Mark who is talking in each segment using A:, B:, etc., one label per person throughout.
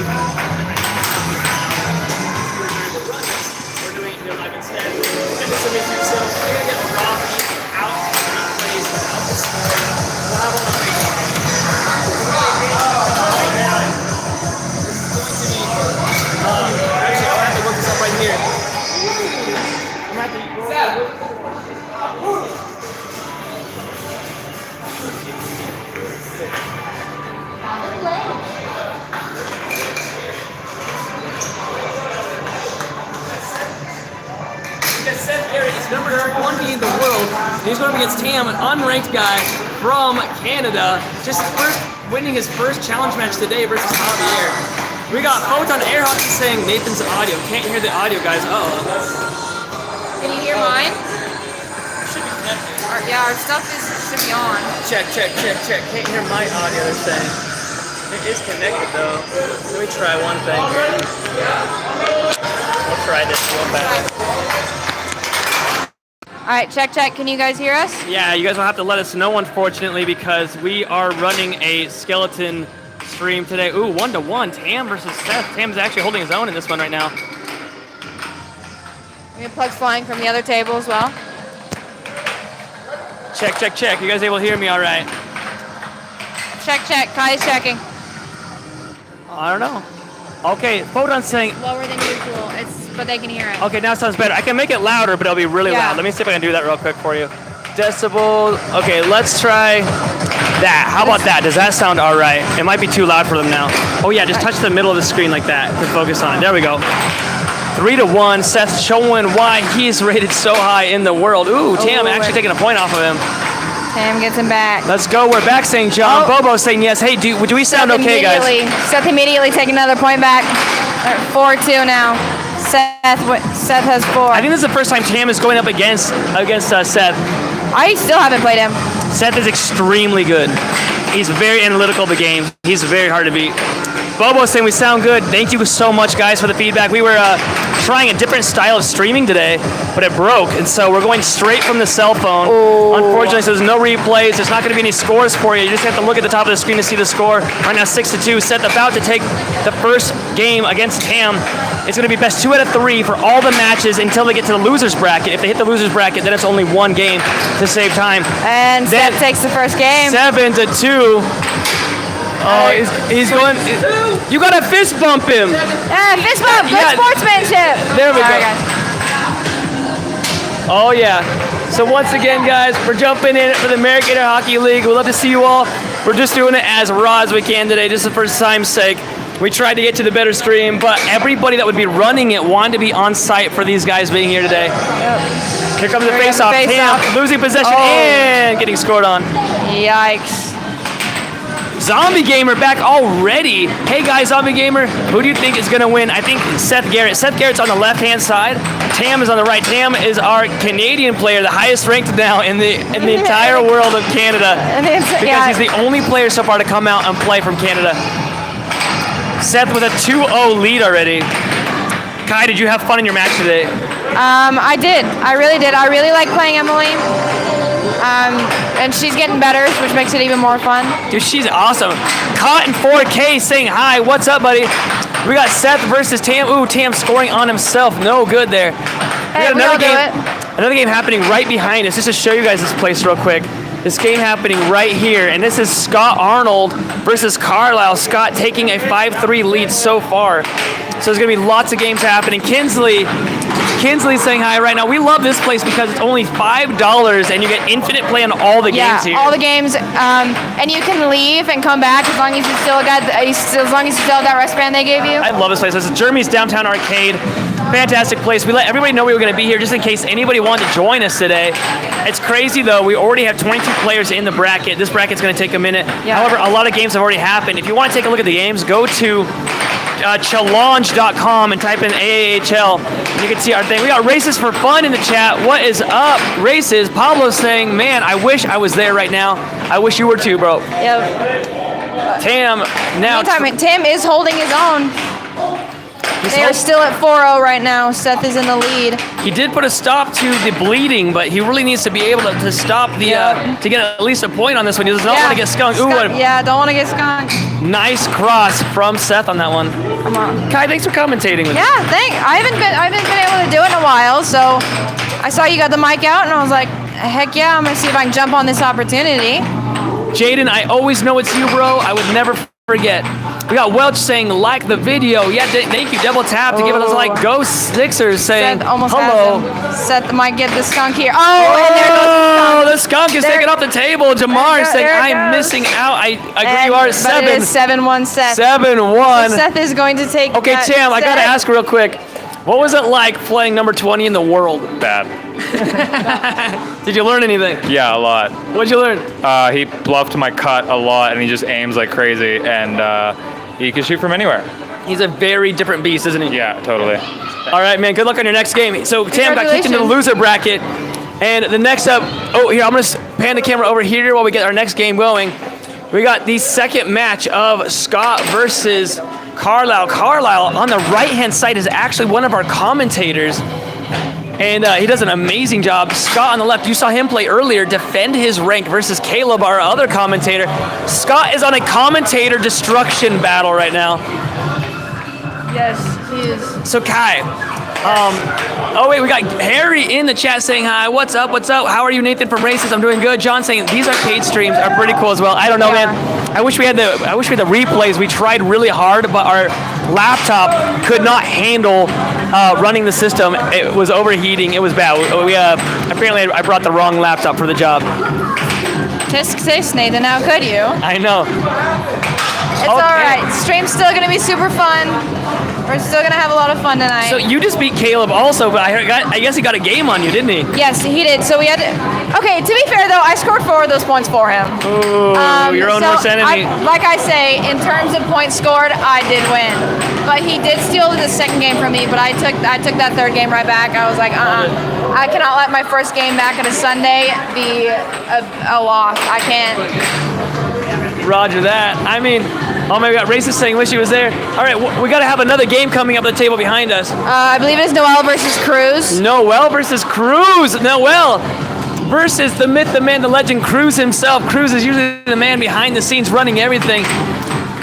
A: We're doing it live instead. And this will make yourself, you're going to get raw meat out replays without the story. We'll have all the Facebook. Actually, I'll have to look this up right here. I'm going to have to go. Seth Garrett is number 20 in the world. He's going up against Tam, an unranked guy from Canada. Just winning his first challenge match today versus Javier. We got Photon Air Hockey saying Nathan's audio. Can't hear the audio, guys.
B: Can you hear mine?
A: Should be connected.
B: Yeah, our stuff should be on.
A: Check. Can't hear my audio, they're saying. It is connected though. Let me try one thing here. We'll try this real fast.
B: All right, check. Can you guys hear us?
A: Yeah, you guys will have to let us know, unfortunately, because we are running a skeleton stream today. Ooh, 1-1, Tam versus Seth. Tam's actually holding his own in this one right now.
B: We have plugs flying from the other table as well.
A: Check. You guys able to hear me all right?
B: Check. Kai's checking.
A: I don't know. Okay, Photon's saying...
B: Lower than usual, but they can hear it.
A: Okay, now it sounds better. I can make it louder, but it'll be really loud. Let me see if I can do that real quick for you. Decibel. Okay, let's try that. How about that? Does that sound all right? It might be too loud for them now. Oh yeah, just touch the middle of the screen like that to focus on it. There we go. 3-1. Seth showing why he's rated so high in the world. Ooh, Tam actually taking a point off of him.
B: Tam gets him back.
A: Let's go. We're back saying John. Bobo saying yes. Hey, do we sound okay, guys?
B: Seth immediately taking another point back. 4-2 now. Seth has 4.
A: I think this is the first time Tam is going up against Seth.
B: I still haven't played him.
A: Seth is extremely good. He's very analytical of the game. He's very hard to beat. Bobo saying we sound good. Thank you so much, guys, for the feedback. We were trying a different style of streaming today, but it broke, and so we're going straight from the cell phone. Unfortunately, so there's no replays. There's not going to be any scores for you. You just have to look at the top of the screen to see the score. Right now, 6-2. Seth about to take the first game against Tam. It's going to be best 2 out of 3 for all the matches until they get to the loser's bracket. If they hit the loser's bracket, then it's only one game to save time.
B: And Seth takes the first game.
A: 7-2. Oh, he's going. You gotta fist bump him.
B: Yeah, fist bump. Good sportsmanship.
A: There we go. Oh yeah. So once again, guys, we're jumping in for the American Hockey League. We'd love to see you all. We're just doing it as raw as we can today, just for time's sake. We tried to get to the better stream, but everybody that would be running it wanted to be on site for these guys being here today. Yep. Here comes the face-off. Tam losing possession and getting scored on.
B: Yikes.
A: Zombie Gamer back already. Hey guys, Zombie Gamer, who do you think is gonna win? I think Seth Garrett. Seth Garrett's on the left-hand side. Tam is on the right. Tam is our Canadian player, the highest ranked now in the entire world of Canada, because he's the only player so far to come out and play from Canada. Seth with a 2-0 lead already. Kai, did you have fun in your match today?
B: I did. I really did. I really like playing Emily. And she's getting better, which makes it even more fun.
A: Dude, she's awesome. Caught in 4K saying hi. What's up, buddy? We got Seth versus Tam. Ooh, Tam scoring on himself. No good there.
B: Hey, we got
A: another game happening right behind us. Just to show you guys this place real quick. This game happening right here, and this is Scott Arnold versus Carlisle. Scott taking a 5-3 lead so far. So there's gonna be lots of games happening. Kinsley's saying hi right now. We love this place because it's only $5 and you get infinite play on all the games here.
B: Yeah, all the games, and you can leave and come back as long as you still have that wristband they gave you.
A: I love this place. This is Jeremy's Downtown Arcade. Fantastic place. We let everybody know we were going to be here just in case anybody wanted to join us today. It's crazy though. We already have 22 players in the bracket. This bracket's going to take a minute. Yeah. However, a lot of games have already happened. If you want to take a look at the games, go to challenge.com and type in AAHL. You can see our thing. We got Races for Fun in the chat. What is up, Races? Pablo's saying, man, I wish I was there right now. I wish you were too, bro.
B: Yep.
A: Tam, now.
B: Tam is holding his own. They are still at 4-0 right now. Seth is in the lead.
A: He did put a stop to the bleeding, but he really needs to be able to stop the to get at least a point on this one. He does not want to get skunked. Ooh,
B: don't want to get skunked.
A: Nice cross from Seth on that one.
B: Come on.
A: Kai, thanks for commentating with me.
B: Yeah, thanks. I haven't been able to do it in a while, so I saw you got the mic out, and I was like, heck yeah, I'm gonna see if I can jump on this opportunity.
A: Jaden, I always know it's you, bro. I would never forget. We got Welch saying like the video. Yeah, thank you. Double tap to give us a like. Go Sixers saying
B: Seth almost
A: hello.
B: has him. Seth might get the skunk here.
A: And there goes the skunk is taken off the table. Jamar saying I'm missing out. I agree. You are 7.
B: But it is 7-1 Seth.
A: 7-1.
B: So Seth is going to take.
A: Okay, Cham, I gotta ask real quick. What was it like playing number 20 in the world?
C: Bad.
A: Did you learn anything?
C: Yeah, a lot.
A: What'd you learn?
C: He bluffed my cut a lot, and he just aims like crazy, and he can shoot from anywhere.
A: He's a very different beast, isn't he?
C: Yeah, totally.
A: All right, man. Good luck on your next game. So Tam got kicked into the loser bracket, and the next up. Oh, here I'm gonna pan the camera over here while we get our next game going. We got the second match of Scott versus Carlisle. Carlisle on the right-hand side is actually one of our commentators, and he does an amazing job. Scott on the left, you saw him play earlier, defend his rank versus Caleb, our other commentator. Scott is on a commentator destruction battle right now.
B: Yes, he is.
A: So Kai, oh wait, we got Harry in the chat saying hi. What's up? What's up? How are you, Nathan from Races? I'm doing good. John saying these arcade streams are pretty cool as well. I don't know, man. I wish we had the replays. We tried really hard, but our laptop could not handle running the system. It was overheating. It was bad. We apparently I brought the wrong laptop for the job.
B: Tisk, Nathan. How could you?
A: I know.
B: It's all right. Stream's still gonna be super fun. We're still gonna have a lot of fun tonight.
A: So you just beat Caleb also, but I guess he got a game on you, didn't he?
B: Yes, he did. So we had to. Okay, to be fair though, I scored 4 of those points for him.
A: Ooh, your own worst enemy.
B: Like I say, in terms of points scored, I did win. But he did steal the second game from me. But I took that third game right back. I was like, I cannot let my first game back on a Sunday be a loss. I can't.
A: Roger that. I mean, oh my God, Racist saying wish he was there. All right, we got to have another game coming up the table behind us.
B: I believe it's Noel versus Cruz.
A: Noel versus Cruz. Noel versus the myth, the man, the legend, Cruz himself. Cruz is usually the man behind the scenes running everything.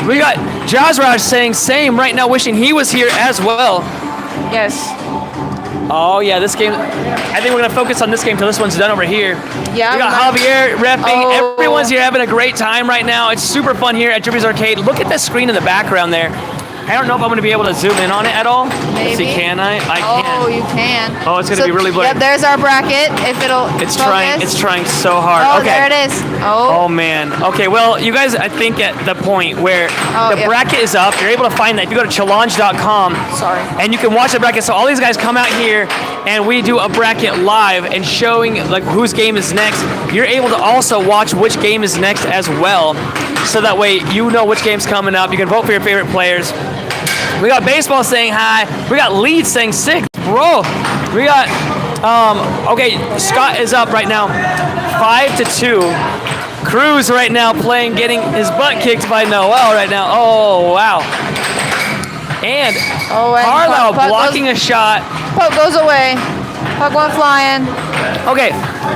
A: We got Jazraj saying same right now, wishing he was here as well.
B: Yes.
A: Oh yeah, this game, I think we're gonna focus on this game till this one's done over here.
B: Yeah.
A: We got Javier repping. Everyone's here having a great time right now. It's super fun here at Drippy's Arcade. Look at the screen in the background there. I don't know if I'm gonna be able to zoom in on it at all.
B: Maybe.
A: Let's see, can I? I can.
B: Oh, you can.
A: Oh, it's gonna be really blurry.
B: Yep, there's our bracket. If it'll
A: It's
B: focus.
A: trying so hard.
B: Oh,
A: okay.
B: there it is.
A: Oh man. Okay, well, you guys, I think at the point where the bracket is up, you're able to find that if you go to challenge.com.
B: Sorry.
A: And you can watch the bracket. So all these guys come out here and we do a bracket live and showing like whose game is next. You're able to also watch which game is next as well. So that way you know which game's coming up. You can vote for your favorite players. We got baseball saying hi. We got Leeds saying sick, bro. We got, okay, Scott is up right now, 5-2. Cruz right now playing, getting his butt kicked by Noel right now. Oh, wow. And Carlisle blocking a shot.
B: Puck goes away. Puck went flying.
A: Okay,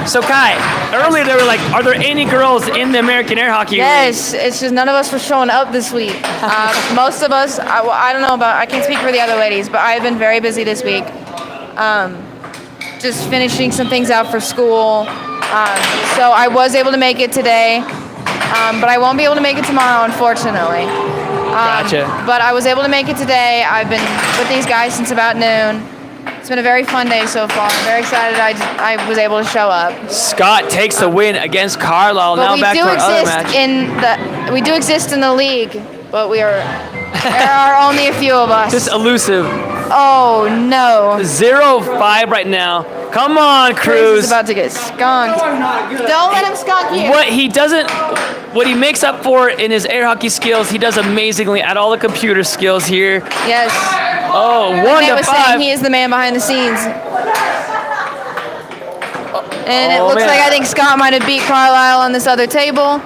A: so Kai, earlier they were like, are there any girls in the American Air Hockey League?
B: Yes, it's just none of us were showing up this week. Most of us, I don't know about, I can't speak for the other ladies, but I've been very busy this week. Just finishing some things out for school. So I was able to make it today, but I won't be able to make it tomorrow, unfortunately.
A: Gotcha.
B: But I was able to make it today. I've been with these guys since about noon. It's been a very fun day so far. I'm very excited I was able to show up.
A: Scott takes the win against Carlisle. Now back to our other match.
B: We do exist in the league, but there are only a few of us.
A: Just elusive.
B: Oh no.
A: 0-5 right now. Come on, Cruz.
B: Is about to get skunked. Don't let him skunk you.
A: What he makes up for in his air hockey skills, he does amazingly at all the computer skills here.
B: Yes.
A: Oh, 1-5.
B: He is the man behind the scenes. And it looks like I think Scott might have beat Carlisle on this other table,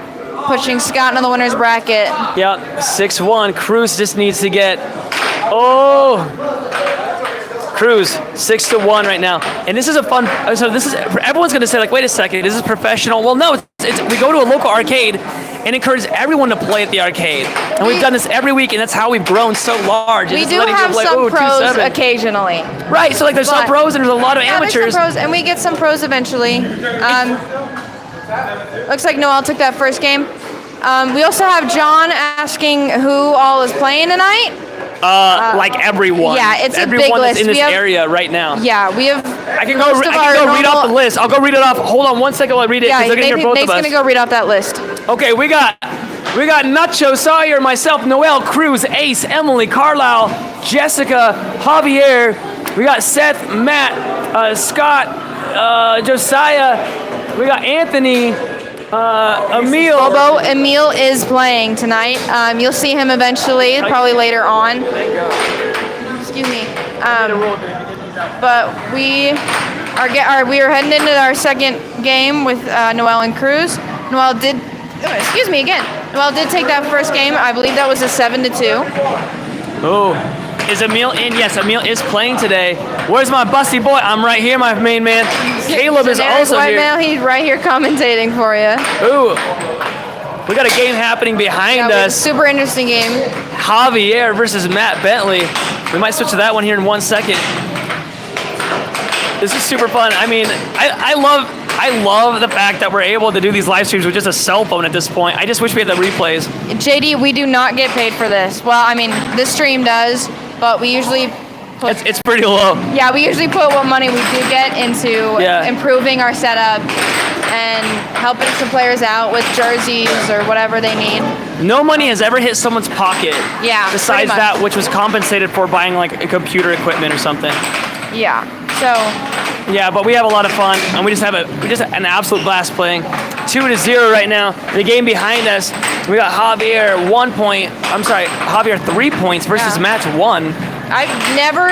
B: pushing Scott into the winner's bracket.
A: Yep, 6-1. Cruz just needs to get Oh, Cruz 6-1 right now, and this is a fun. So this is everyone's going to say like, wait a second, this is professional. Well, no, we go to a local arcade and encourage everyone to play at the arcade, and we've done this every week, and that's how we've grown so large.
B: We do have some pros occasionally.
A: Right, so like there's some pros and there's a lot of amateurs.
B: There's some pros, and we get some pros eventually. Looks like Noel took that first game. We also have John asking who all is playing tonight.
A: Like everyone.
B: Yeah, it's
A: everyone
B: a big list.
A: That's in this area right now.
B: Yeah, we have.
A: I can go read off the list. I'll go read it off. Hold on one second while I read it.
B: Yeah,
A: they're gonna hear both
B: Nate's
A: of us.
B: gonna go read off that list.
A: Okay, we got Nacho, Josiah, myself, Noel, Cruz, Ace, Emily, Carlisle, Jessica, Javier. We got Seth, Matt, Scott, Josiah. We got Anthony, Emil.
B: Emil is playing tonight. You'll see him eventually, probably later on. Excuse me. But we are heading into our second game with Noel and Cruz. Noel did take that first game. I believe that was a 7-2.
A: Oh, is Emil in? Yes, Emil is playing today. Where's my busty boy? I'm right here, my main man. Caleb is also here.
B: Male, he's right here commentating for you.
A: Ooh, we got a game happening behind us.
B: Super interesting game.
A: Javier versus Matt Bentley. We might switch to that one here in 1 second. This is super fun. I mean, I love the fact that we're able to do these live streams with just a cell phone at this point. I just wish we had the replays.
B: JD, we do not get paid for this. Well, I mean, this stream does, but we usually
A: it's pretty low.
B: Yeah, we usually put what money we do get into improving our setup and helping some players out with jerseys or whatever they need.
A: No money has ever hit someone's pocket.
B: Yeah.
A: Besides that, which was compensated for buying like a computer equipment or something.
B: Yeah. So.
A: Yeah, but we have a lot of fun, and we just have an absolute blast playing. 2-0 right now. The game behind us, we got Javier 1 point. I'm sorry, Javier 3 points versus Matt's 1.
B: I've never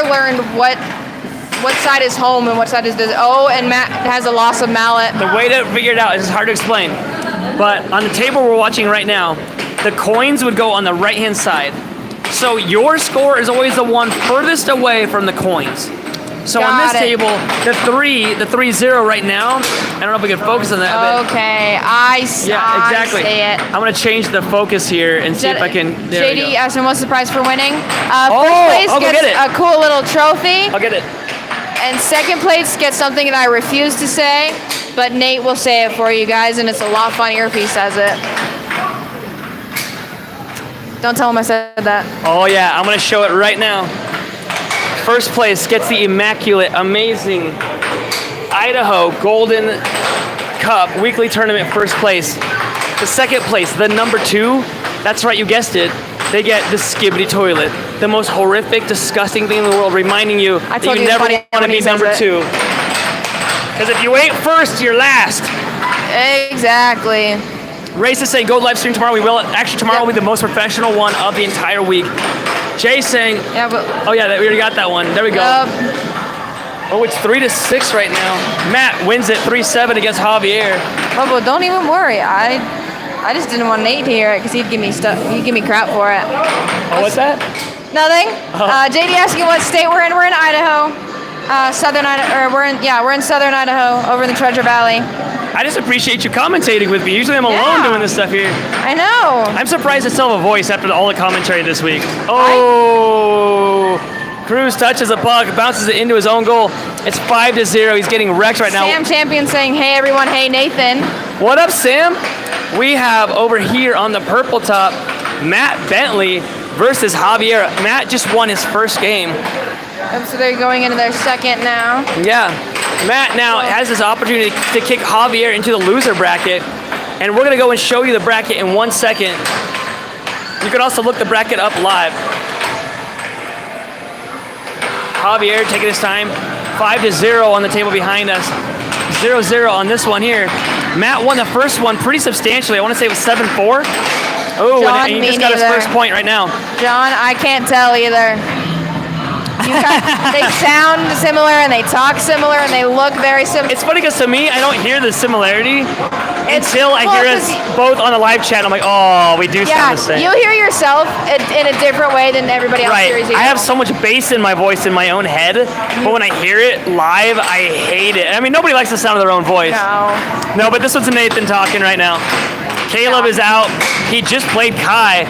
B: learned what side is home and what side is this. Oh, and Matt has a loss of mallet.
A: The way to figure it out is hard to explain. But on the table we're watching right now, the coins would go on the right-hand side. So your score is always the one furthest away from the coins. So on this table, the 3-0 right now, I don't know if we can focus on that.
B: Okay, I see it.
A: I'm going to change the focus here and see if I can.
B: JD asked him what's the prize for winning.
A: First
B: place gets a cool little trophy.
A: I'll get it.
B: And second place gets something that I refuse to say, but Nate will say it for you guys, and it's a lot funnier if he says it. Don't tell him I said that.
A: Oh yeah, I'm going to show it right now. First place gets the immaculate, amazing Idaho Golden Cup weekly tournament first place. The second place, the number 2, that's right, you guessed it, they get the Skibbity toilet. The most horrific, disgusting thing in the world, reminding you that you never want to be number 2. Because if you ain't first, you're last.
B: Exactly.
A: Race is saying go live stream tomorrow. We will. Actually, tomorrow will be the most professional one of the entire week. Jay's saying, we already got that one. There we go. Oh, it's 3-6 right now. Matt wins it 3-7 against Javier.
B: Well, don't even worry. I just didn't want Nate to hear it because he'd give me crap for it.
A: Oh, what's that?
B: Nothing. JD asking what state we're in. We're in Idaho. Southern Idaho. We're in Southern Idaho, over in the Treasure Valley.
A: I just appreciate you commentating with me. Usually I'm alone doing this stuff here.
B: I know.
A: I'm surprised I still have a voice after all the commentary this week. Oh, Cruz touches the puck, bounces it into his own goal. It's 5-0. He's getting wrecked right now.
B: Sam Champion saying, hey everyone, hey Nathan.
A: What up, Sam? We have over here on the purple top, Matt Bentley versus Javier. Matt just won his first game.
B: So they're going into their second now.
A: Yeah. Matt now has this opportunity to kick Javier into the loser bracket, and we're going to go and show you the bracket in 1 second. You can also look the bracket up live. Javier taking his time, 5-0 on the table behind us, 0-0 on this one here. Matt won the first one pretty substantially. I want to say it was 7-4. Oh, and he just got his first point right now.
B: John, I can't tell either. They sound similar and they talk similar and they look very similar.
A: It's funny because to me, I don't hear the similarity until I hear us both on the live chat. I'm like, oh, we do sound the same.
B: You hear yourself in a different way than everybody else hears you.
A: I have so much bass in my voice in my own head, but when I hear it live, I hate it. I mean, nobody likes the sound of their own voice. No, but this one's Nathan talking right now. Caleb is out. He just played Kai.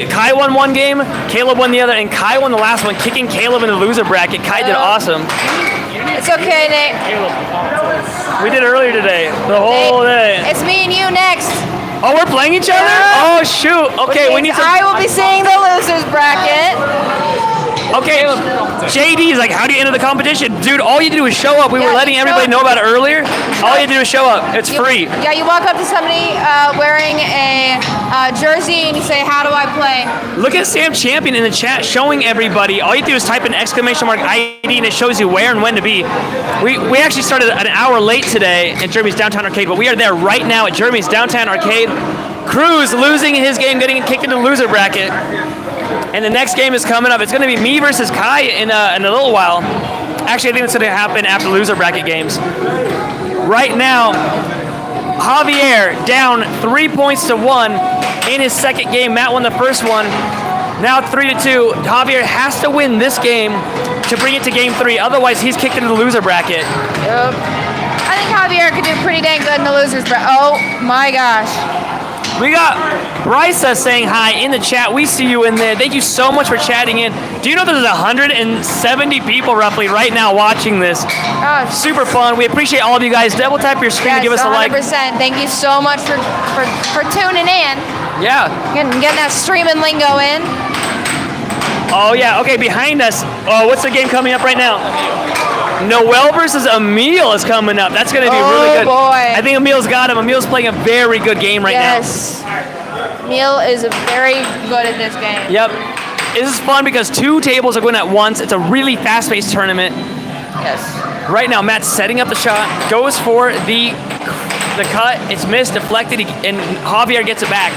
A: Kai won one game, Caleb won the other, and Kai won the last one, kicking Caleb in the loser bracket. Kai did awesome.
B: It's okay, Nate.
A: We did earlier today, the whole day.
B: It's me and you next.
A: Oh, we're playing each other? Oh, shoot. Okay, we need to...
B: I will be seeing the losers bracket.
A: Okay, JD is like, how do you enter the competition? Dude, all you do is show up. We were letting everybody know about it earlier. All you do is show up. It's free.
B: Yeah, you walk up to somebody wearing a jersey and you say, how do I play?
A: Look at Sam Champion in the chat showing everybody. All you do is type in !ID and it shows you where and when to be. We actually started an hour late today at Jeremy's Downtown Arcade, but we are there right now at Jeremy's Downtown Arcade. Cruz losing his game, getting kicked into the loser bracket. And the next game is coming up. It's going to be me versus Kai in a little while. Actually, I think it's going to happen after loser bracket games. Right now, Javier down 3 points to 1 in his second game. Matt won the first one. Now 3-2. Javier has to win this game to bring it to game 3. Otherwise, he's kicked into the loser bracket.
B: Yep. I think Javier could do pretty dang good in the losers bracket. Oh my gosh.
A: We got Brysa saying hi in the chat. We see you in there. Thank you so much for chatting in. Do you know there's 170 people roughly right now watching this?
B: Oh,
A: super fun. We appreciate all of you guys. Double tap your screen to give us a like.
B: 100%. Thank you so much for tuning in.
A: Yeah.
B: Getting that streaming lingo in.
A: Oh, yeah. Okay, behind us. Oh, what's the game coming up right now? Noel versus Emil is coming up. That's going to be really good.
B: Oh, boy.
A: I think Emil's got him. Emil's playing a very good game right now.
B: Yes. Emil is very good at this game.
A: Yep. This is fun because 2 tables are going at once. It's a really fast-paced tournament.
B: Yes.
A: Right now, Matt's setting up the shot, goes for the cut. It's missed, deflected, and Javier gets it back.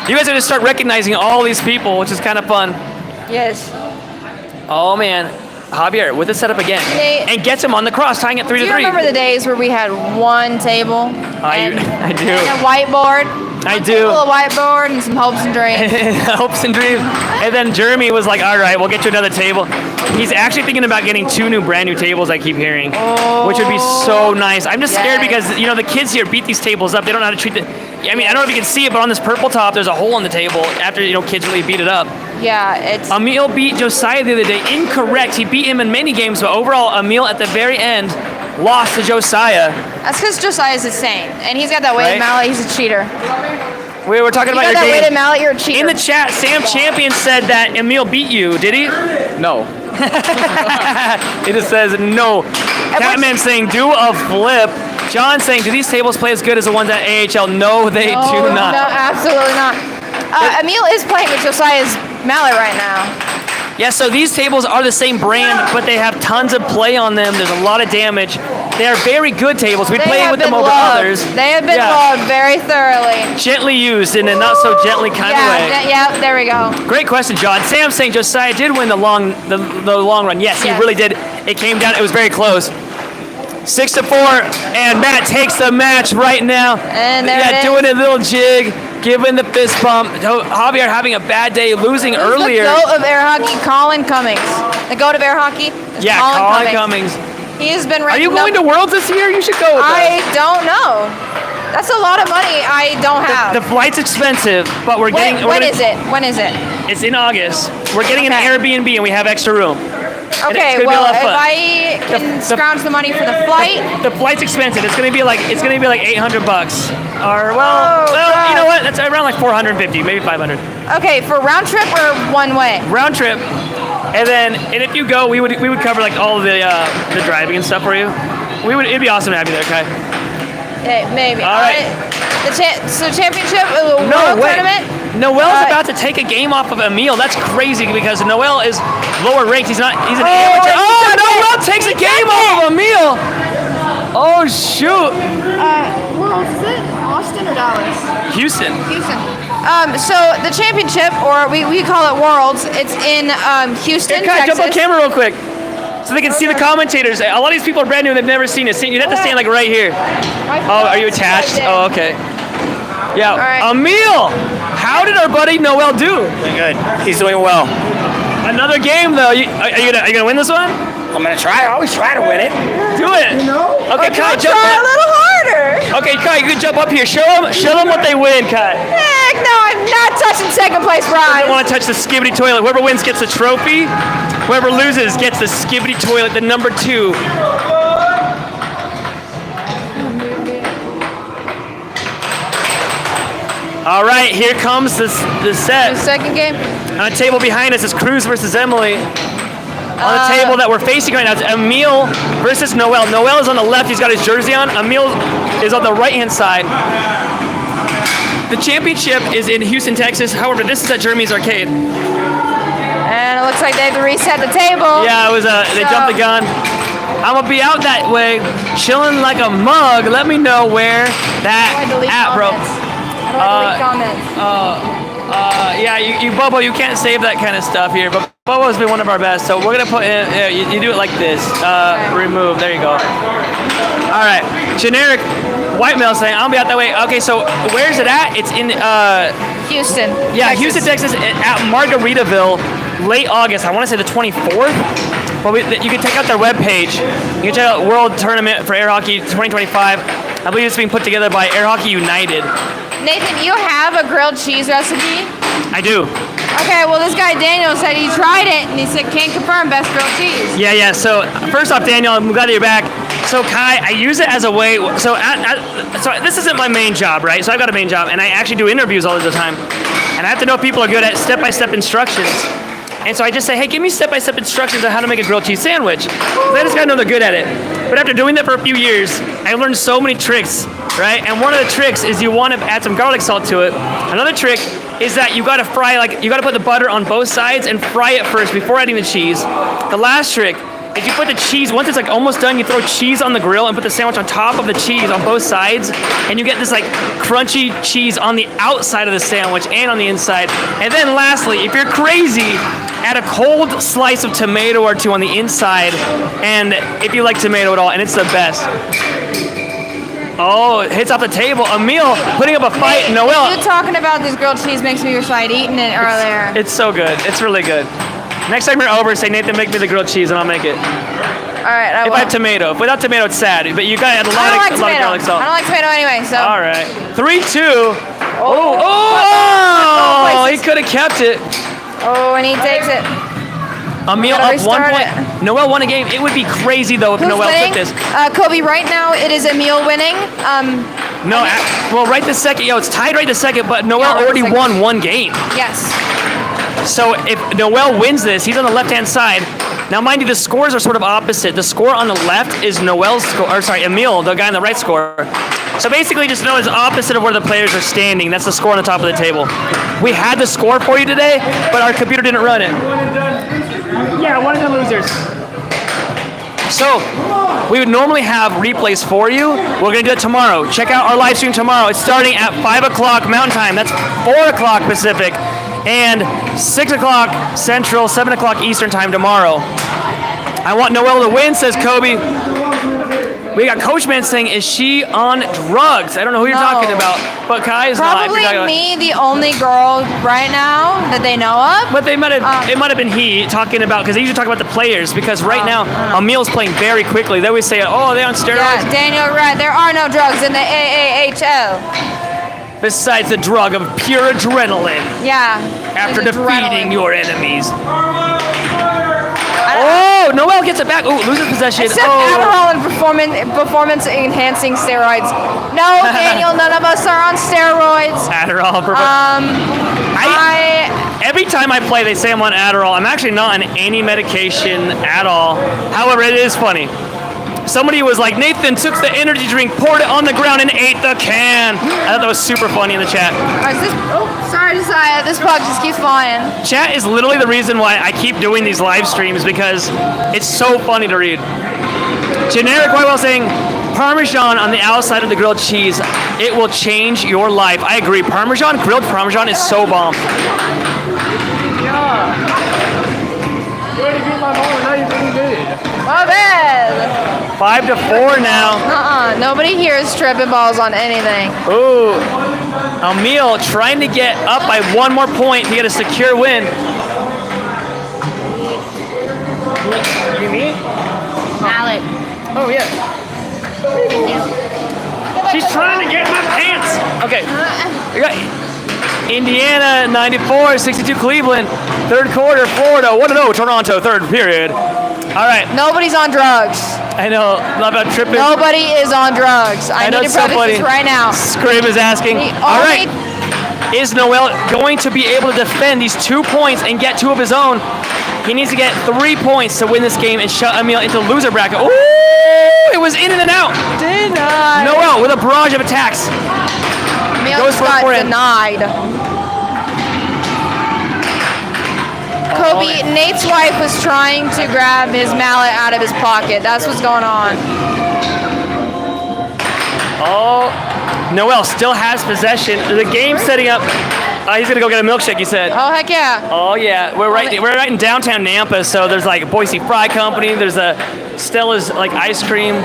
A: You guys are going to start recognizing all these people, which is kind of fun.
B: Yes.
A: Oh, man. Javier with the setup again, and gets him on the cross, tying it 3-3.
B: Do you remember the days where we had one table?
A: I do.
B: And a whiteboard?
A: I do.
B: A whiteboard and some hopes and dreams.
A: Hopes and dreams. And then Jeremy was like, all right, we'll get you another table. He's actually thinking about getting 2 brand new tables, I keep hearing, which would be so nice. I'm just scared because, the kids here beat these tables up. They don't know how to treat the... I mean, I don't know if you can see it, but on this purple top, there's a hole in the table after, kids really beat it up.
B: Yeah, it's...
A: Emil beat Josiah the other day. Incorrect. He beat him in many games, but overall, Emil at the very end lost to Josiah.
B: That's because Josiah's insane, and he's got that weighted mallet. He's a cheater.
A: We were talking about your
B: that
A: game.
B: Weighted mallet, you're a cheater.
A: In the chat, Sam Champion said that Emil beat you. Did he?
C: No.
A: It just says no. Catman saying do a flip. John saying, do these tables play as good as the ones at AAHL? No, they do not.
B: No, absolutely not. Emil is playing with Josiah's mallet right now.
A: Yeah, so these tables are the same brand, but they have tons of play on them. There's a lot of damage. They are very good tables. We play with them over others.
B: They have been loved very thoroughly.
A: Gently used in a not so gently kind of way.
B: Yeah, there we go.
A: Great question, John. Sam saying Josiah did win the long run. Yes, he really did. It came down. It was very close. 6-4, and Matt takes the match right now.
B: And there it is.
A: Doing a little jig, giving the fist bump. Javier having a bad day, losing earlier.
B: The GOAT of air hockey, Colin Cummings. The GOAT of air hockey is Colin Cummings. He has been.
A: Are you going to Worlds this year? You should go with us.
B: I don't know. That's a lot of money I don't have.
A: The flight's expensive, but we're getting...
B: When is it?
A: It's in August. We're getting an Airbnb and we have extra room.
B: Okay, well, if I can scrounge the money for the flight...
A: The flight's expensive. It's gonna be like $800. Or, you know what? That's around like 450, maybe 500.
B: Okay, for round trip or one way?
A: Round trip. And if you go, we would cover like all of the driving and stuff for you. It'd be awesome to have you there, Kai.
B: Yeah, maybe.
A: All right.
B: So championship, world tournament.
A: Noel's about to take a game off of Emil. That's crazy because Noel is lower ranked. He's an amateur. Oh, Noel takes a game off of Emil. Oh, shoot.
B: Where else is it? Austin or Dallas?
A: Houston.
B: Houston. So the championship, or we call it Worlds, it's in Houston,
A: Kai,
B: Texas.
A: jump on camera real quick so they can see the commentators. A lot of these people are brand new and they've never seen it. You'd have to stand like right here. Oh, are you attached? Oh, okay. Yeah.
B: right.
A: Emil, how did our buddy Noel do?
D: Doing good. He's doing well.
A: Another game though. Are you gonna win this one?
D: I'm gonna try. I always try to win it.
A: Do it. Okay, Kai, jump
B: Try a
A: up.
B: little harder.
A: Okay, Kai, you can jump up here. Show them what they win, Kai.
B: Heck no, I'm not touching second place
A: I
B: prize.
A: don't want to touch the skibbity toilet. Whoever wins gets the trophy. Whoever loses gets the skibbity toilet, the number 2. All right, here comes the set.
B: The second game.
A: On the table behind us is Cruz versus Emily. On the table that we're facing right now, it's Emil versus Noel. Noel is on the left. He's got his jersey on. Emil is on the right-hand side. The championship is in Houston, Texas. However, this is at Jeremy's Arcade.
B: And it looks like they have to reset the table.
A: Yeah, it was they jumped the gun. I'm gonna be out that way, chilling like a mug. Let me know where that at, bro.
B: How do I delete comments?
A: Yeah, you Bobo, you can't save that kind of stuff here, but Bobo's been one of our best, so we're gonna put in. You do it like this. Remove. There you go. All right, generic white male saying I'll be out that way. Okay, so where's it at? It's in
B: Houston.
A: yeah,
B: Texas.
A: Houston, Texas, at Margaritaville, late August. I want to say the 24th. But you can check out their webpage. You can check out World Tournament for Air Hockey 2025. I believe it's being put together by Air Hockey United.
B: Nathan, you have a grilled cheese recipe?
A: I do.
B: Okay, well this guy Daniel said he tried it and he said can't confirm best grilled cheese.
A: Yeah. So first off, Daniel, I'm glad that you're back. So Kai, I use it as a way. So this isn't my main job, right? So I've got a main job, and I actually do interviews all the time, and I have to know if people are good at step-by-step instructions. And so I just say, hey, give me step-by-step instructions on how to make a grilled cheese sandwich. I just gotta know they're good at it. But after doing that for a few years, I learned so many tricks, right? And one of the tricks is you want to add some garlic salt to it. Another trick is that you gotta fry, you gotta put the butter on both sides and fry it first before adding the cheese. The last trick is you put the cheese, once it's almost done, you throw cheese on the grill and put the sandwich on top of the cheese on both sides, and you get this crunchy cheese on the outside of the sandwich and on the inside. And then lastly, if you're crazy, add a cold slice of tomato or two on the inside, and if you like tomato at all, and it's the best. Oh, it hits off the table. Emil putting up a fight.
B: Hey,
A: Noel.
B: you talking about this grilled cheese makes me wish I'd eaten it earlier.
A: It's so good. It's really good. Next time you're over, say, Nathan, make me the grilled cheese, and I'll make it.
B: All right, I will.
A: If I have tomato. Without tomato, it's sad. But you gotta add a lot of garlic salt.
B: I don't like tomato anyway, so.
A: All right. 3-2. Oh, he could have kept it.
B: Oh, and he takes it.
A: Emil
B: Gotta
A: up 1
B: restart
A: point.
B: it.
A: Noel won a game. It would be crazy, though, if
B: Who's
A: Noel
B: winning?
A: took this.
B: Kobe, right now it is Emil winning.
A: No, well, right this second. It's tied right this second, but Noel
B: Yeah, right
A: already
B: this second.
A: won one game.
B: Yes.
A: So if Noel wins this, he's on the left-hand side. Now, mind you, the scores are sort of opposite. The score on the left is Noel's score, or sorry, Emil, the guy on the right score. So basically, just know it's opposite of where the players are standing. That's the score on the top of the table. We had the score for you today, but our computer didn't run it. Yeah, one of the losers. So, we would normally have replays for you. We're going to do it tomorrow. Check out our live stream tomorrow. It's starting at 5 o'clock Mountain Time. That's 4 o'clock Pacific. And 6 o'clock Central, 7 o'clock Eastern Time tomorrow. I want Noel to win, says Kobe. We got Coach Man saying, is she on drugs? I don't know who you're talking about, but Kai is not.
B: Probably me, the only girl right now that they know of.
A: But they might have. It might have been he talking about, because they usually talk about the players. Because right now, Emil's playing very quickly. They always say, "Oh, they're on steroids."
B: Yeah, Daniel, right? There are no drugs in the AAHL.
A: Besides the drug of pure adrenaline.
B: Yeah.
A: After
B: there's
A: defeating
B: adrenaline.
A: your enemies. Oh, Noel gets it back. Ooh, loses possession.
B: Except Adderall and performance-enhancing steroids. No, Daniel, none of us are on steroids.
A: Adderall. Every time I play, they say I'm on Adderall. I'm actually not on any medication at all. However, it is funny. Somebody was like, Nathan took the energy drink, poured it on the ground, and ate the can. I thought that was super funny in the chat.
B: Sorry, Josiah. This bug just keeps flying.
A: Chat is literally the reason why I keep doing these live streams, because it's so funny to read. Generic Whitewell saying, Parmesan on the outside of the grilled cheese. It will change your life. I agree. Parmesan, grilled Parmesan is so bomb.
C: You already beat my mom, now you're doing good.
B: My bad.
A: 5-4 now.
B: Nobody here is tripping balls on anything.
A: Ooh. Emil trying to get up by 1 more point to get a secure win. You mean?
B: Mallet.
A: Oh, yeah. She's trying to get my pants. Okay. We got Indiana 94, 62 Cleveland. Third quarter, Florida 1-0 Toronto. Third period. All right.
B: Nobody's on drugs.
A: I know. Not about tripping.
B: Nobody is on drugs. I
A: know
B: need to preface
A: somebody-
B: this right now.
A: Scream is asking. All right. Is Noel going to be able to defend these 2 points and get 2 of his own? He needs to get 3 points to win this game and shut Emil into the loser bracket. Ooh, it was in and out.
B: Denied.
A: Noel with a barrage of attacks.
B: Emil
A: Goes
B: just
A: for a
B: got
A: forehand.
B: denied. Kobe, Nate's wife was trying to grab his mallet out of his pocket. That's what's going on.
A: Oh, Noel still has possession. The game's setting up. He's gonna go get a milkshake. He said.
B: Oh heck yeah!
A: Oh yeah, we're right in downtown Nampa. So there's like Boise Fry Company. There's a Stella's like ice cream.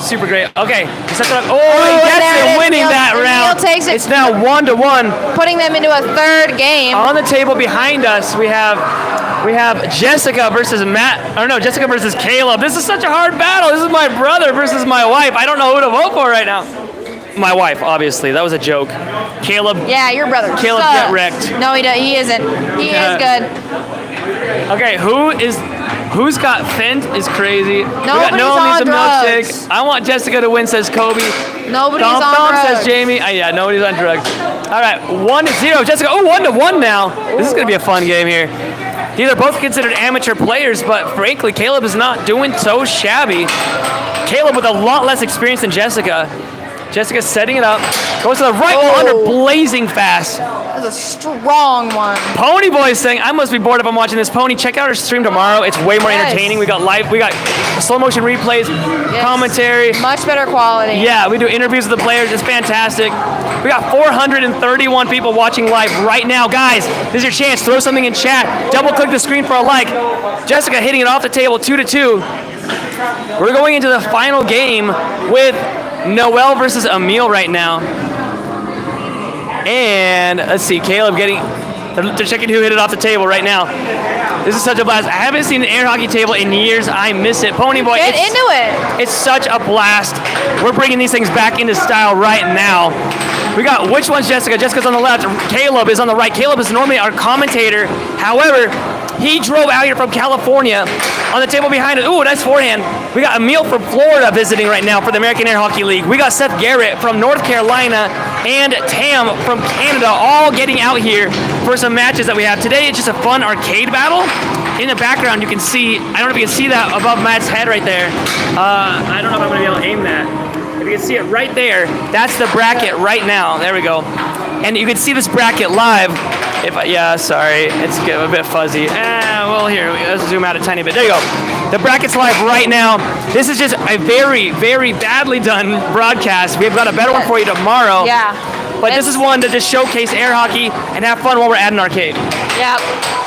A: Super great. Okay, he sets it up. Oh, he
B: there
A: gets
B: it
A: it,
B: is.
A: winning
B: Emil-
A: that round.
B: Emil takes it.
A: It's now 1-1.
B: Putting them into a third game.
A: On the table behind us, we have Jessica versus Matt. Or no, Jessica versus Caleb. This is such a hard battle. This is my brother versus my wife. I don't know who to vote for right now. My wife, obviously. That was a joke. Caleb.
B: Yeah, your brother.
A: Caleb
B: sucks.
A: get wrecked.
B: No, he isn't. He is good.
A: Okay, who's got Fent is crazy. We got
B: Nobody's
A: Noel
B: on
A: needs a
B: drugs.
A: milkshake. I want Jessica to win, says Kobe.
B: Nobody's
A: Thump
B: on
A: thump,
B: drugs.
A: says Jamie. Yeah, nobody's on drugs. All right, 1-0. Jessica, 1-1 now. This is going to be a fun game here. These are both considered amateur players, but frankly, Caleb is not doing so shabby. Caleb with a lot less experience than Jessica. Jessica's setting it up. Goes to the right wall under blazing fast.
B: That's a strong one.
A: Pony Boy saying, I must be bored if I'm watching this. Pony, check out our stream tomorrow. It's way more
B: Yes.
A: entertaining. We got slow motion replays, commentary.
B: Much better quality.
A: Yeah, we do interviews with the players. It's fantastic. We got 431 people watching live right now. Guys, this is your chance. Throw something in chat. Double click the screen for a like. Jessica hitting it off the table 2-2. We're going into the final game with Noel versus Emil right now. And let's see, Caleb they're checking who hit it off the table right now. This is such a blast. I haven't seen an air hockey table in years. I miss it. Pony Boy,
B: Get into it.
A: it's such a blast. We're bringing these things back into style right now. We got, which one's Jessica? Jessica's on the left. Caleb is on the right. Caleb is normally our commentator. However, he drove out here from California. On the table behind us, ooh, nice forehand. We got Emil from Florida visiting right now for the American Air Hockey League. We got Seth Garrett from North Carolina and Tam from Canada all getting out here for some matches that we have. Today, it's just a fun arcade battle. In the background, you can see, I don't know if you can see that above Matt's head right there. I don't know if I'm gonna be able to aim that. If you can see it right there, that's the bracket right now. There we go. And you can see this bracket live. Sorry, it's a bit fuzzy. Well, here, let's zoom out a tiny bit. There you go. The bracket's live right now. This is just a very, very badly done broadcast. We've got a better one for you tomorrow.
B: Yeah.
A: But this is one to just showcase air hockey and have fun while we're at an arcade.
B: Yeah,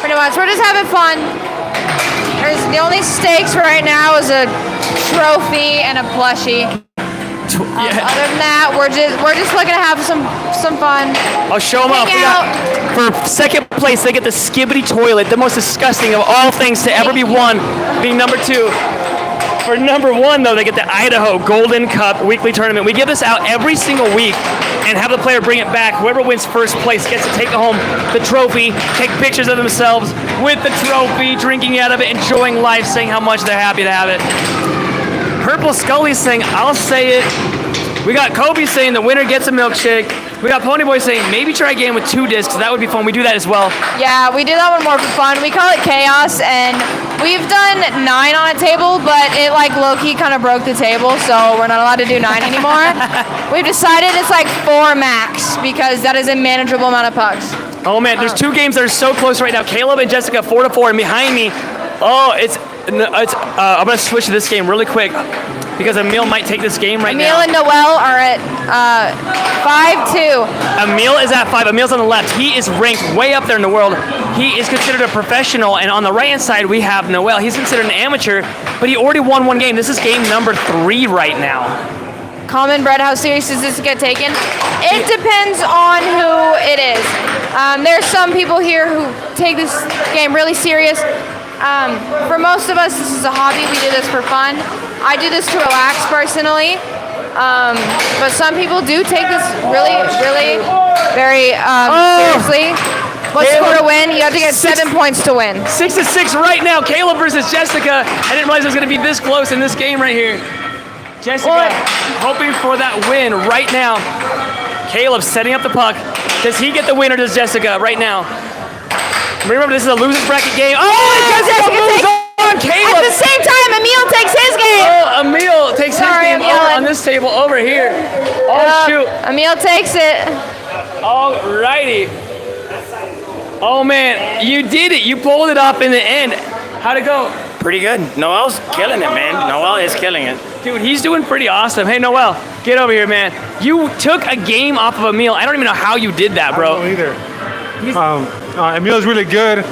B: pretty much. We're just having fun. The only stakes right now is a trophy and a plushie. Other than that, we're just looking to have some fun.
A: I'll show them up. For second place, they get the Skibbity toilet, the most disgusting of all things to ever be won, being number 2. For number 1, though, they get the Idaho Golden Cup weekly tournament. We give this out every single week and have the player bring it back. Whoever wins first place gets to take home the trophy, take pictures of themselves with the trophy, drinking out of it, enjoying life, saying how much they're happy to have it. Purple Scully saying, I'll say it. We got Kobe saying the winner gets a milkshake. We got Pony Boy saying maybe try a game with 2 discs. That would be fun. We do that as well.
B: Yeah, we do that one more for fun. We call it Chaos, and we've done 9 on a table, but it like low-key kind of broke the table, so we're not allowed to do 9 anymore. We've decided it's like 4 max because that is a manageable amount of pucks.
A: Oh man, there's 2 games that are so close right now. Caleb and Jessica 4-4, and behind me, I'm gonna switch to this game really quick. because Emil might take this game right
B: Emil
A: now.
B: and Noel are at 5-2.
A: Emil is at 5. Emil's on the left. He is ranked way up there in the world. He is considered a professional, and on the right-hand side, we have Noel. He's considered an amateur, but he already won one game. This is game number 3 right now.
B: Common bread, how serious does this get taken? It depends on who it is. There's some people here who take this game really serious. For most of us, this is a hobby. We do this for fun. I do this to relax personally. But some people do take this really, really very seriously. What's score to win? You have to get 7 points to win.
A: 6-6 right now. Caleb versus Jessica. I didn't realize it was going to be this close in this game right here. Jessica hoping for that win right now. Caleb setting up the puck. Does he get the win or does Jessica right now? Remember, this is a loser's bracket game. Oh, Jessica moves on. Caleb.
B: At the same time, Emil takes his game.
A: Oh, Emil takes his game over on this table over here. Oh, shoot.
B: Emil takes it.
A: Alrighty. Oh, man. You did it. You pulled it off in the end. How'd it go?
D: Pretty good. Noel's killing it, man. Noel is killing it.
A: Dude, he's doing pretty awesome. Hey, Noel, get over here, man. You took a game off of Emil. I don't even know how you did that, bro.
E: I don't know either. Emil's really good.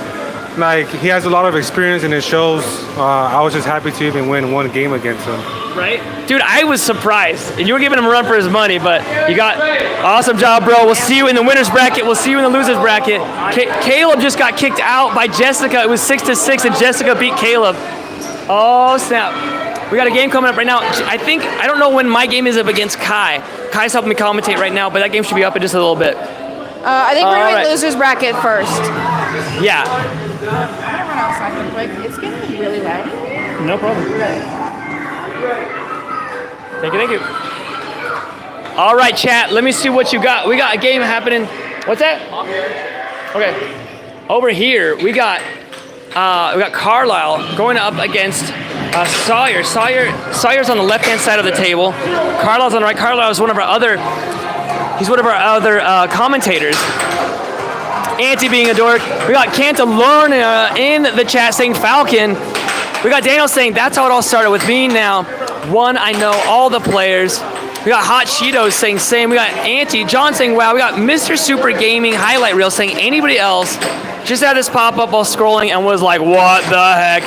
E: Like, he has a lot of experience and it shows. I was just happy to even win one game against him.
A: Right? Dude, I was surprised. And you were giving him a run for his money, but you got awesome job, bro. We'll see you in the winner's bracket. We'll see you in the loser's bracket. Caleb just got kicked out by Jessica. It was 6-6, and Jessica beat Caleb. Oh, snap. We got a game coming up right now. I don't know when my game is up against Kai. Kai's helping me commentate right now, but that game should be up in just a little bit.
B: I think we're doing loser's bracket first.
A: Yeah.
B: I'm gonna run outside real quick. It's getting really loud.
A: No problem. Thank you. All right, chat. Let me see what you got. We got a game happening. What's that? Okay. Over here, we got Carlisle going up against Sawyer. Sawyer's on the left-hand side of the table. Carlisle's on the right. Carlisle is one of our other commentators. Auntie being a dork. We got Cantalorna in the chat saying Falcon. We got Daniel saying that's how it all started with me now. One, I know all the players. We got Hot Cheetos saying same. We got Auntie. John saying wow. We got Mr. Super Gaming highlight reel saying anybody else. Just had this pop up while scrolling and was like, what the heck?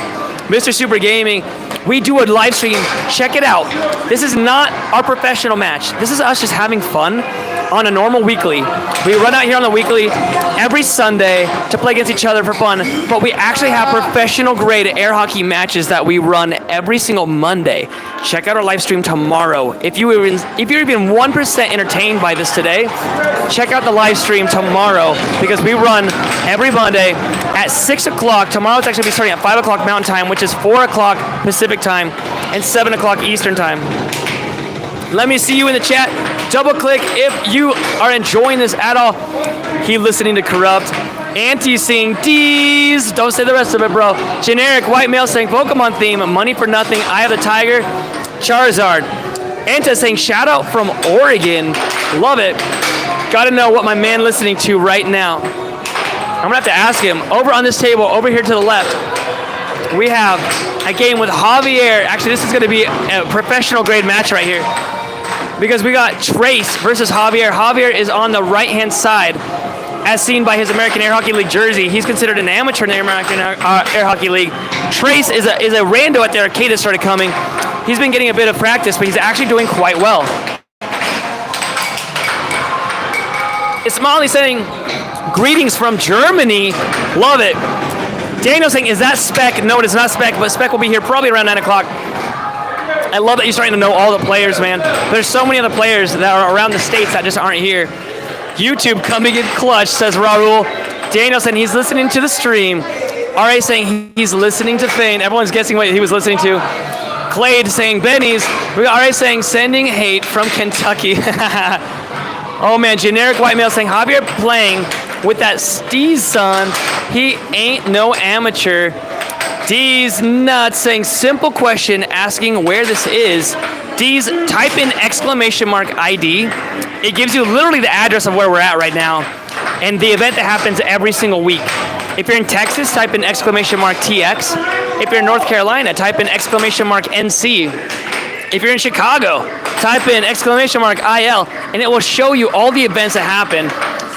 A: Mr. Super Gaming, we do a live stream. Check it out. This is not our professional match. This is us just having fun on a normal weekly. We run out here on the weekly every Sunday to play against each other for fun, but we actually have professional grade air hockey matches that we run every single Monday. Check out our live stream tomorrow. If you're even 1% entertained by this today, check out the live stream tomorrow because we run every Monday at 6 o'clock. Tomorrow it's actually going to be starting at 5 o'clock Mountain Time, which is 4 o'clock Pacific Time and 7 o'clock Eastern Time. Let me see you in the chat. Double click if you are enjoying this at all. He listening to Corrupt. Auntie saying D's. Don't say the rest of it, bro. Generic white male saying Pokemon theme. Money for nothing. Eye of the Tiger. Charizard. Anta saying shout out from Oregon. Love it. Gotta know what my man listening to right now. I'm gonna have to ask him. Over on this table, over here to the left, we have a game with Javier. Actually, this is gonna be a professional grade match right here. Because we got Trace versus Javier. Javier is on the right-hand side, as seen by his American Air Hockey League jersey. He's considered an amateur in the American Air Hockey League. Trace is a rando at the arcade that started coming. He's been getting a bit of practice, but he's actually doing quite well. Ismaili saying, greetings from Germany. Love it. Daniel saying, is that Spec? No, it is not Spec, but Spec will be here probably around 9 o'clock. I love that you're starting to know all the players, man. There's so many other players that are around the states that just aren't here. YouTube coming in clutch, says Raul. Daniel saying he's listening to the stream. RA saying he's listening to Thane. Everyone's guessing what he was listening to. Clade saying Benny's. We got RA saying sending hate from Kentucky. Oh man, generic white male saying Javier playing with that Steez son. He ain't no amateur. D's nuts saying simple question asking where this is. D's type in !ID. It gives you literally the address of where we're at right now and the event that happens every single week. If you're in Texas, type in !TX. If you're in North Carolina, type in !NC. If you're in Chicago, type in !IL, and it will show you all the events that happen.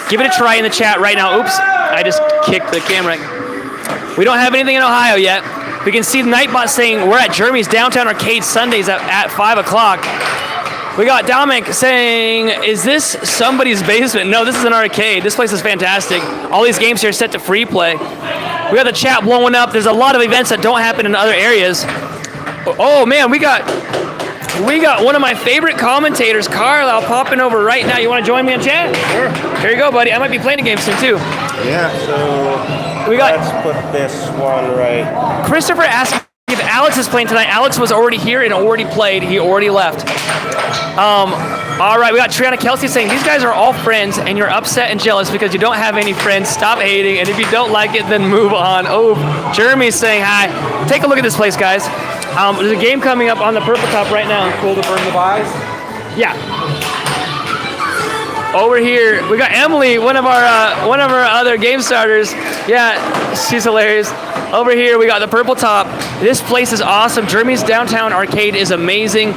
A: Give it a try in the chat right now. Oops, I just kicked the camera. We don't have anything in Ohio yet. We can see Nightbot saying we're at Jeremy's Downtown Arcade Sundays at 5 o'clock. We got Dominic saying, is this somebody's basement? No, this is an arcade. This place is fantastic. All these games here are set to free play. We got the chat blowing up. There's a lot of events that don't happen in other areas. Oh man, we got one of my favorite commentators, Carlisle, popping over right now. You want to join me in chat?
F: Sure.
A: Here you go, buddy. I might be playing a game soon too.
F: Yeah, so let's put this one right.
A: Christopher asked if Alex is playing tonight. Alex was already here and already played. He already left. All right, we got Triana Kelsey saying, these guys are all friends and you're upset and jealous because you don't have any friends. Stop hating, and if you don't like it, then move on. Oh, Jeremy's saying hi. Take a look at this place, guys. There's a game coming up on the purple top right now.
E: Cool to burn the buys.
A: Yeah. Over here, we got Emily, one of our other game starters. Yeah, she's hilarious. Over here, we got the purple top. This place is awesome. Jeremy's Downtown Arcade is amazing.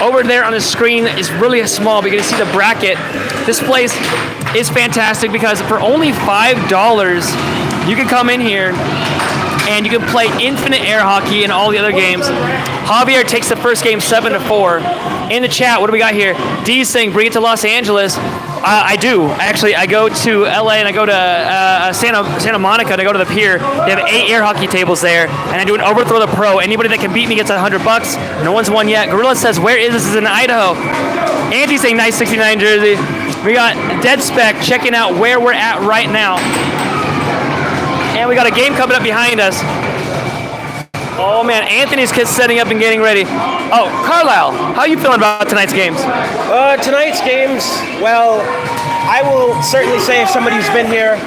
A: Over there on the screen is really small, but you can see the bracket. This place is fantastic because for only $5, you can come in here and you can play infinite air hockey and all the other games. Javier takes the first game 7-4. In the chat, what do we got here? D's saying, bring it to Los Angeles. I do. Actually, I go to LA and I go to Santa Monica and I go to the pier. They have 8 air hockey tables there, and I do an overthrow the pro. Anybody that can beat me gets $100. No one's won yet. Gorilla says, where is this? This is in Idaho. Andy's saying, nice 69 jersey. We got Dead Spec checking out where we're at right now. And we got a game coming up behind us. Oh man, Anthony's setting up and getting ready. Oh, Carlisle, how are you feeling about tonight's games?
G: Tonight's games, well, I will certainly say if somebody who's been here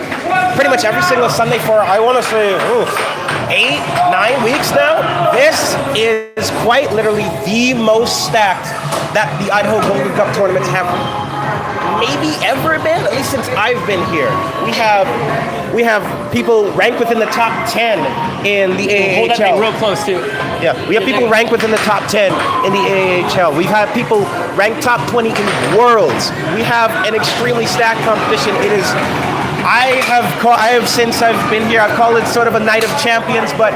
G: pretty much every single Sunday for, I want to say, 8-9 weeks now, this is quite literally the most stacked that the Idaho Golden Cup tournaments have maybe ever been, at least since I've been here. We have people ranked within the top 10 in the AAHL.
A: Hold that thing real close too.
G: Yeah, we have people ranked within the top 10 in the AAHL. We've had people ranked top 20 in Worlds. We have an extremely stacked competition. It is, since I've been here, I've called it sort of a night of champions, but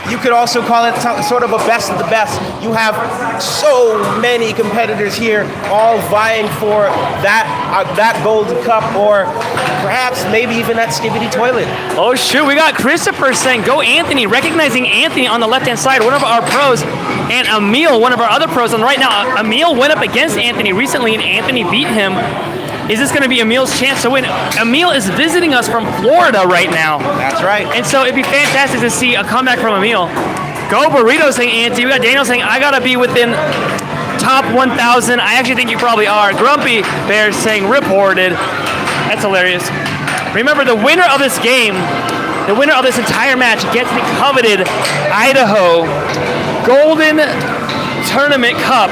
G: you could also call it sort of a best of the best. You have so many competitors here, all vying for that Golden Cup, or perhaps maybe even that Skibidi toilet.
A: Oh shoot, we got Christopher saying, go Anthony, recognizing Anthony on the left-hand side, one of our pros, and Emil, one of our other pros on the right now. Emil went up against Anthony recently, and Anthony beat him. Is this going to be Emil's chance to win? Emil is visiting us from Florida right now.
G: That's right.
A: And so it'd be fantastic to see a comeback from Emil. Go Burrito saying Anthony. We got Daniel saying, I got to be within top 1,000. I actually think you probably are. Grumpy Bear saying reported. That's hilarious. Remember, the winner of this game, the winner of this entire match gets the coveted Idaho Golden Tournament Cup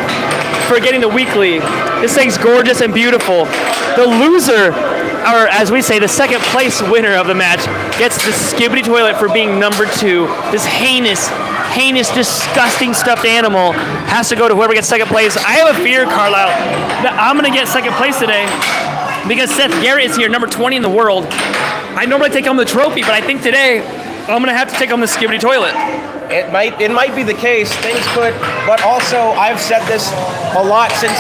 A: for getting the weekly. This thing's gorgeous and beautiful. The loser, or as we say, the second place winner of the match, gets the Skibidi toilet for being number 2. This heinous, disgusting stuffed animal has to go to whoever gets second place. I have a fear, Carlisle, that I'm going to get second place today because Seth Garrett is here, number 20 in the world. I normally take home the trophy, but I think today I'm going to have to take home the Skibidi toilet.
G: It might be the case. Things could, but also I've said this a lot since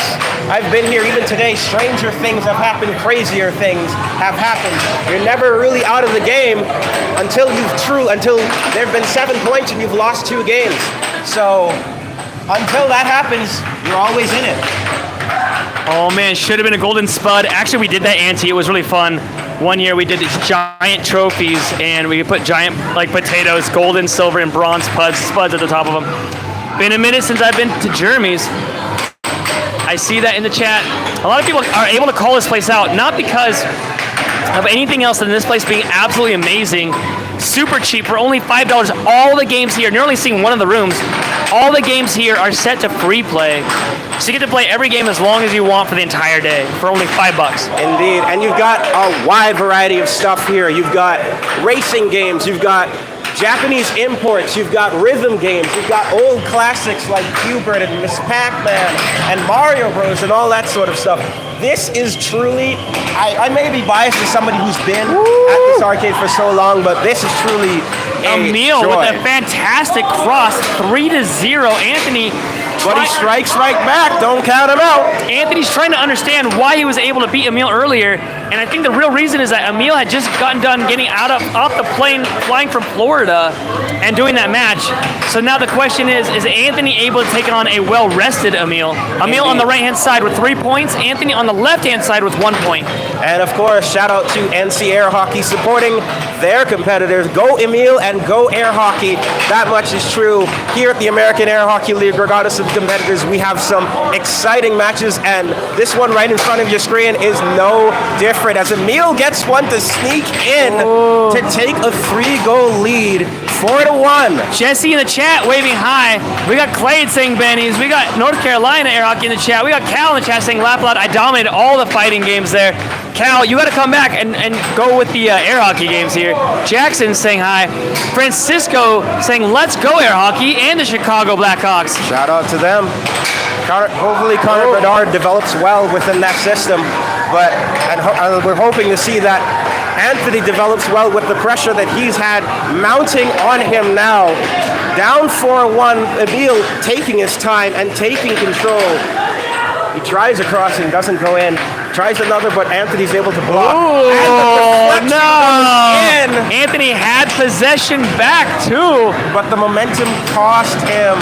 G: I've been here. Even today, stranger things have happened, crazier things have happened. You're never really out of the game until there have been 7 points and you've lost 2 games. So until that happens, you're always in it.
A: Oh man, should have been a golden spud. Actually, we did that ante. It was really fun. One year we did these giant trophies and we put giant like potatoes, golden, silver, and bronze spuds at the top of them. Been a minute since I've been to Jeremy's. I see that in the chat. A lot of people are able to call this place out, not because of anything else than this place being absolutely amazing. Super cheap for only $5. All the games here, and you're only seeing one of the rooms, all the games here are set to free play. So you get to play every game as long as you want for the entire day for only $5.
G: Indeed, and you've got a wide variety of stuff here. You've got racing games, you've got Japanese imports, you've got rhythm games, you've got old classics like Q*bert and Miss Pac-Man and Mario Bros. And all that sort of stuff. This is truly, I may be biased as somebody who's been at this arcade for so long, but this is truly
A: Emil
G: joy.
A: with a fantastic cross, 3-0. Anthony.
G: But he strikes right back. Don't count him out.
A: Anthony's trying to understand why he was able to beat Emil earlier, and I think the real reason is that Emil had just gotten done getting off the plane, flying from Florida, and doing that match. So now the question is Anthony able to take on a well-rested Emil? Emil on the right-hand side with 3 points, Anthony on the left-hand side with 1 point.
G: And of course, shout out to NC Air Hockey supporting their competitors. Go Emil and go Air Hockey. That much is true. Here at the American Air Hockey League, regardless of competitors, we have some exciting matches, and this one right in front of your screen is no different, as Emil gets one to sneak in to take a 3-goal lead, 4-1.
A: Jesse in the chat waving hi. We got Clade saying Benny's. We got North Carolina Air Hockey in the chat. We got Cal in the chat saying laugh loud. I dominated all the fighting games there. Cal, you got to come back and go with the air hockey games here. Jackson saying hi. Francisco saying let's go air hockey, and the Chicago Blackhawks.
G: Shout out to them. Hopefully Connor Bedard develops well within that system, but we're hoping to see that Anthony develops well with the pressure that he's had mounting on him now. Down 4-1, Emil taking his time and taking control. He tries a crossing, doesn't go in. Tries another, but Anthony's able to block.
A: Oh,
G: and
A: no! Anthony had possession back, too.
G: But the momentum cost him.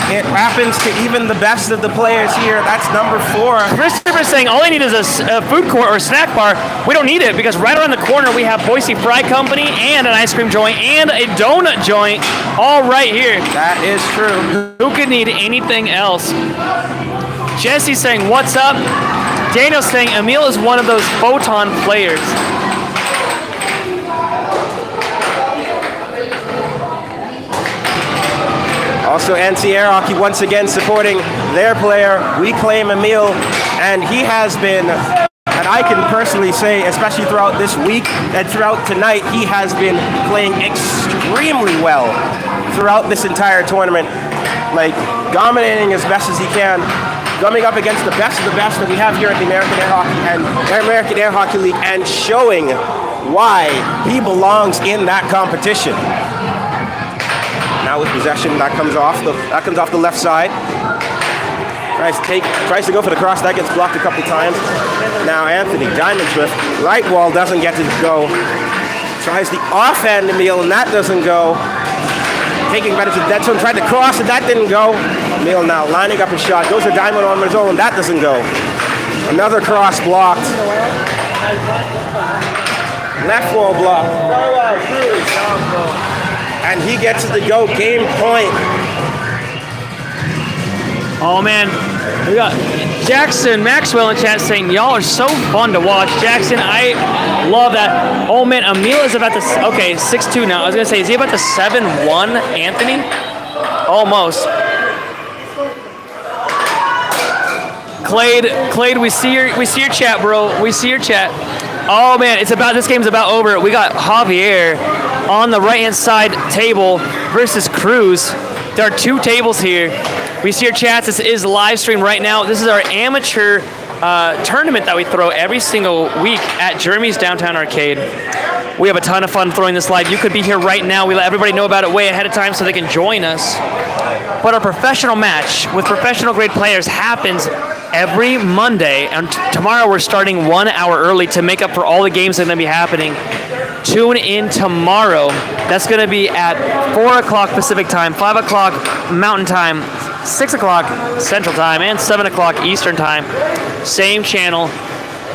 G: It happens to even the best of the players here. That's number 4.
A: Christopher saying all I need is a food court or a snack bar. We don't need it because right around the corner we have Boise Fry Company and an ice cream joint and a donut joint all right here.
G: That is true.
A: Who could need anything else? Jesse saying, what's up? Daniel saying, Emil is one of those photon players.
G: Also, NC Air Hockey once again supporting their player. We claim Emil, and he has been, and I can personally say, especially throughout this week and throughout tonight, he has been playing extremely well throughout this entire tournament. Like, dominating as best as he can. Coming up against the best of the best that we have here at the American Air Hockey League, and showing why he belongs in that competition. Now with possession, that comes off the left side. Tries to go for the cross, that gets blocked a couple times. Now Anthony, diamond drift, right wall doesn't get to go. Tries the offhand Emil, and that doesn't go. Taking advantage of that zone, tried to cross, and that didn't go. Emil now lining up a shot, goes to diamond on his own, that doesn't go. Another cross blocked. Left wall blocked. And he gets it to go, game point.
A: Oh man, we got Jackson Maxwell in chat saying, y'all are so fun to watch. Jackson, I love that. Oh man, Emil is about to, okay, 6-2 now. I was gonna say, is he about to 7-1 Anthony? Almost. Clade, we see your chat, bro. We see your chat. Oh man, this game's about over. We got Javier on the right-hand side table versus Cruz. There are 2 tables here. We see your chats. This is live stream right now. This is our amateur tournament that we throw every single week at Jeremy's Downtown Arcade. We have a ton of fun throwing this live. You could be here right now. We let everybody know about it way ahead of time so they can join us. But our professional match with professional grade players happens every Monday, and tomorrow we're starting 1 hour early to make up for all the games that are going to be happening. Tune in tomorrow. That's going to be at 4 o'clock Pacific time, 5 o'clock Mountain time, 6 o'clock Central time, and 7 o'clock Eastern time. Same channel.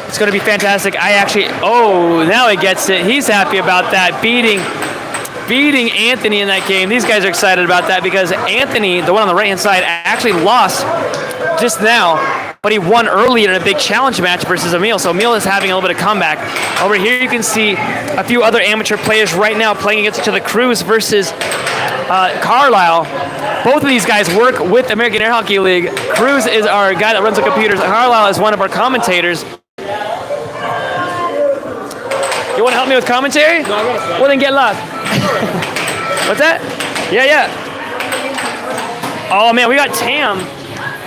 A: It's going to be fantastic. Now he gets it. He's happy about that. Beating Anthony in that game. These guys are excited about that because Anthony, the one on the right-hand side, actually lost just now, but he won early in a big challenge match versus Emil. So Emil is having a little bit of comeback. Over here you can see a few other amateur players right now playing against each other. Cruz versus Carlisle. Both of these guys work with American Air Hockey League. Cruz is our guy that runs the computers. Carlisle is one of our commentators. You want to help me with commentary? No, well then get lost. What's that? Yeah. Oh man, we got Tam.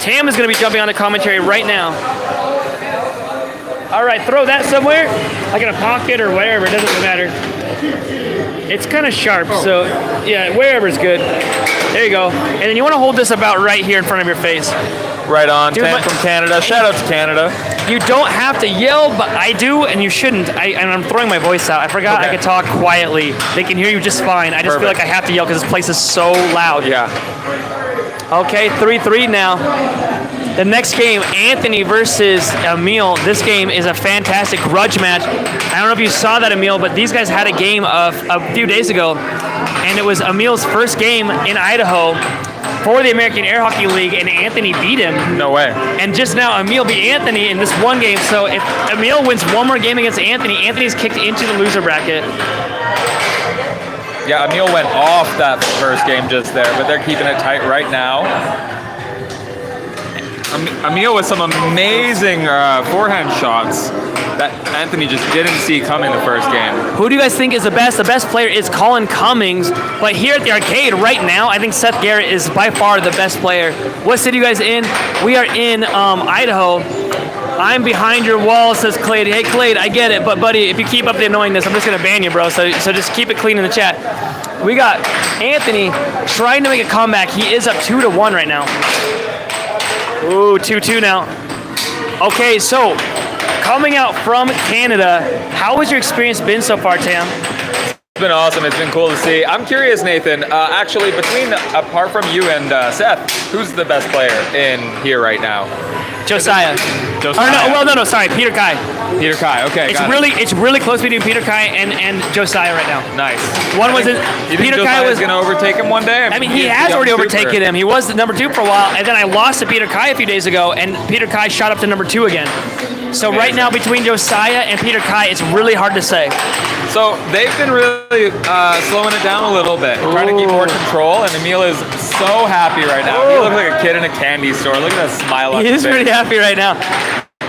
A: Tam is gonna be jumping on the commentary right now. All right, throw that somewhere, like in a pocket or wherever, it doesn't matter. It's kind of sharp, so yeah, wherever's good. There you go. And then you want to hold this about right here in front of your face.
C: Right on.
A: Dude,
C: Tam from Canada. Shout out to Canada.
A: You don't have to yell, but I do, and you shouldn't. And I'm throwing my voice out. I forgot I could talk quietly. They can hear you just fine. I just feel like I have to yell because this place is so loud.
C: Yeah.
A: Okay, 3-3 now. The next game, Anthony versus Emil. This game is a fantastic grudge match. I don't know if you saw that, Emil, but these guys had a game a few days ago, and it was Emil's first game in Idaho for the American Air Hockey League, and Anthony beat him.
C: No way.
A: And just now, Emil beat Anthony in this one game. So if Emil wins one more game against Anthony, Anthony's kicked into the loser bracket.
C: Yeah, Emil went off that first game just there, but they're keeping it tight right now. Emil with some amazing forehand shots that Anthony just didn't see coming the first game.
A: Who do you guys think is the best? The best player is Colin Cummings, but here at the arcade right now, I think Seth Garrett is by far the best player. What city are you guys in? We are in Idaho. I'm behind your wall, says Clade. Hey, Clade, I get it, but buddy, if you keep up the annoyingness, I'm just gonna ban you, bro. So just keep it clean in the chat. We got Anthony trying to make a comeback. He is up 2-1 right now. Ooh, 2-2 now. Okay, so coming out from Canada, how has your experience been so far, Tam?
C: It's been awesome. It's been cool to see. I'm curious, Nathan. Actually, apart from you and Seth, who's the best player in here right now?
A: Josiah. Sorry, Peter Kai.
C: Peter Kai. Okay,
A: It's really close between Peter Kai and Josiah right now.
C: Nice.
A: One was
C: Peter Kai was going to overtake him one day.
A: I mean, he has already overtaken him. He was the number 2 for a while, and then I lost to Peter Kai a few days ago, and Peter Kai shot up to number 2 again. So right now, between Josiah and Peter Kai, it's really hard to say.
C: So they've been really slowing it down a little bit, trying to keep more control, and Emil is so happy right now. He looks like a kid in a candy store. Look at that smile on his face.
A: He is pretty happy right now.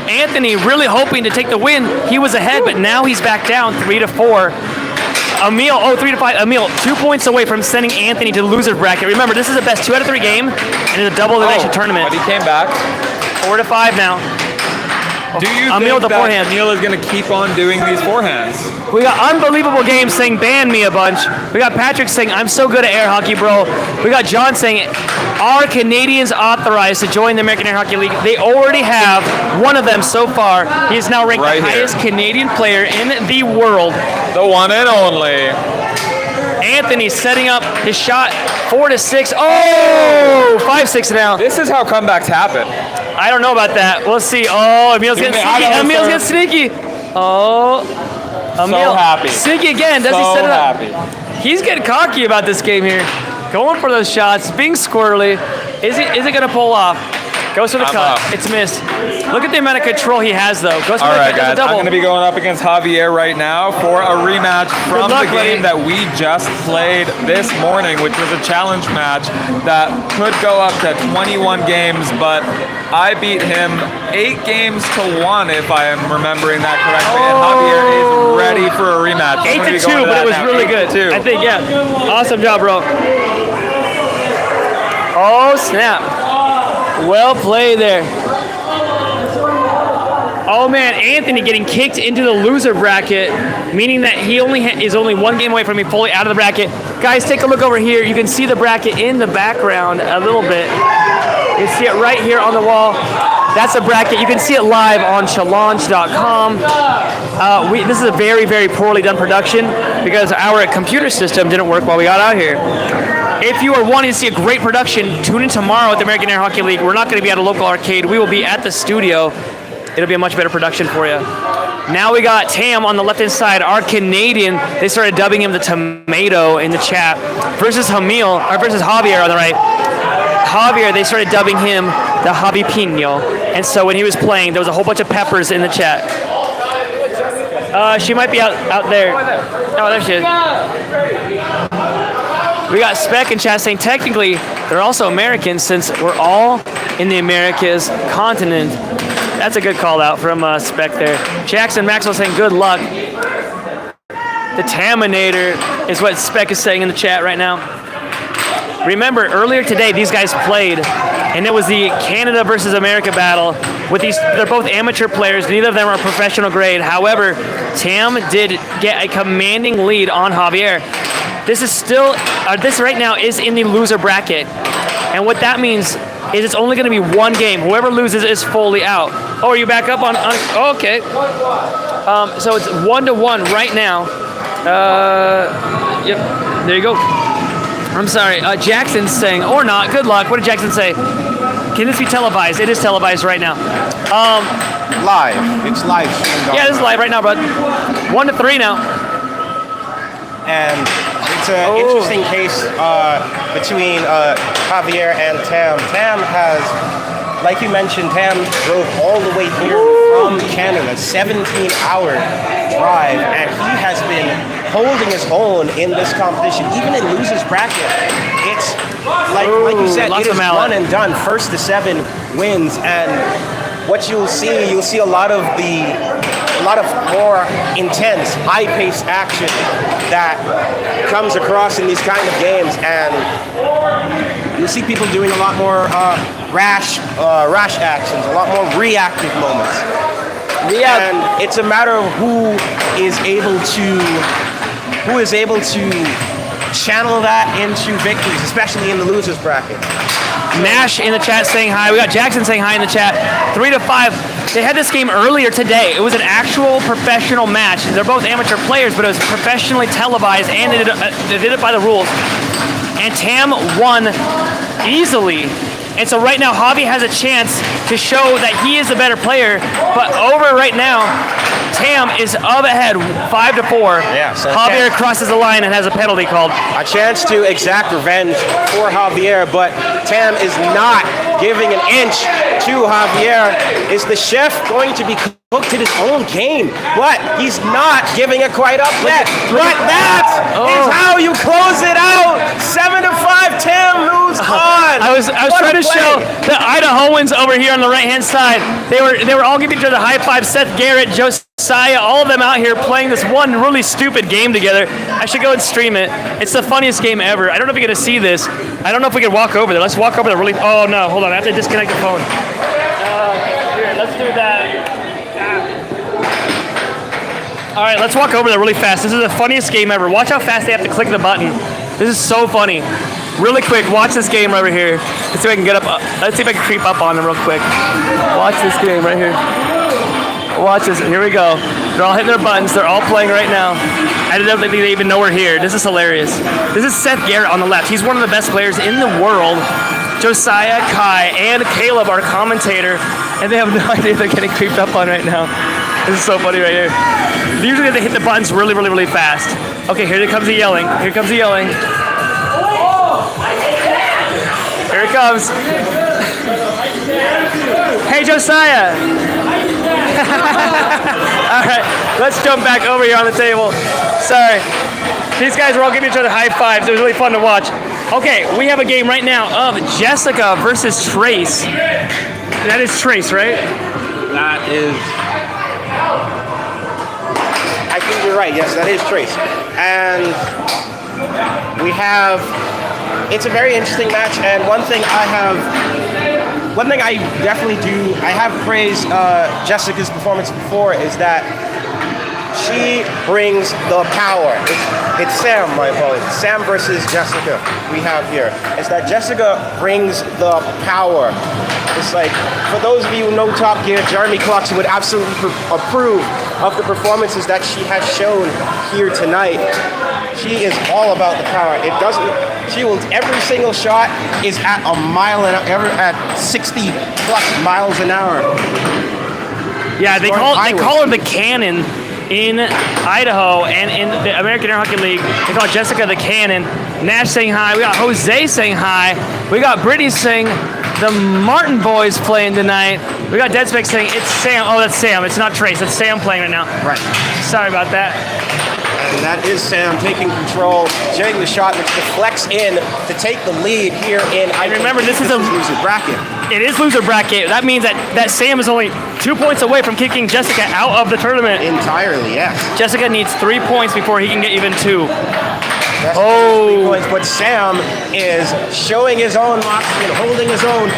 A: Anthony really hoping to take the win. He was ahead, but now he's back down 3-4. Emil, 3-5. Emil, 2 points away from sending Anthony to the loser bracket. Remember, this is a best 2 out of 3 game, and it's a double elimination tournament.
C: But he came back.
A: 4-5 now.
C: Do you
A: Emil
C: think that Emil is going to keep on doing these forehands?
A: We got Unbelievable Games saying ban me a bunch. We got Patrick saying I'm so good at air hockey, bro. We got John saying are Canadians authorized to join the American Air Hockey League? They already have one of them so far. He is now ranked the highest Canadian player in the world.
C: The one and only.
A: Anthony setting up his shot 4-6. Oh, 5-6 now.
C: This is how comebacks happen.
A: I don't know about that. We'll see. Oh, Emil's getting sneaky. Emil's getting sneaky. Oh, Emil.
C: So happy.
A: Sneaky again. Does he set it up? He's getting cocky about this game here. Going for those shots, being squirrely. Is it going to pull off? Goes for the cut. It's missed. Look at the amount of control he has, though. Goes for the
C: guys. I'm going to be going up against Javier right now for a rematch from the game that we just played this morning, which was a challenge match that could go up to 21 games, but I beat him 8 games to 1, if I am remembering that correctly. And Javier is ready for a rematch.
A: 8-2, but it was really good. I think, yeah. Awesome job, bro. Oh, snap. Well played there. Oh man, Anthony getting kicked into the loser bracket, meaning that he is only 1 game away from being fully out of the bracket. Guys, take a look over here. You can see the bracket in the background a little bit. You can see it right here on the wall. That's a bracket. You can see it live on challenge.com. This is a very, very poorly done production because our computer system didn't work while we got out here. If you are wanting to see a great production, tune in tomorrow at the American Air Hockey League. We're not going to be at a local arcade. We will be at the studio. It'll be a much better production for you. Now we got Tam on the left-hand side, our Canadian. They started dubbing him the tomato in the chat. Versus Javier on the right. Javier, they started dubbing him the jalapeno. And so when he was playing, there was a whole bunch of peppers in the chat. She might be out there. Oh, there she is. We got Spec in chat saying technically they're also Americans since we're all in the Americas continent. That's a good call out from Spec there. Jackson Maxwell saying good luck. The Taminator is what Spec is saying in the chat right now. Remember, earlier today, these guys played, and it was the Canada versus America battle. With these, they're both amateur players. Neither of them are professional grade. However, Tam did get a commanding lead on Javier. This is still, this right now is in the loser bracket. And what that means is it's only going to be one game. Whoever loses is fully out. Oh, are you back up on oh, okay. So it's 1-1 right now. Yep, there you go. I'm sorry, Jackson's saying, or not, good luck. What did Jackson say? Can this be televised? It is televised right now.
G: Live. It's live.
A: Yeah, this is live right now, bud. 1-3 now.
G: And it's an interesting case between Javier and Tam. Tam has, like you mentioned, Tam drove all the way here from Canada, 17-hour drive, and he has been holding his own in this competition, even in losers bracket. It's like you said, it is one and done. First to 7 wins, and what you'll see a lot of more intense, high-paced action that comes across in these kind of games, and you'll see people doing a lot more rash actions, a lot more reactive moments. Yeah. And it's a matter of who is able to channel that into victories, especially in the losers bracket.
A: Nash in the chat saying hi. We got Jackson saying hi in the chat. 3-5. They had this game earlier today. It was an actual professional match. They're both amateur players, but it was professionally televised, and they did it by the rules. And Tam won easily. And so right now, Javi has a chance to show that he is the better player. But over right now, Tam is up ahead, 5-4.
G: Yeah, so
A: Javier crosses the line and has a penalty called.
G: A chance to exact revenge for Javier, but Tam is not giving an inch to Javier. Is the chef going to be cooked in his own game? But he's not giving it quite up yet. But that is how you close it out. 7-5, Tam moves on.
A: I was trying to show the Idahoans over here on the right-hand side. They were all giving each other high five. Seth, Garrett, Josiah, all of them out here playing this one really stupid game together. I should go and stream it. It's the funniest game ever. I don't know if you're going to see this. I don't know if we can walk over there. Let's walk over there really. Oh, no. Hold on. I have to disconnect the phone. Here, let's do that. All right, let's walk over there really fast. This is the funniest game ever. Watch how fast they have to click the button. This is so funny. Really quick, watch this game right here. Let's see if I can get up. Let's see if I can creep up on them real quick. Watch this game right here. Watch this. Here we go. They're all hitting their buttons. They're all playing right now. I don't think they even know we're here. This is hilarious. This is Seth Garrett on the left. He's one of the best players in the world. Josiah, Kai, and Caleb, our commentator, and they have no idea they're getting creeped up on right now. This is so funny right here. Usually they hit the buttons really, really, really fast. Okay, here comes the yelling. Here comes the yelling. Here it comes. Hey, Josiah. All right, let's jump back over here on the table. Sorry. These guys were all giving each other high fives. It was really fun to watch. Okay, we have a game right now of Jessica versus Trace. That is Trace, right?
G: That is... I think you're right. Yes, that is Trace. And we have... It's a very interesting match, and one thing I definitely do, I have praised Jessica's performance before, is that she brings the power. It's Sam, my apologies. Sam versus Jessica we have here. It's that Jessica brings the power. It's like, for those of you who know Top Gear, Jeremy Clarkson would absolutely approve of the performances that she has shown here tonight. She is all about the power. It doesn't, she will, every single shot is at a mile an hour, at 60 plus miles an hour.
A: Yeah, they call her the Cannon in Idaho, and in the American Air Hockey League, they call Jessica the Cannon. Nash saying hi. We got Jose saying hi. We got Brittany saying the Martin boys playing tonight. We got Deadspec saying it's Sam. Oh, that's Sam. It's not Trace. It's Sam playing right now.
G: Right.
A: Sorry about that.
G: And that is Sam taking control, getting the shot, which deflects in to take the lead here in.
A: I remember this is a
G: loser bracket.
A: It is loser bracket. That means that Sam is only 2 points away from kicking Jessica out of the tournament.
G: Entirely, yes.
A: Jessica needs 3 points before he can get even 2.
G: That's 3 points, but Sam is showing his own moxie and holding his own.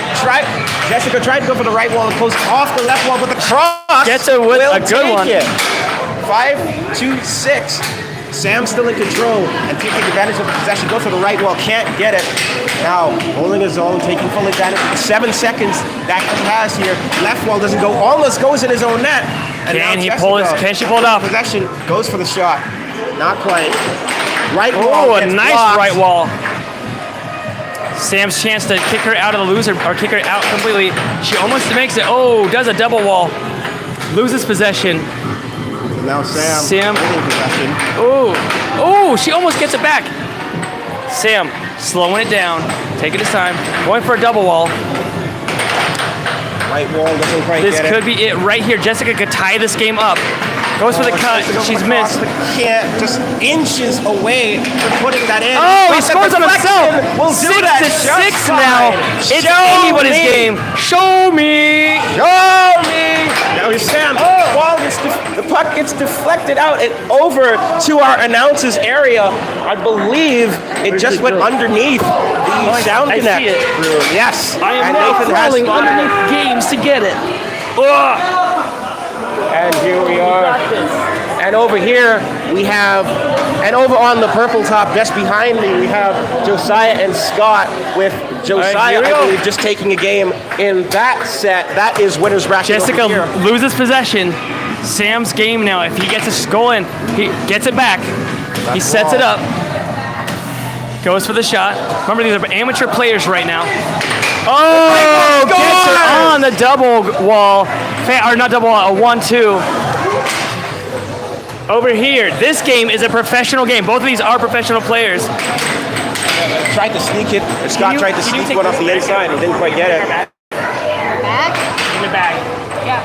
G: Jessica tried to go for the right wall and goes off the left wall, but the cross
A: gets it with a good one.
G: 5-2-6. Sam still in control and taking advantage of the possession. Goes for the right wall, can't get it. Now holding his own, taking full advantage of the 7 seconds that he has here. Left wall doesn't go, almost goes in his own net. And
A: can she pull it off?
G: Possession goes for the shot, not quite. Right wall.
A: Oh, a nice blocked. Right wall. Sam's chance to kick her out of the loser or kick her out completely. She almost makes it. Oh, does a double wall. Loses possession.
G: Now Sam holding possession.
A: Oh, she almost gets it back. Sam slowing it down, taking his time, going for a double wall.
G: Right wall doesn't quite get it.
A: This could be it right here. Jessica could tie this game up. Goes for the cut. She's missed.
G: Can't, just inches away from putting that in.
A: Oh, he scores on himself. 6-6 now. It's anybody's game. Show me.
G: Show me. Now here's Sam. The puck gets deflected out and over to our announcer's area. I believe it just went underneath the sound connect.
A: I see it.
G: Yes.
A: I am now crawling underneath games to get it.
G: And here we are. And over here we have, and over on the purple top just behind me, we have Josiah and Scott with Josiah, I believe, just taking a game in that set. That is winner's bracket.
A: Jessica loses possession. Sam's game now. If he gets a goal in, he gets it back. He sets it up. Goes for the shot. Remember, these are amateur players right now. Oh, gets her on the double wall. Or not double wall, a 1-2. Over here, this game is a professional game. Both of these are professional players.
G: Tried to sneak it. Scott tried to sneak one off the inside and didn't quite get it.
B: Back?
A: In the bag.
B: Yeah.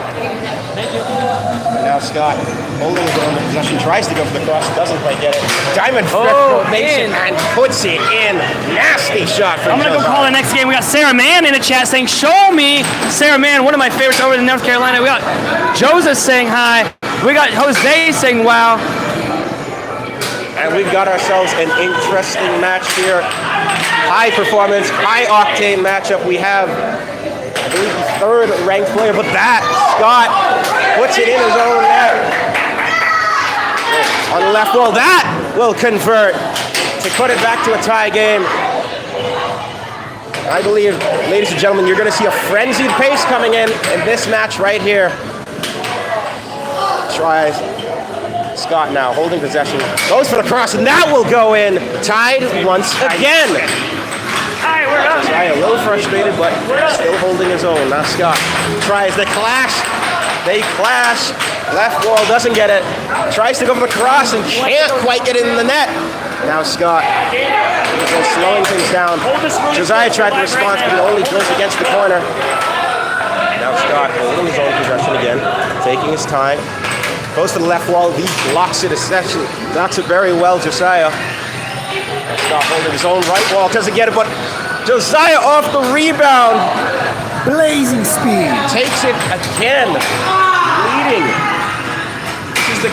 A: Thank you.
G: And now Scott holding his own possession, tries to go for the cross, doesn't quite get it. Diamond formation and puts it in. Nasty shot from
A: I'm going to go call the next game. We got Sarah Mann in the chat saying, show me. Sarah Mann, one of my favorites over in North Carolina. We got Joseph saying hi. We got Jose saying wow.
G: And we've got ourselves an interesting match here. High performance, high octane matchup. We have, I believe, the third ranked player, but that, Scott, puts it in his own net. On the left wall, that will convert to put it back to a tie game. I believe, ladies and gentlemen, you're going to see a frenzied pace coming in this match right here. Tries Scott now holding possession, goes for the cross, and that will go in. Tied once again. Josiah a little frustrated, but still holding his own. Now Scott tries the clash. They clash. Left wall doesn't get it. Tries to go for the cross and can't quite get it in the net. Now Scott is slowing things down. Josiah tried to respond, but it only goes against the corner. Now Scott holding his own possession again, taking his time. Goes to the left wall, he blocks it essentially. Knocks it very well, Josiah. And Scott holding his own right wall, doesn't get it, but Josiah off the rebound. Blazing speed. Takes it again. Leading. This is the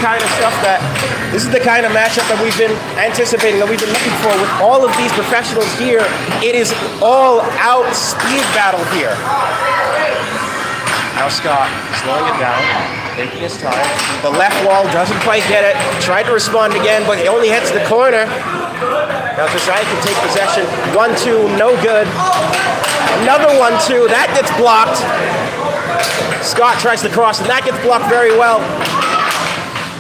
G: kind of matchup that we've been anticipating, that we've been looking for with all of these professionals here. It is all out speed battle here. Now Scott slowing it down, taking his time. The left wall doesn't quite get it. Tried to respond again, but he only hits the corner. Now Josiah can take possession. 1-2, no good. Another 1-2, that gets blocked. Scott tries to cross, and that gets blocked very well.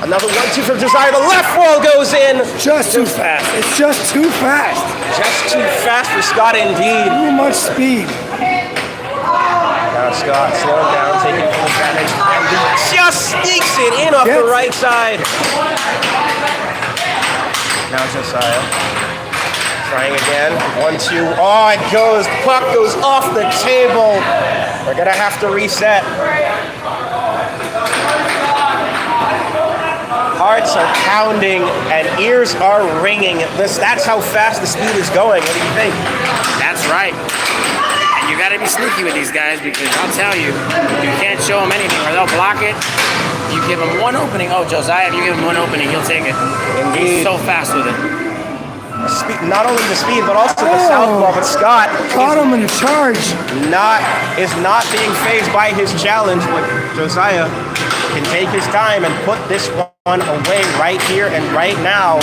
G: Another 1-2 from Josiah. The left wall goes in.
H: Just too fast. It's just too fast.
G: Just too fast for Scott indeed.
H: Too much speed.
G: Now Scott slowing down, taking full advantage, and he just sneaks it in off the right side. Now Josiah trying again. 1-2. Oh, it goes. Puck goes off the table. We're gonna have to reset. Hearts are pounding and ears are ringing. That's how fast the speed is going. What do you think?
D: That's right. And you got to be sneaky with these guys because I'll tell you, you can't show them anything or they'll block it. You give him one opening. Oh, Josiah, if you give him one opening, he'll take it. He's so fast with it.
G: Not only the speed, but also the southpaw. But Scott
H: Caught him in the charge.
G: is not being fazed by his challenge. But Josiah can take his time and put this one away right here and right now.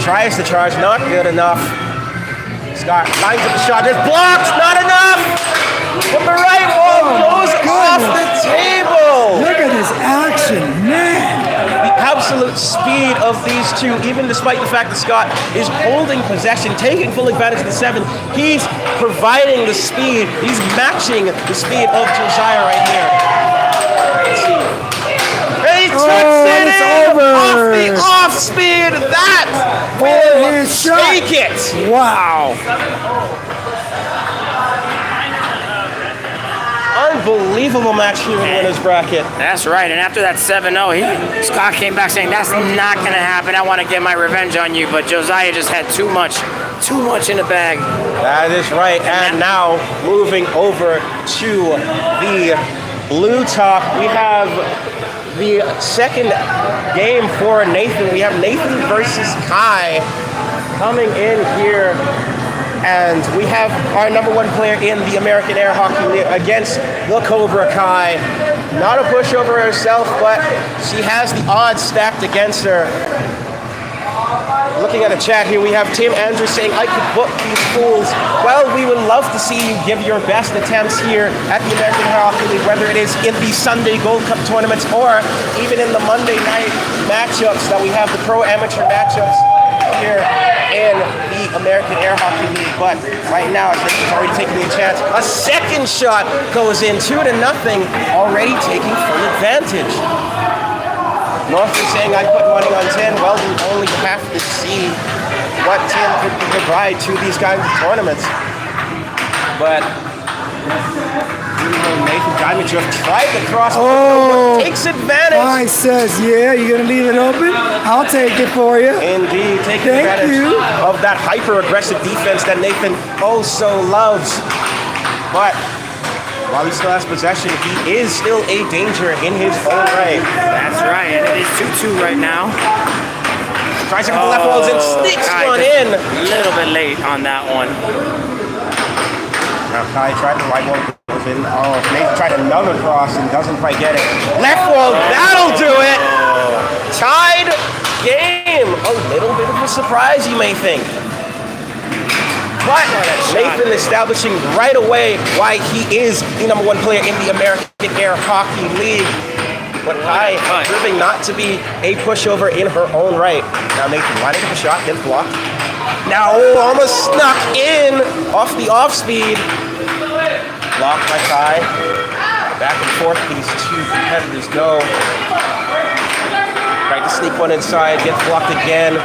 G: Tries to charge, not good enough. Scott lines up the shot. There's blocks, not enough. But the right wall goes off the table.
H: Look at this action, man.
G: The absolute speed of these two, even despite the fact that Scott is holding possession, taking full advantage of the 7, he's providing the speed. He's matching the speed of Josiah right here. Let's see. And he tucks it
H: it's
G: in
H: over.
G: off the off speed. That will
H: his shot.
G: take it.
H: Wow.
G: Unbelievable match here in the winner's bracket.
D: That's right. And after that 7-0, Scott came back saying, that's not going to happen. I want to get my revenge on you. But Josiah just had too much in the bag.
G: That is right. And now moving over to the blue top, we have the second game for Nathan. We have Nathan versus Kai coming in here. And we have our number 1 player in the American Air Hockey League against the Cobra Kai. Not a pushover herself, but she has the odds stacked against her. Looking at the chat here, we have Tim Andrews saying, I could book these fools. Well, we would love to see you give your best attempts here at the American Air Hockey League, whether it is in the Sunday Gold Cup tournaments or even in the Monday night matchups that we have, the pro-amateur matchups here in the American Air Hockey League. But right now, I think he's already taking a chance. A second shot goes in, 2-0, already taking full advantage. North is saying I put money on 10. Well, we only have to see what 10 could provide to these kinds of tournaments. But Nathan Diamondjeff tried to cross, takes advantage.
H: Kai says, yeah, you're going to leave it open? I'll take it for you.
G: Indeed, taking advantage of that hyper-aggressive defense that Nathan so loves. But while he still has possession, he is still a danger in his own right.
D: That's right, and it is 2-2 right now.
G: Tries to get the left walls and sneaks one in.
D: A little bit late on that one.
G: Now Kai tried the right wall, goes in. Oh, Nathan tried another cross and doesn't quite get it. Left wall, that'll do it. Tied game. A little bit of a surprise, you may think. But Nathan establishing right away why he is the number 1 player in the American Air Hockey League. But Kai proving not to be a pushover in her own right. Now Nathan lining up a shot, then blocked. Now almost snuck in off the off speed. Blocked by Kai. Back and forth these two competitors go. Tried to sneak one inside, gets blocked again.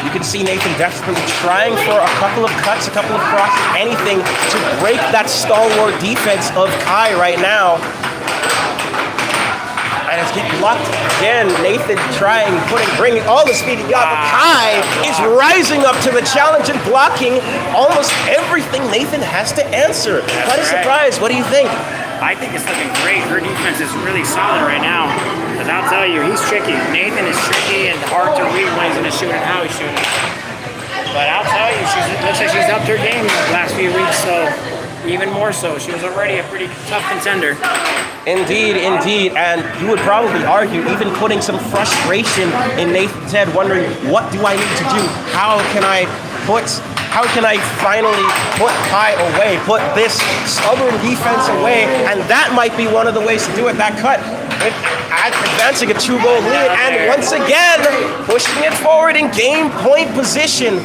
G: You can see Nathan desperately trying for a couple of cuts, a couple of crosses, anything to break that stalwart defense of Kai right now. And it's getting blocked again. Nathan trying, bringing all the speed he got, but Kai is rising up to the challenge and blocking almost everything Nathan has to answer. Quite a surprise. What do you think?
D: I think it's looking great. Her defense is really solid right now. Because I'll tell you, he's tricky. Nathan is tricky and hard to read when he's going to shoot and how he's shooting. But I'll tell you, it looks like she's upped her game the last few weeks, so even more so. She was already a pretty tough contender.
G: Indeed, indeed. And you would probably argue, even putting some frustration in Nathan's head, wondering, what do I need to do? How can I finally put Kai away, put this stubborn defense away? And that might be one of the ways to do it. That cut, advancing a 2-goal lead, and once again, pushing it forward in game point position.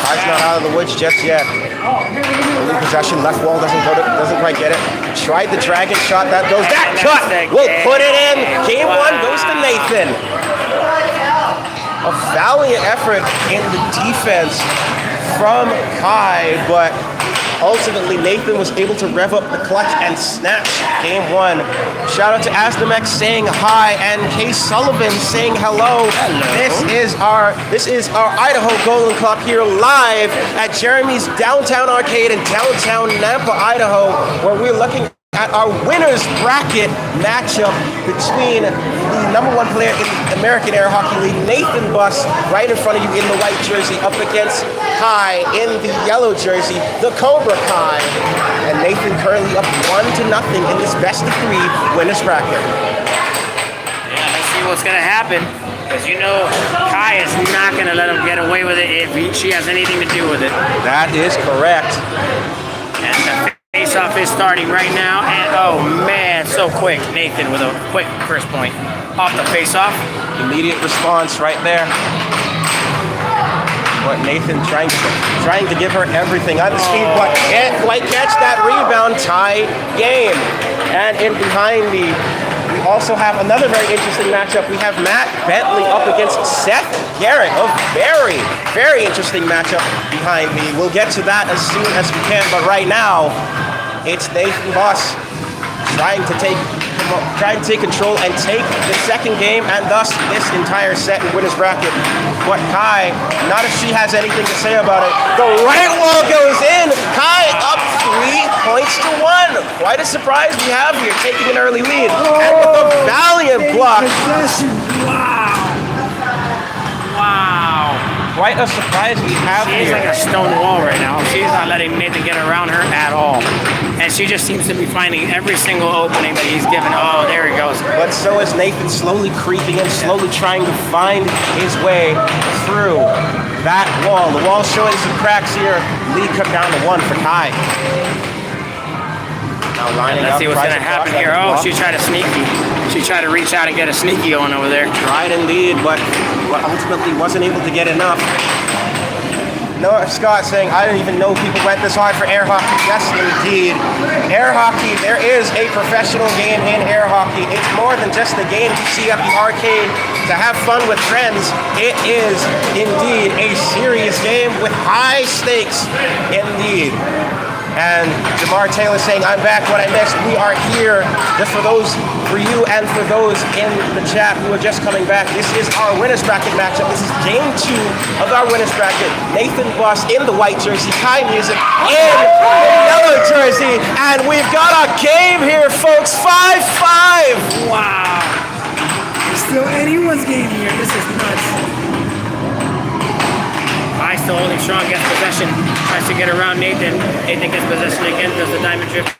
G: Kai's not out of the woods just yet. Holding possession, left wall doesn't quite get it. Tried the dragon shot, that goes. That cut will put it in. Game 1 goes to Nathan. A valiant effort in the defense from Kai, but ultimately Nathan was able to rev up the clutch and snatch game one. Shout out to Asdamex saying hi and Case Sullivan saying hello. This is our Idaho Golden Club here live at Jeremy's Downtown Arcade in downtown Nampa, Idaho, where we're looking at our winners bracket matchup between the number one player in the American Air Hockey League, Nathan Buss, right in front of you in the white jersey, up against Kai in the yellow jersey, the Cobra Kai. And Nathan currently up 1-0 in this best of three winners bracket.
D: Yeah, let's see what's going to happen. Because you know, Kai is not going to let him get away with it if she has anything to do with it.
G: That is correct.
D: And the face-off is starting right now, and oh man, so quick. Nathan with a quick first point off the face-off.
G: Immediate response right there. But Nathan trying to give her everything on the speed, but can't quite catch that rebound. Tie game. And in behind me, we also have another very interesting matchup. We have Matt Bentley up against Seth Garrett. A very, very interesting matchup behind me. We'll get to that as soon as we can, but right now, it's Nathan Buss trying to take control and take the second game and thus this entire set in winners bracket. But Kai, not if she has anything to say about it. The right wall goes in. Kai up 3 points to 1. Quite a surprise we have here, taking an early lead. And with a valiant block.
D: Wow.
G: Quite a surprise we have
D: She's
G: here.
D: like a stone wall right now. She's not letting Nathan get around her at all. And she just seems to be finding every single opening that he's given. Oh, there he goes.
G: But so is Nathan slowly creeping in, slowly trying to find his way through that wall. The wall showing some cracks here. Lead cut down to 1 for Kai. Now lining
D: Let's
G: up.
D: see what's going to happen here. Oh, she tried to sneaky. She tried to reach out and get a sneaky on over there.
G: Tried indeed, but ultimately wasn't able to get enough. Noah Scott saying, I didn't even know people went this hard for air hockey. Yes, indeed. Air hockey, there is a professional game in air hockey. It's more than just a game to see at the arcade to have fun with friends. It is indeed a serious game with high stakes indeed. And Jamar Taylor saying, I'm back, what I missed. We are here just for you and for those in the chat who are just coming back. This is our winners bracket matchup. This is game 2 of our winners bracket. Nathan Buss in the white jersey, Kai Music in the yellow jersey. And we've got a game here, folks. 5-5.
D: Wow.
H: Still anyone's game here. This is nuts.
D: Kai still holding strong, gets possession. Tries to get around Nathan. Nathan gets possession again, does the diamond drift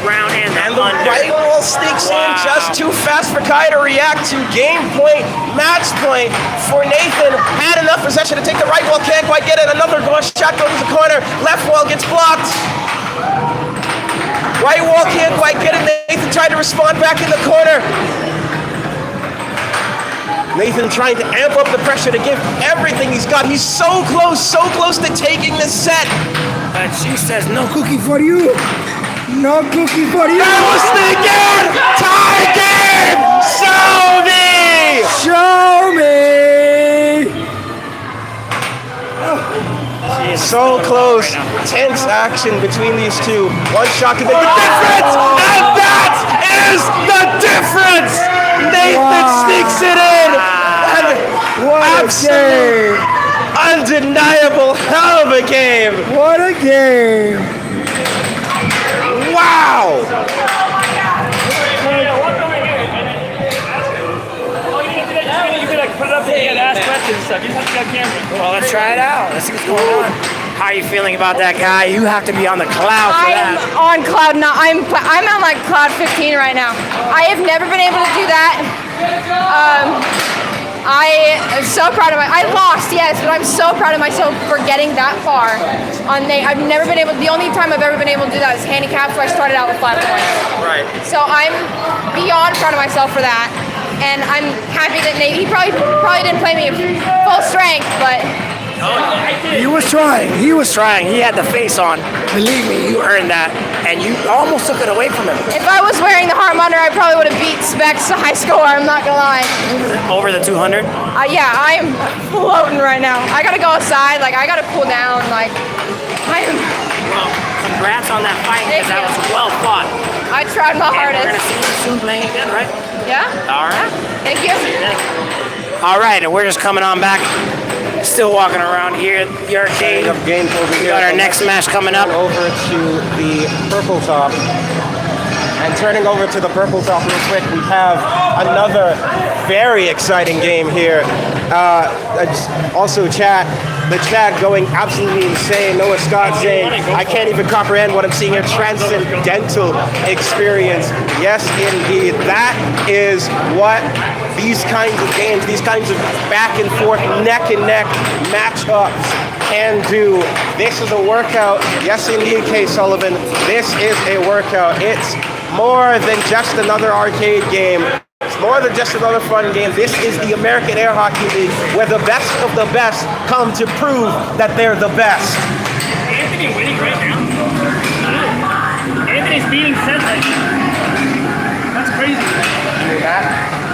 D: around and
G: And the
D: under.
G: right wall sneaks in just too fast for Kai to react to. Game point, match point for Nathan. Had enough possession to take the right wall, can't quite get it. Another shot goes to the corner. Left wall gets blocked. Right wall can't quite get it. Nathan tried to respond back in the corner. Nathan trying to amp up the pressure to give everything he's got. He's so close to taking this set.
D: But she says no.
H: Cookie for you. No cookie for you.
G: That was the game! Tie game! Show me!
H: Show me.
G: So close. Tense action between these two. One shot can make the difference! And that is the difference! Nathan sneaks it in! And
H: What a game.
G: undeniable hell of a game!
H: What a game.
G: Wow!
D: Well, let's try it out. Let's see what's going on. How are you feeling about that guy? You have to be on the cloud for
B: I'm
D: that.
B: on cloud now. I'm on like cloud 15 right now. I have never been able to do that. I am so proud of I lost, yes, but I'm so proud of myself for getting that far. I've never been able. The only time I've ever been able to do that is handicap, so I started out with 5 points.
G: Right.
B: So I'm beyond proud of myself for that, and I'm happy that Nate. He probably didn't play me full strength, but.
H: He was trying.
D: He was trying. He had the face on. Believe me, you earned that, and you almost took it away from him.
B: If I was wearing the Harmonder, I probably would have beat Specs high score. I'm not gonna lie.
D: Over the 200.
B: Yeah, I am floating right now. I gotta go outside. Like I gotta cool down. Like I am.
D: Well, congrats on that fight because that was well fought.
B: I tried my
D: And we're
B: hardest.
D: gonna see you soon playing again, right?
B: Yeah.
D: All right.
B: Thank you.
D: All right, and we're just coming on back. Still walking around here at the arcade.
G: Of games over
D: We
G: here.
D: got our
G: So
D: next match coming up.
G: Over to the purple top. And turning over to the purple top real quick, we have another very exciting game here. Also, the chat going absolutely insane. Noah Scott saying, I can't even comprehend what I'm seeing here. Transcendental experience. Yes, indeed. That is what these kinds of games, these kinds of back and forth, neck and neck matchups can do. This is a workout. Yes, indeed, Kay Sullivan. This is a workout. It's more than just another arcade game. It's more than just another fun game. This is the American Air Hockey League, where the best of the best come to prove that they're the best.
A: Anthony winning right now. Anthony's beating Seth. That's crazy.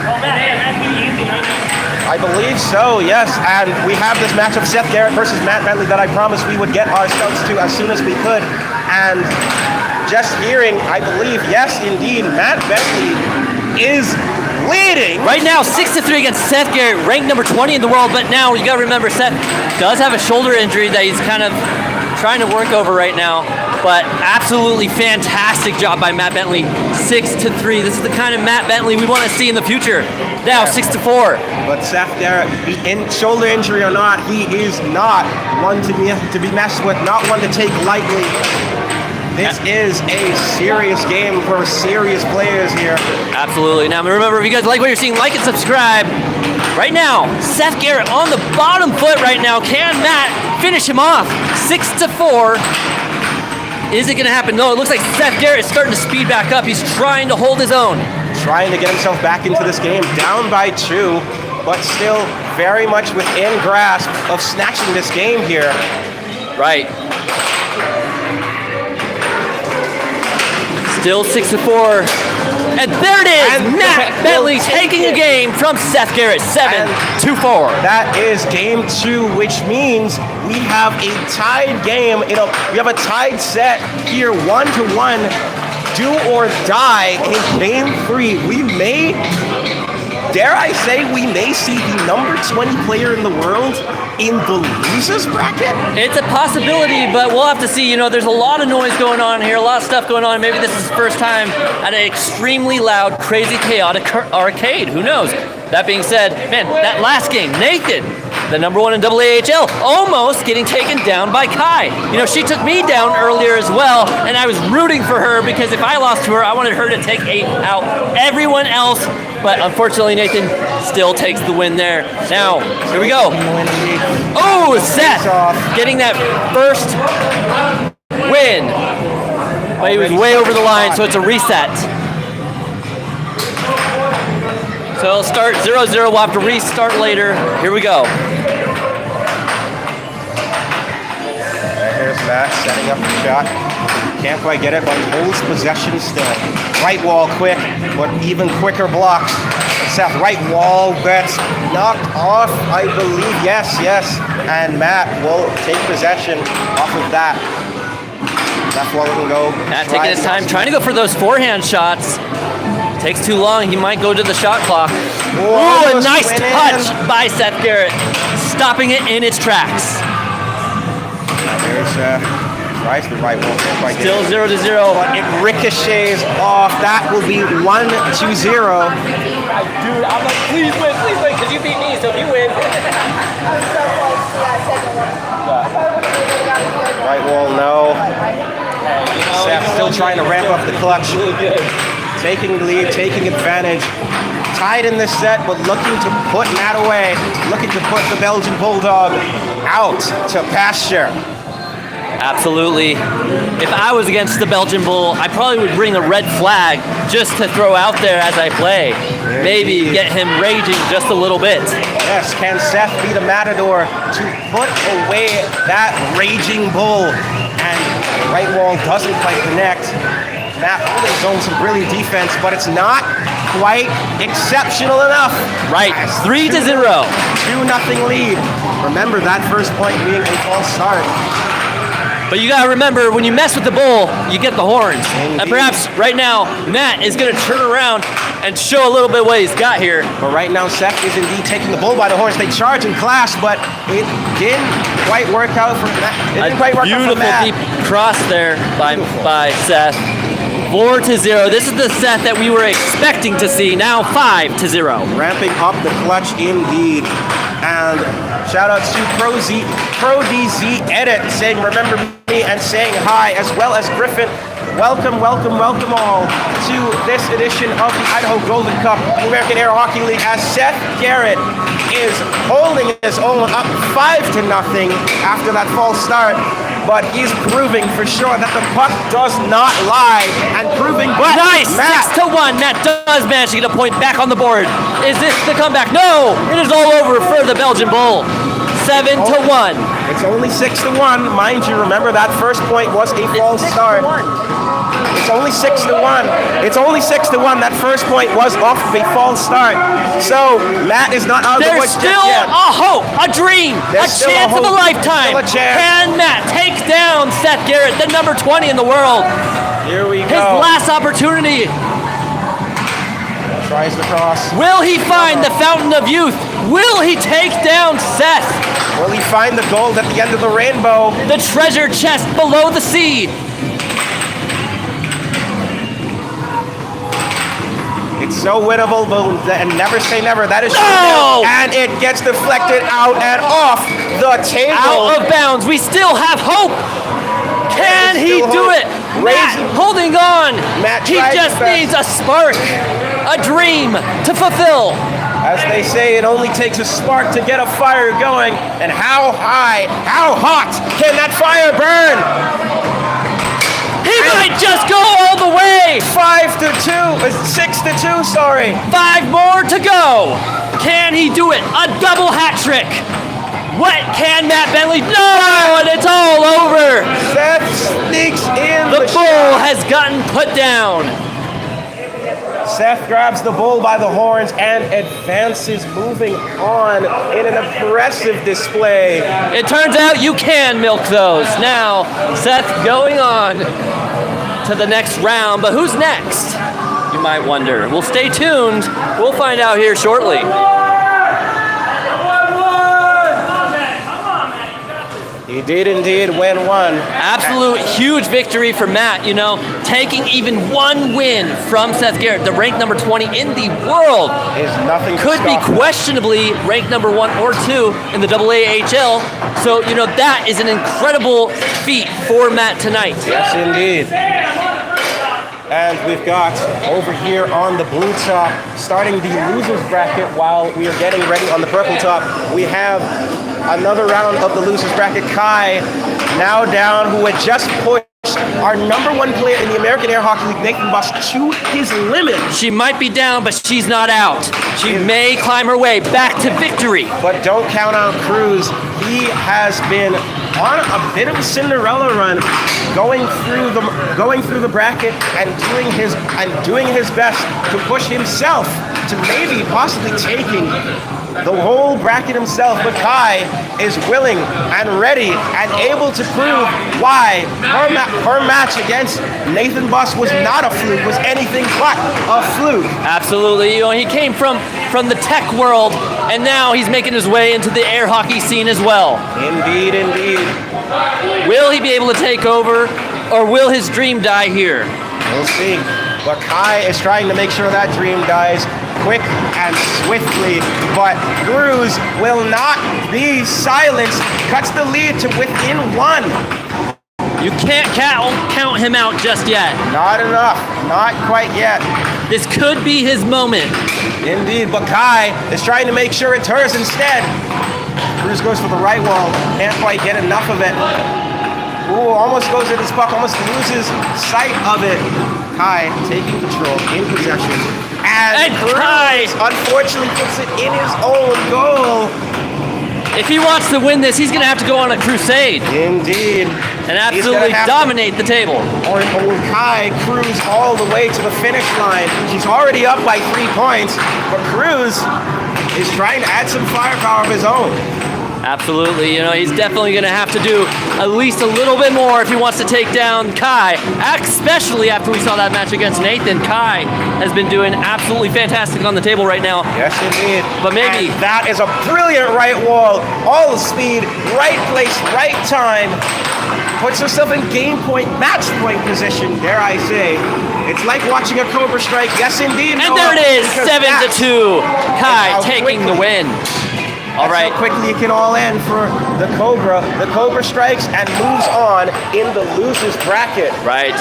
A: Oh, Matt beating Anthony right now.
G: I believe so, yes. And we have this matchup, Seth Garrett versus Matt Bentley, that I promised we would get our scouts to as soon as we could. And just hearing, I believe, yes, indeed, Matt Bentley is leading.
I: Right now, 6-3 against Seth Garrett, ranked number 20 in the world. But now, you got to remember, Seth does have a shoulder injury that he's kind of trying to work over right now. But absolutely fantastic job by Matt Bentley. 6-3. This is the kind of Matt Bentley we want to see in the future. Now, 6-4.
G: But Seth Garrett, shoulder injury or not, he is not one to be messed with, not one to take lightly. This is a serious game for serious players here.
I: Absolutely. Now, remember, if you guys like what you're seeing, like and subscribe. Right now, Seth Garrett on the bottom foot right now. Can Matt finish him off? 6-4. Is it going to happen? No, it looks like Seth Garrett is starting to speed back up. He's trying to hold his own.
G: Trying to get himself back into this game, down by 2, but still very much within grasp of snatching this game here.
I: Right. Still 6-4. And there it is!
G: And
I: Matt Bentley taking a game from Seth Garrett, 7-4.
G: That is game 2, which means we have a tied game. We have a tied set here, 1-1. Do or die in game 3. We may, dare I say, we may see the number 20 player in the world in the losers bracket?
I: It's a possibility, but we'll have to see. There's a lot of noise going on here, a lot of stuff going on. Maybe this is the first time at an extremely loud, crazy, chaotic arcade. Who knows? That being said, man, that last game, Nathan, the number 1 in AAHL, almost getting taken down by Kai. She took me down earlier as well, and I was rooting for her because if I lost to her, I wanted her to take out everyone else. But unfortunately, Nathan still takes the win there. Now, here we go. Oh, Seth getting that first win. But he was way over the line, so it's a reset. So it'll start 0-0. We'll have to restart later. Here we go.
G: Here's Matt setting up the shot. Can't quite get it, but he holds possession still. Right wall quick, but even quicker blocks. Seth, right wall gets knocked off, I believe. Yes. And Matt will take possession off of that. Left wall can go.
I: Matt taking his time, trying to go for those forehand shots. Takes too long, he might go to the shot clock. Oh, a nice touch by Seth Garrett, stopping it in its tracks.
G: There's tries the right wall.
I: Still 0-0.
G: But it ricochets off. That will be 1-0.
I: Dude, I'm like, please win, because you beat me, so if you win.
G: Right wall, no. Seth still trying to ramp up the clutch. Taking the lead, taking advantage. Tied in this set, but looking to put Matt away. Looking to put the Belgian Bulldog out to pasture.
I: Absolutely. If I was against the Belgian Bull, I probably would bring a red flag just to throw out there as I play. Maybe get him raging just a little bit.
G: Yes, can Seth be the matador to put away that raging bull? And right wall doesn't quite connect. Matt holding his own some brilliant defense, but it's not quite exceptional enough.
I: Right, 3-0.
G: 2-0 lead. Remember that first point being a false start.
I: But you gotta remember, when you mess with the bull, you get the horns.
G: Indeed.
I: And perhaps right now, Matt is gonna turn around and show a little bit what he's got here.
G: But right now, Seth is indeed taking the bull by the horns. They charge and clash, but it didn't quite work out for Matt. It didn't quite work out for
I: Beautiful
G: Matt.
I: deep cross there by Seth. 4-0. This is the Seth that we were expecting to see. Now 5-0.
G: Ramping up the clutch indeed. And shout out to ProDZ Edit saying remember me and saying hi, as well as Griffin. Welcome, welcome, welcome all to this edition of the Idaho Golden Cup American Air Hockey League, as Seth Garrett is holding his own up 5-0 after that false start. But he's proving for sure that the puck does not lie, and proving
I: Nice!
G: Matt.
I: 6-1. Matt does manage to get a point back on the board. Is this the comeback? No! It is all over for the Belgian Bull. 7-1.
G: It's only 6-1, mind you. Remember that first point was a false start. It's only 6-1. It's only 6-1. That first point was off of a false start. So Matt is not out of the
I: There's
G: woods
I: still
G: just yet.
I: a hope, a dream,
G: There's
I: a
G: still
I: chance of a
G: hope.
I: lifetime.
G: Still a chance.
I: Can Matt take down Seth Garrett, the number 20 in the world?
G: Here we
I: His
G: go.
I: last opportunity.
G: Tries the cross.
I: Will he find the fountain of youth? Will he take down Seth?
G: Will he find the gold at the end of the rainbow?
I: The treasure chest below the sea.
G: It's so winnable, and never say never. That is
I: No!
G: and it gets deflected out and off the table.
I: Out of bounds. We still have hope. Can
G: There's
I: he
G: still
I: do
G: hope.
I: it? Matt holding on.
G: Matt
I: He
G: tried
I: just
G: his best.
I: needs a spark, a dream to fulfill.
G: As they say, it only takes a spark to get a fire going. And how high, how hot can that fire burn?
I: He might just go all the way.
G: 6-2, sorry.
I: 5 more to go. Can he do it? A double hat trick. What can Matt Bentley? No, and it's all over.
G: Seth sneaks in
I: The
G: the
I: bull
G: shot.
I: has gotten put down.
G: Seth grabs the bull by the horns and advances, moving on in an impressive display.
I: It turns out you can milk those. Now, Seth going on to the next round, but who's next? You might wonder. Well, stay tuned. We'll find out here shortly.
G: He did indeed win one.
I: Absolute huge victory for Matt, you know, taking even one win from Seth Garrett, the ranked number 20 in the world.
G: Is nothing to
I: Could be
G: scoff at.
I: questionably ranked number 1 or 2 in the AAHL. So, you know, that is an incredible feat for Matt tonight.
G: Yes, indeed. And we've got over here on the blue top, starting the losers bracket while we are getting ready on the purple top, we have another round of the losers bracket. Kai now down, who had just pushed our number 1 player in the American Air Hockey League, Nathan Buss, to his limit.
I: She might be down, but she's not out. She may climb her way back to victory.
G: But don't count out Cruz. He has been on a bit of a Cinderella run, going through the bracket and doing his best to push himself to maybe possibly taking the whole bracket himself. But Kai is willing and ready and able to prove why her match against Nathan Buss was not a fluke, was anything but a fluke.
I: Absolutely. You know, he came from the tech world, and now he's making his way into the air hockey scene as well.
G: Indeed, indeed.
I: Will he be able to take over, or will his dream die here?
G: We'll see. But Kai is trying to make sure that dream dies quick and swiftly. But Cruz will not be silenced. Cuts the lead to within 1.
I: You can't count him out just yet.
G: Not enough. Not quite yet.
I: This could be his moment.
G: Indeed, but Kai is trying to make sure it's hers instead. Cruz goes for the right wall. Can't quite get enough of it. Ooh, almost goes at his puck. Almost loses sight of it. Kai taking control, in possession. And Cruz,
I: Kai,
G: unfortunately, puts it in his own goal.
I: if he wants to win this, he's going to have to go on a crusade.
G: Indeed.
I: And absolutely dominate the table.
G: Or Kai Cruz all the way to the finish line. She's already up by 3 points, but Cruz is trying to add some firepower of his own.
I: Absolutely. You know, he's definitely going to have to do at least a little bit more if he wants to take down Kai, especially after we saw that match against Nathan. Kai has been doing absolutely fantastic on the table right now.
G: Yes, indeed.
I: But maybe...
G: And that is a brilliant right wall. All the speed, right place, right time. Puts herself in game point, match point position, dare I say. It's like watching a Cobra strike. Yes, indeed.
I: And there it is, 7-2. Kai taking the win. All right.
G: How quickly it can all end for the Cobra. The Cobra strikes and moves on in the losers bracket.
I: Right.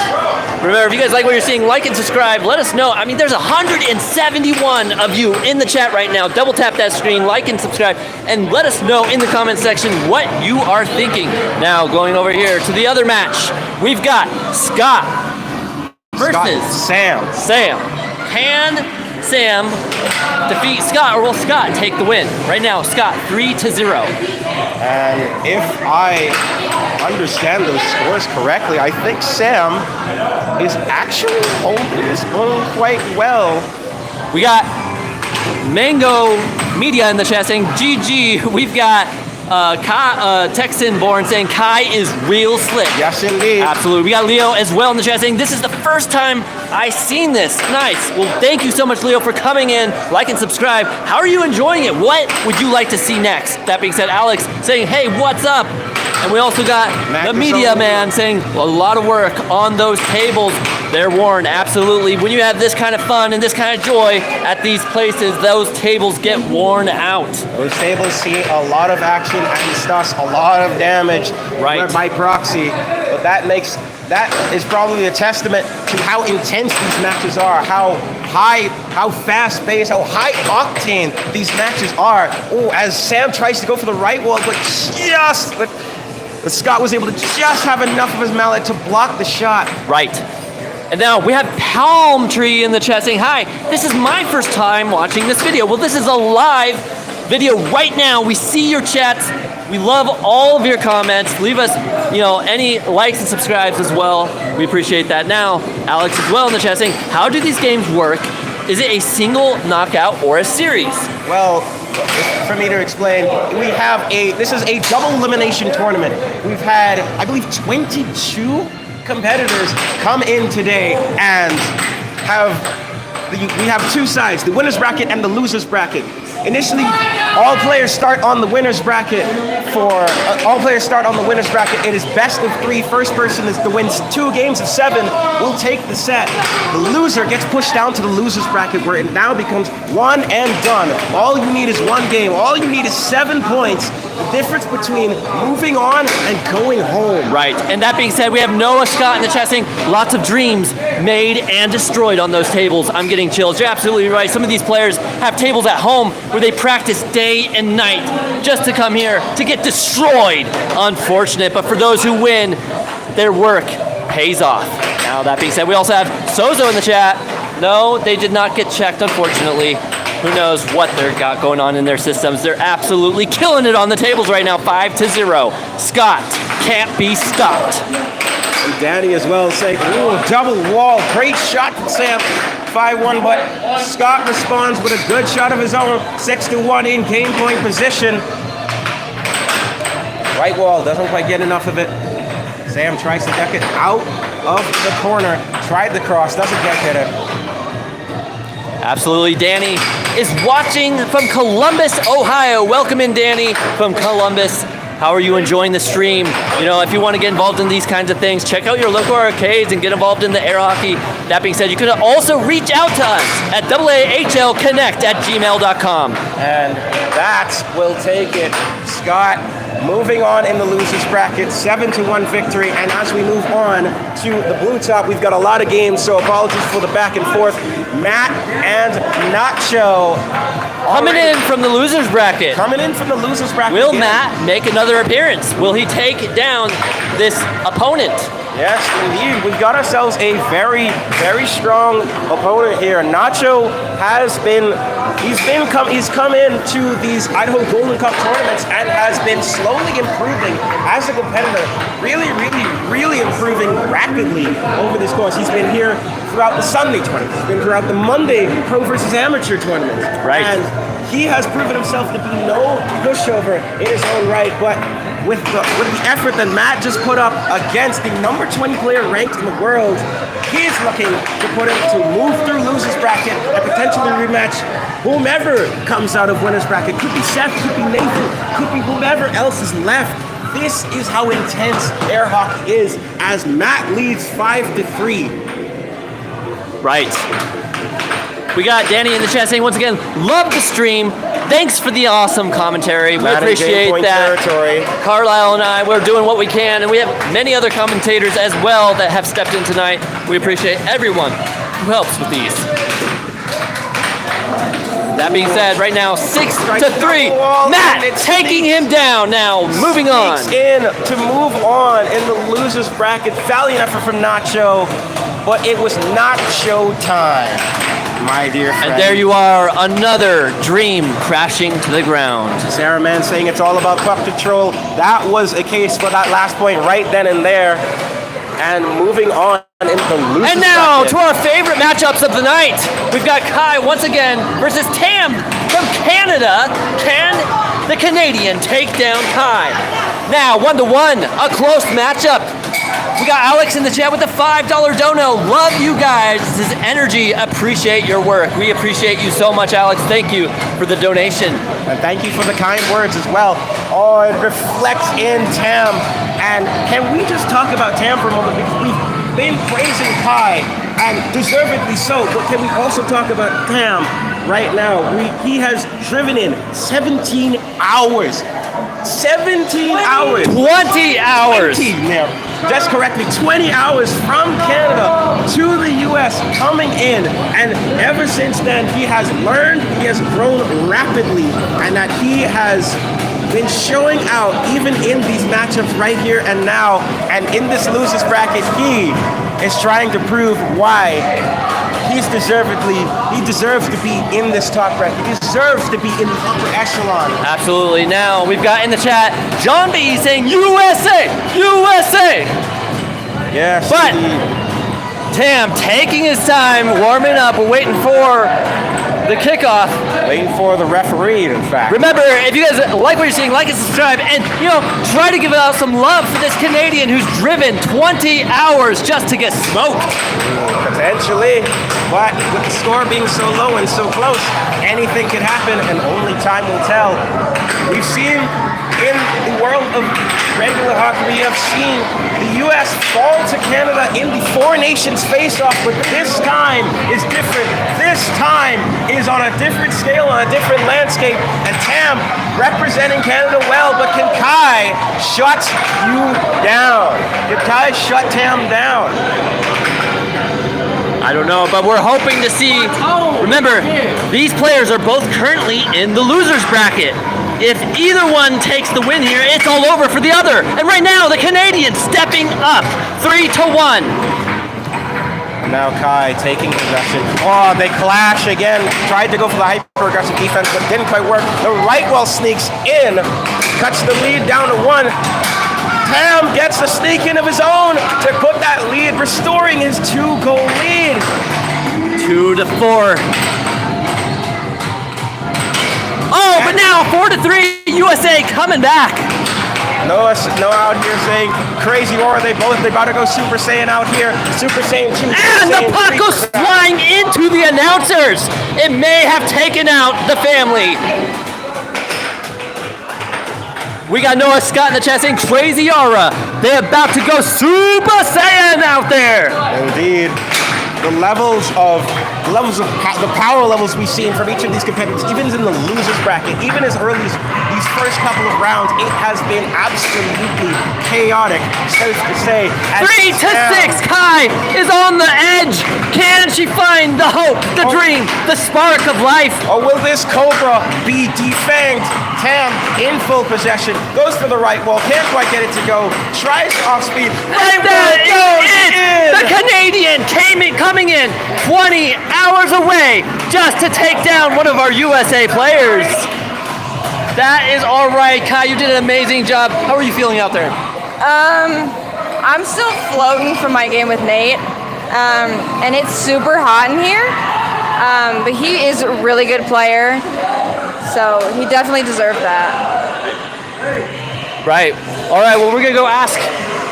I: Remember, if you guys like what you're seeing, like and subscribe. Let us know. I mean, there's 171 of you in the chat right now. Double tap that screen, like and subscribe, and let us know in the comment section what you are thinking. Now, going over here to the other match, we've got Scott versus
G: Sam.
I: Can Sam defeat Scott, or will Scott take the win? Right now, Scott 3-0.
G: And if I understand those scores correctly, I think Sam is actually holding his own quite well.
I: We got Mango Media in the chat saying GG. We've got Texan Born saying Kai is real slick.
G: Yes, indeed.
I: Absolutely. We got Leo as well in the chat saying this is the first time I've seen this. Nice. Well, thank you so much, Leo, for coming in. Like and subscribe. How are you enjoying it? What would you like to see next? That being said, Alex saying, hey, what's up? And we also got the media man saying a lot of work on those tables. They're worn, absolutely. When you have this kind of fun and this kind of joy at these places, those tables get worn out.
G: Those tables see a lot of action and stuff, a lot of damage by proxy. But that is probably a testament to how intense these matches are, how fast-paced, how high octane these matches are. Oh, as Sam tries to go for the right wall, but Scott was able to just have enough of his mallet to block the shot.
I: Right. And now we have Palm Tree in the chat saying, hi, this is my first time watching this video. Well, this is a live video right now. We see your chats. We love all of your comments. Leave us, any likes and subscribes as well. We appreciate that. Now, Alex as well in the chat saying, how do these games work? Is it a single knockout or a series?
G: Well, for me to explain, this is a double elimination tournament. We've had, I believe, 22 competitors come in today and we have two sides, the winner's bracket and the loser's bracket. Initially, all players start on the winner's bracket. It is best of 3. First person that wins 2 games of 7 will take the set. The loser gets pushed down to the loser's bracket, where it now becomes one and done. All you need is one game. All you need is 7 points. The difference between moving on and going home.
I: Right. And that being said, we have Noah Scott in the chat saying lots of dreams made and destroyed on those tables. I'm getting chills. You're absolutely right. Some of these players have tables at home where they practice day and night just to come here to get destroyed. Unfortunate, but for those who win, their work pays off. Now, that being said, we also have Sozo in the chat. No, they did not get checked, unfortunately. Who knows what they've got going on in their systems. They're absolutely killing it on the tables right now, 5-0. Scott can't be stopped.
G: And Danny as well saying, ooh, double wall. Great shot from Sam. 5-1, but Scott responds with a good shot of his own. 6-1 in game point position. Right wall, doesn't quite get enough of it. Sam tries to deck it out of the corner. Tried the cross, doesn't get it.
I: Absolutely. Danny is watching from Columbus, Ohio. Welcome in, Danny, from Columbus. How are you enjoying the stream? If you want to get involved in these kinds of things, check out your local arcades and get involved in the air hockey. That being said, you can also reach out to us at AAHLconnect@gmail.com.
G: And that will take it. Scott moving on in the losers bracket, 7-1 victory. And as we move on to the blue top, we've got a lot of games, so apologies for the back and forth. Matt and Nacho
I: coming in from the losers bracket.
G: Will
I: again. Matt make another appearance? Will he take down this opponent?
G: Yes, indeed. We've got ourselves a very, very strong opponent here. Nacho he's come into these Idaho Golden Cup tournaments and has been slowly improving as a competitor. Really, really, really improving rapidly over this course. He's been here throughout the Sunday tournament. He's been throughout the Monday Pro versus Amateur tournament.
I: Right.
G: And he has proven himself to be no pushover in his own right, but with the effort that Matt just put up against the number 20 player ranked in the world, he is looking to put him to move through losers bracket and potentially rematch whomever comes out of winners bracket. Could be Seth, could be Nathan, could be whomever else is left. This is how intense air hockey is as Matt leads 5-3.
I: Right. We got Danny in the chat saying, once again, love the stream. Thanks for the awesome commentary. We appreciate that.
G: Territory.
I: Carlisle and I, we're doing what we can, and we have many other commentators as well that have stepped in tonight. We appreciate everyone who helps with these. That being said, right now, 6-3. Matt taking him down now. Moving on.
G: In to move on in the losers bracket. Valiant effort from Nacho, but it was not show time, my dear friend.
I: And there you are, another dream crashing to the ground.
G: Sarah Man saying it's all about puck control. That was a case for that last point right then and there. And moving on into the losers
I: And now
G: bracket.
I: to our favorite matchups of the night. We've got Kai once again versus Tam from Canada. Can the Canadian take down Kai? Now 1-1, a close matchup. We got Alex in the chat with the $5 dono. Love you guys. This is energy. Appreciate your work. We appreciate you so much, Alex. Thank you for the donation.
G: And thank you for the kind words as well. Oh, it reflects in Tam. And can we just talk about Tam for a moment? Because we've been praising Kai, and deservedly so. But can we also talk about Tam right now? He has driven in 17 hours. 17 hours.
I: 20 hours.
G: 20, now, just correctly, 20 hours from Canada to the U.S. coming in. And ever since then, he has learned, he has grown rapidly, and that he has been showing out even in these matchups right here and now. And in this losers bracket, he is trying to prove why he deserves to be in this top bracket. He deserves to be in the upper echelon.
I: Absolutely. Now we've got in the chat John B saying USA, USA.
G: Yes.
I: But Tam taking his time, warming up. We're waiting for the kickoff.
G: Waiting for the referee, in fact.
I: Remember, if you guys like what you're seeing, like and subscribe, and try to give out some love for this Canadian who's driven 20 hours just to get smoked.
G: Potentially, but with the score being so low and so close, anything could happen, and only time will tell. We've seen in the world of regular hockey, we have seen the U.S. fall to Canada in the Four Nations face-off, but this time is different. This time is on a different scale, on a different landscape, and Tam representing Canada well, but can Kai shut you down? Can Kai shut Tam down?
I: I don't know, but we're hoping to see. Remember, these players are both currently in the losers bracket. If either one takes the win here, it's all over for the other. And right now, the Canadians stepping up 3-1.
G: Now Kai taking possession. Oh, they clash again. Tried to go for the hyper-aggressive defense, but didn't quite work. The right wall sneaks in, cuts the lead down to 1. Tam gets a sneak in of his own to put that lead, restoring his 2-goal lead.
I: 2-4. Oh, but now 4-3, USA coming back.
G: Noah out here saying crazy roar. They about to go Super Saiyan out here. Super Saiyan 2.
I: And the puck goes flying into the announcers. It may have taken out the family. We got Noah Scott in the chat saying crazy aura. They're about to go Super Saiyan out there.
G: Indeed. The levels of levels of the power levels we've seen from each of these competitors, even in the losers bracket, even as early as these first couple of rounds, it has been absolutely chaotic. Safe to say.
I: 3 to 6, Kai is on the edge. Can she find the hope, the dream, the spark of life?
G: Or will this Cobra be defanged? Tam in full possession, goes for the right wall, can't quite get it to go, tries off speed.
I: And that is it! The Canadian coming in 20 hours away just to take down one of our USA players. That is all right, Kai. You did an amazing job. How are you feeling out there?
B: I'm still floating from my game with Nate, and it's super hot in here. But he is a really good player, so he definitely deserved that.
I: Right. All right. Well, we're gonna go ask.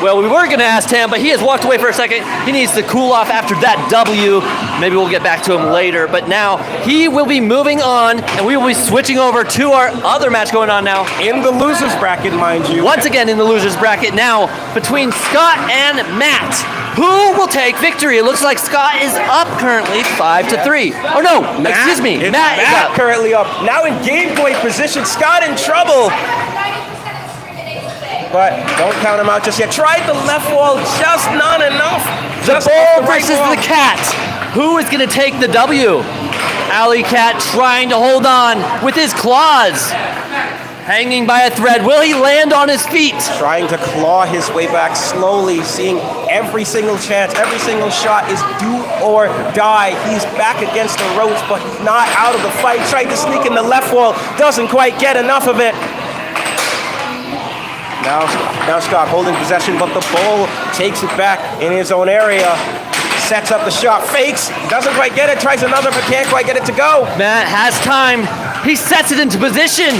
I: Well, we were gonna ask Tam, but he has walked away for a second. He needs to cool off after that W. Maybe we'll get back to him later. But now he will be moving on, and we will be switching over to our other match going on now.
G: In the losers bracket, mind you.
I: Once again in the losers bracket now between Scott and Matt. Who will take victory? It looks like Scott is up currently 5 to 3. Oh no, excuse me. Matt is up.
G: Currently up. Now in game point position. Scott in trouble. But don't count him out just yet. Tried the left wall, just not enough.
I: The bull versus the cat. Who is going to take the W? Alley Cat trying to hold on with his claws. Hanging by a thread. Will he land on his feet?
G: Trying to claw his way back slowly, seeing every single chance, every single shot is do or die. He's back against the ropes, but not out of the fight. Tried to sneak in the left wall, doesn't quite get enough of it. Now Scott holding possession, but the bull takes it back in his own area. Sets up the shot, fakes, doesn't quite get it, tries another, but can't quite get it to go.
I: Matt has time. He sets it into position.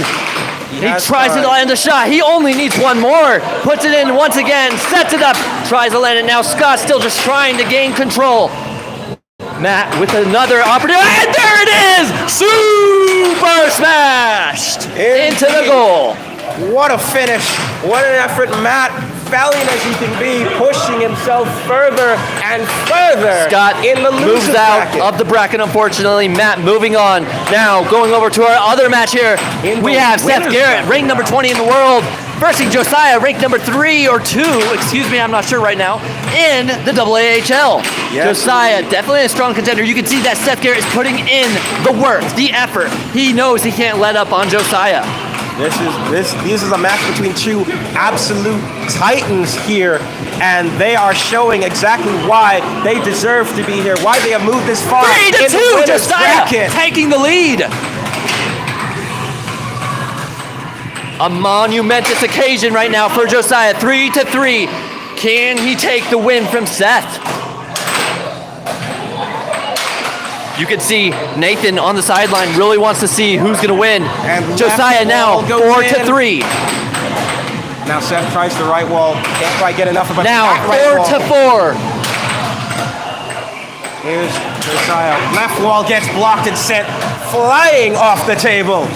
I: He tries to land a shot. He only needs one more. Puts it in once again, sets it up, tries to land it. Now Scott still just trying to gain control. Matt with another opportunity, and there it is! Super smashed into the goal.
G: What a finish. What an effort. Matt, valiant as he can be, pushing himself further and further.
I: Scott
G: in the
I: moves out of the bracket, unfortunately. Matt moving on. Now going over to our other match here. We have Seth Garrett, ranked number 20 in the world, versus Josiah, ranked number 3 or 2, excuse me, I'm not sure right now, in the AAHL. Yes. Josiah, definitely a strong contender. You can see that Seth Garrett is putting in the work, the effort. He knows he can't let up on Josiah.
G: This is a match between two absolute titans here, and they are showing exactly why they deserve to be here, why they have moved this far.
I: 3 to 2, Josiah taking the lead. A monumentous occasion right now for Josiah. 3 to 3. Can he take the win from Seth? You can see Nathan on the sideline really wants to see who's going to win. And Josiah now 4 to 3.
G: Now Seth tries the right wall. Can't quite get enough of it.
I: Now 4 to 4.
G: Here's Josiah. Left wall gets blocked and sent flying off the table.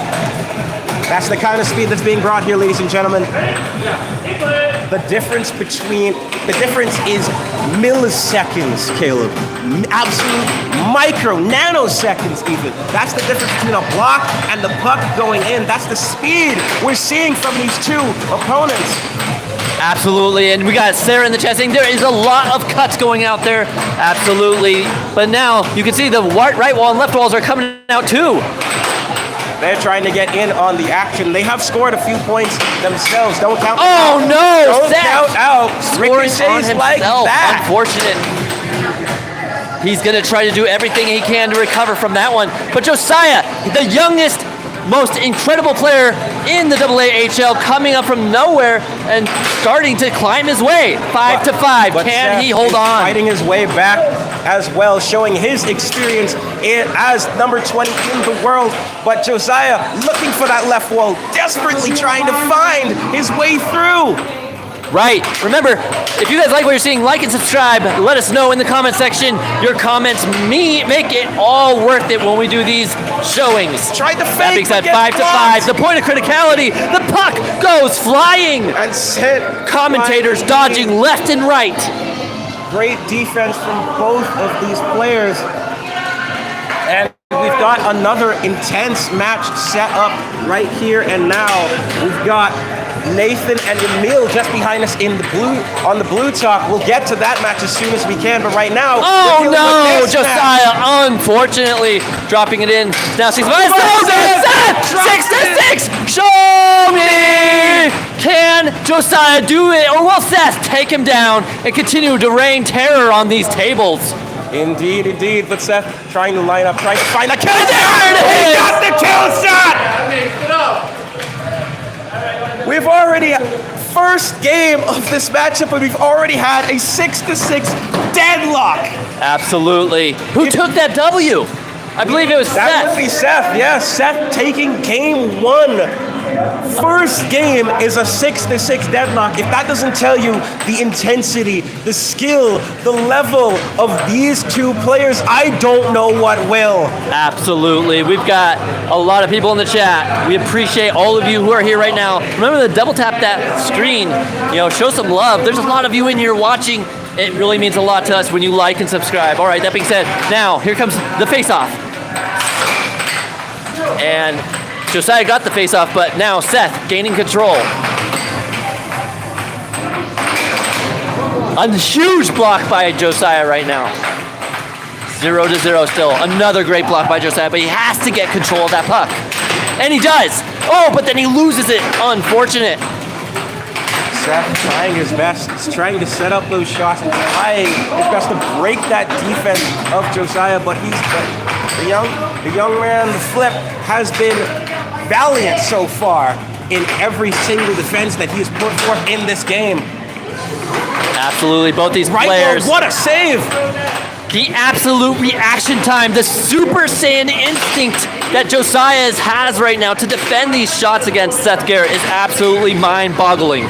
G: That's the kind of speed that's being brought here, ladies and gentlemen. The difference is milliseconds, Caleb. Absolute micro, nanoseconds even. That's the difference between a block and the puck going in. That's the speed we're seeing from these two opponents.
I: Absolutely, and we got Sarah in the chat saying there is a lot of cuts going out there. Absolutely, but now you can see the right wall and left walls are coming out too.
G: They're trying to get in on the action. They have scored a few points themselves. Don't count
I: out.
G: Oh
I: no!
G: Don't count out.
I: Scoring on himself.
G: Like that.
I: Unfortunate. He's going to try to do everything he can to recover from that one. But Josiah, the youngest, most incredible player in the AAHL, coming up from nowhere and starting to climb his way. 5 to 5. Can Seth he hold on?
G: Fighting his way back as well, showing his experience as number 20 in the world. But Josiah looking for that left wall, desperately trying to find his way through.
I: Right. Remember, if you guys like what you're seeing, like and subscribe. Let us know in the comment section. Your comments make it all worth it when we do these showings.
G: Tried to fake.
I: That being said, 5 to 5. The point of criticality. The puck goes flying.
G: And Seth
I: commentators dodging left and right.
G: Great defense from both of these players. And we've got another intense match set up right here and now. We've got Nathan and Emil just behind us in the blue on the blue top. We'll get to that match as soon as we can, but right now,
I: oh no, Josiah, unfortunately, dropping it in. Now 6 to 6. Show me! Can Josiah do it, or will Seth take him down and continue to rain terror on these tables?
G: Indeed, indeed. But Seth trying to line up, trying to find a kill shot.
I: He
G: got the kill shot. We've already first game of this matchup, and we've already had a 6 to 6 deadlock.
I: Absolutely. Who took that W? I believe it was Seth.
G: That would be Seth. Yes, Seth taking game 1. First game is a 6 to 6 deadlock. If that doesn't tell you the intensity, the skill, the level of these two players, I don't know what will.
I: Absolutely. We've got a lot of people in the chat. We appreciate all of you who are here right now. Remember to double tap that screen. Show some love. There's a lot of you in here watching. It really means a lot to us when you like and subscribe. All right, that being said, now here comes the face-off. And Josiah got the face-off, but now Seth gaining control. A huge block by Josiah right now. 0 to 0 still. Another great block by Josiah, but he has to get control of that puck. And he does. Oh, but then he loses it. Unfortunate.
G: Seth trying his best. He's trying to set up those shots and trying his best to break that defense of Josiah, but the young man, the flip, has been valiant so far in every single defense that he's put forth in this game.
I: Absolutely, both these players.
G: What a save!
I: The absolute reaction time, the Super Saiyan instinct that Josiah has right now to defend these shots against Seth Garrett is absolutely mind-boggling.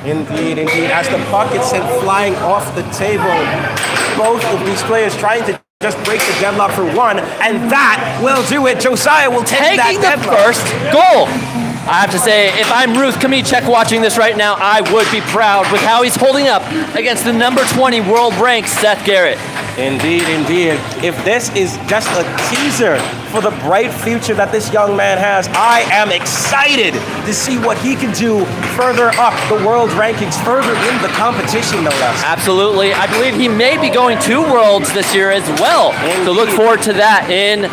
G: Indeed, indeed. As the puck gets sent flying off the table, both of these players trying to just break the deadlock for one, and that will do it. Josiah will take that deadlock.
I: First goal. I have to say, if I'm Ruth Kamichek watching this right now, I would be proud with how he's holding up against the number 20 world ranked Seth Garrett.
G: Indeed, indeed. If this is just a teaser for the bright future that this young man has, I am excited to see what he can do further up the world rankings, further in the competition, no less.
I: Absolutely. I believe he may be going to Worlds this year as well. Indeed. So look forward to that in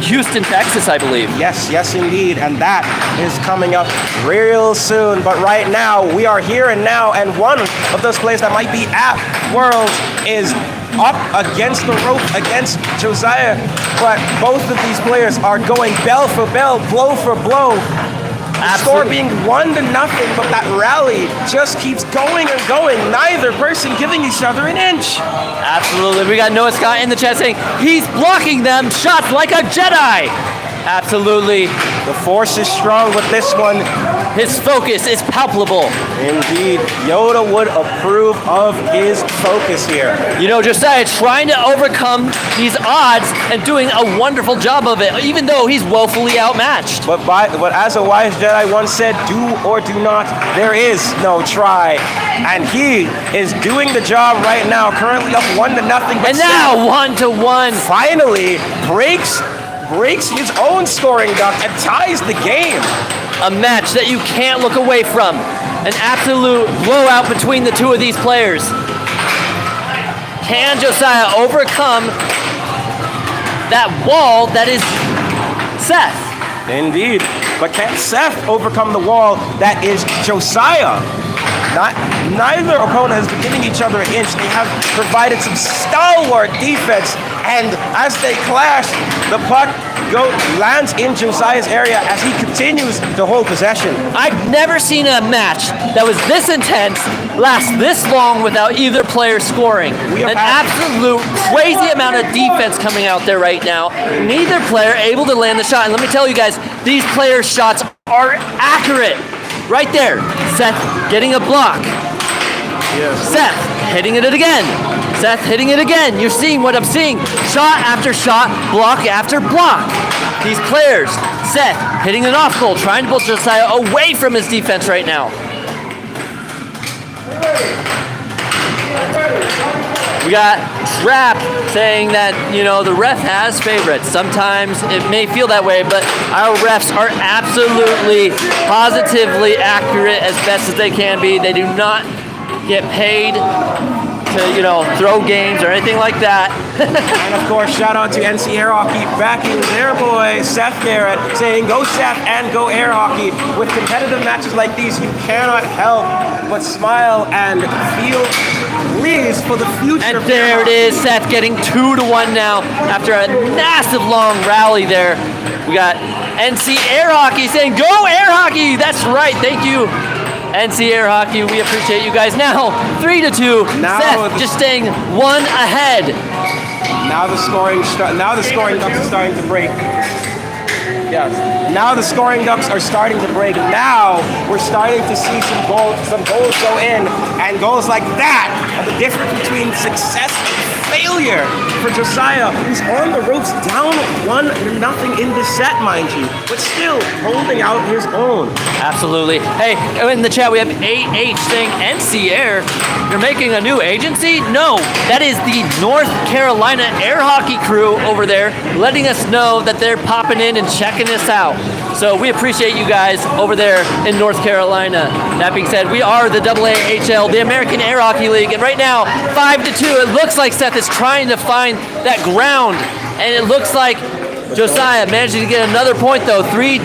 I: Houston, Texas, I believe.
G: Yes, indeed. And that is coming up real soon. But right now, we are here and now, and one of those players that might be at Worlds is up against the rope against Josiah. But both of these players are going bell for bell, blow for blow. The score being 1 to 0, but that rally just keeps going and going. Neither person giving each other an inch.
I: Absolutely. We got Noah Scott in the chat saying he's blocking them shots like a Jedi. Absolutely.
G: The force is strong with this one.
I: His focus is palpable.
G: Indeed. Yoda would approve of his focus here.
I: Josiah trying to overcome these odds and doing a wonderful job of it, even though he's woefully outmatched.
G: But as a wise Jedi once said, do or do not, there is no try. And he is doing the job right now, currently up 1 to 0.
I: And now 1 to 1.
G: Finally breaks his own scoring duct and ties the game.
I: A match that you can't look away from. An absolute blowout between the two of these players. Can Josiah overcome that wall that is Seth?
G: Indeed. But can Seth overcome the wall that is Josiah? Neither opponent has been giving each other an inch. They have provided some stalwart defense, and as they clash, the puck lands in Josiah's area as he continues to hold possession.
I: I've never seen a match that was this intense, last this long without either player scoring. An absolute crazy amount of defense coming out there right now. Neither player able to land the shot. And let me tell you guys, these players' shots are accurate. Right there, Seth getting a block.
G: Yes.
I: Seth hitting it again. Seth hitting it again. You're seeing what I'm seeing. Shot after shot, block after block. These players, Seth hitting an off goal, trying to pull Josiah away from his defense right now. We got Trap saying that, the ref has favorites. Sometimes it may feel that way, but our refs are absolutely, positively accurate as best as they can be. They do not get paid to, throw games or anything like that.
G: And of course, shout out to NC Air Hockey backing their boy, Seth Garrett, saying go Seth and go Air Hockey. With competitive matches like these, you cannot help but smile and feel pleased for the future.
I: And there it is, Seth getting 2-1 now after a massive long rally there. We got NC Air Hockey saying go Air Hockey. That's right, thank you. NC Air Hockey, we appreciate you guys. Now, 3-2. Seth just staying one ahead.
G: Now the scoring ducks are starting to break. Yes. Now the scoring ducks are starting to break. Now we're starting to see some goals go in, and goals like that are the difference between success and failure for Josiah, who's on the ropes down 1-0 in this set, mind you, but still holding out his own.
I: Absolutely. Hey, in the chat we have AH saying NC Air, you're making a new agency? No, that is the North Carolina Air Hockey crew over there letting us know that they're popping in and checking us out. So we appreciate you guys over there in North Carolina. That being said, we are the AAHL, the American Air Hockey League, and right now, 5-2. It looks like Seth is trying to find that ground, and it looks like Josiah managing to get another point though, 3-5.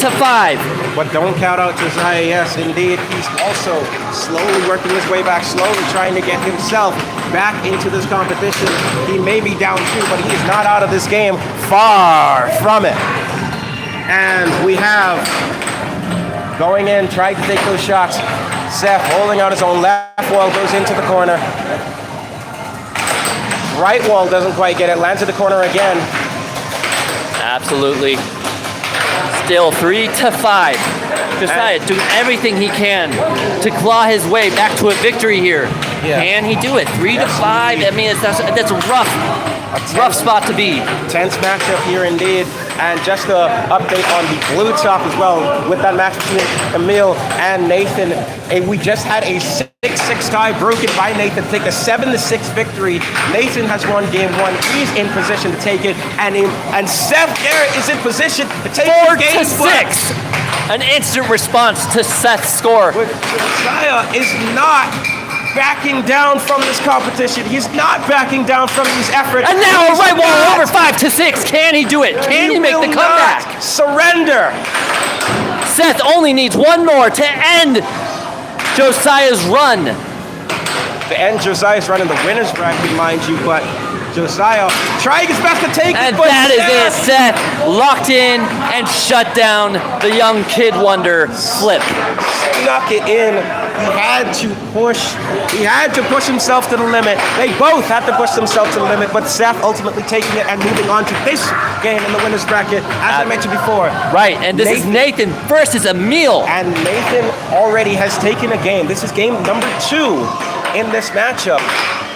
G: But don't count out Josiah, yes, indeed. He's also slowly working his way back, slowly trying to get himself back into this competition. He may be down 2, but he is not out of this game. Far from it. And we have, going in, trying to take those shots, Seth holding out his own. Left wall goes into the corner. Right wall doesn't quite get it, lands at the corner again.
I: Absolutely. Still 3-5. Josiah doing everything he can to claw his way back to a victory here.
G: Yeah.
I: Can he do it? 3-5. I mean, that's a rough spot to be.
G: Tense matchup here indeed. And just an update on the blue top as well with that match between Emil and Nathan. And we just had a 6-6 tie broken by Nathan to take a 7-6 victory. Nathan has won game 1. He's in position to take it. And Seth Garrett is in position to take game
I: 4-6. An instant response to Seth's score.
G: But Josiah is not backing down from this competition. He's not backing down from these efforts.
I: And now a right wall over 5-6. Can he do it? Can he make the comeback?
G: Surrender.
I: Seth only needs one more to end Josiah's run.
G: To end Josiah's run in the winner's bracket, mind you, but Josiah trying his best to take it.
I: And that is it. Seth locked in and shut down the young kid wonder flip.
G: Snuck it in. He had to push himself to the limit. They both had to push themselves to the limit, but Seth ultimately taking it and moving on to this game in the winner's bracket, as I mentioned before.
I: Right, and this is Nathan versus Emil.
G: And Nathan already has taken a game. This is game number 2 in this matchup.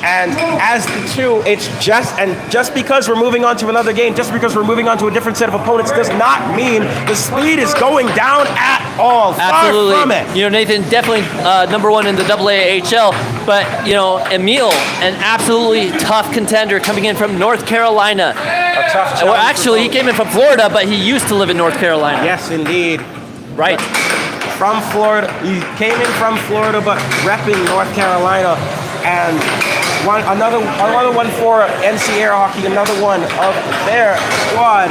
G: And as the 2, it's just because we're moving on to another game, just because we're moving on to a different set of opponents, does not mean the speed is going down at all.
I: Absolutely.
G: Far from it.
I: Nathan definitely number 1 in the AAHL, but Emil, an absolutely tough contender coming in from North Carolina.
G: A tough challenge.
I: Well, actually, he came in from Florida, but he used to live in North Carolina.
G: Yes, indeed.
I: Right.
G: From Florida, he came in from Florida, but repping North Carolina. And another one for NC Air Hockey, another one of their squad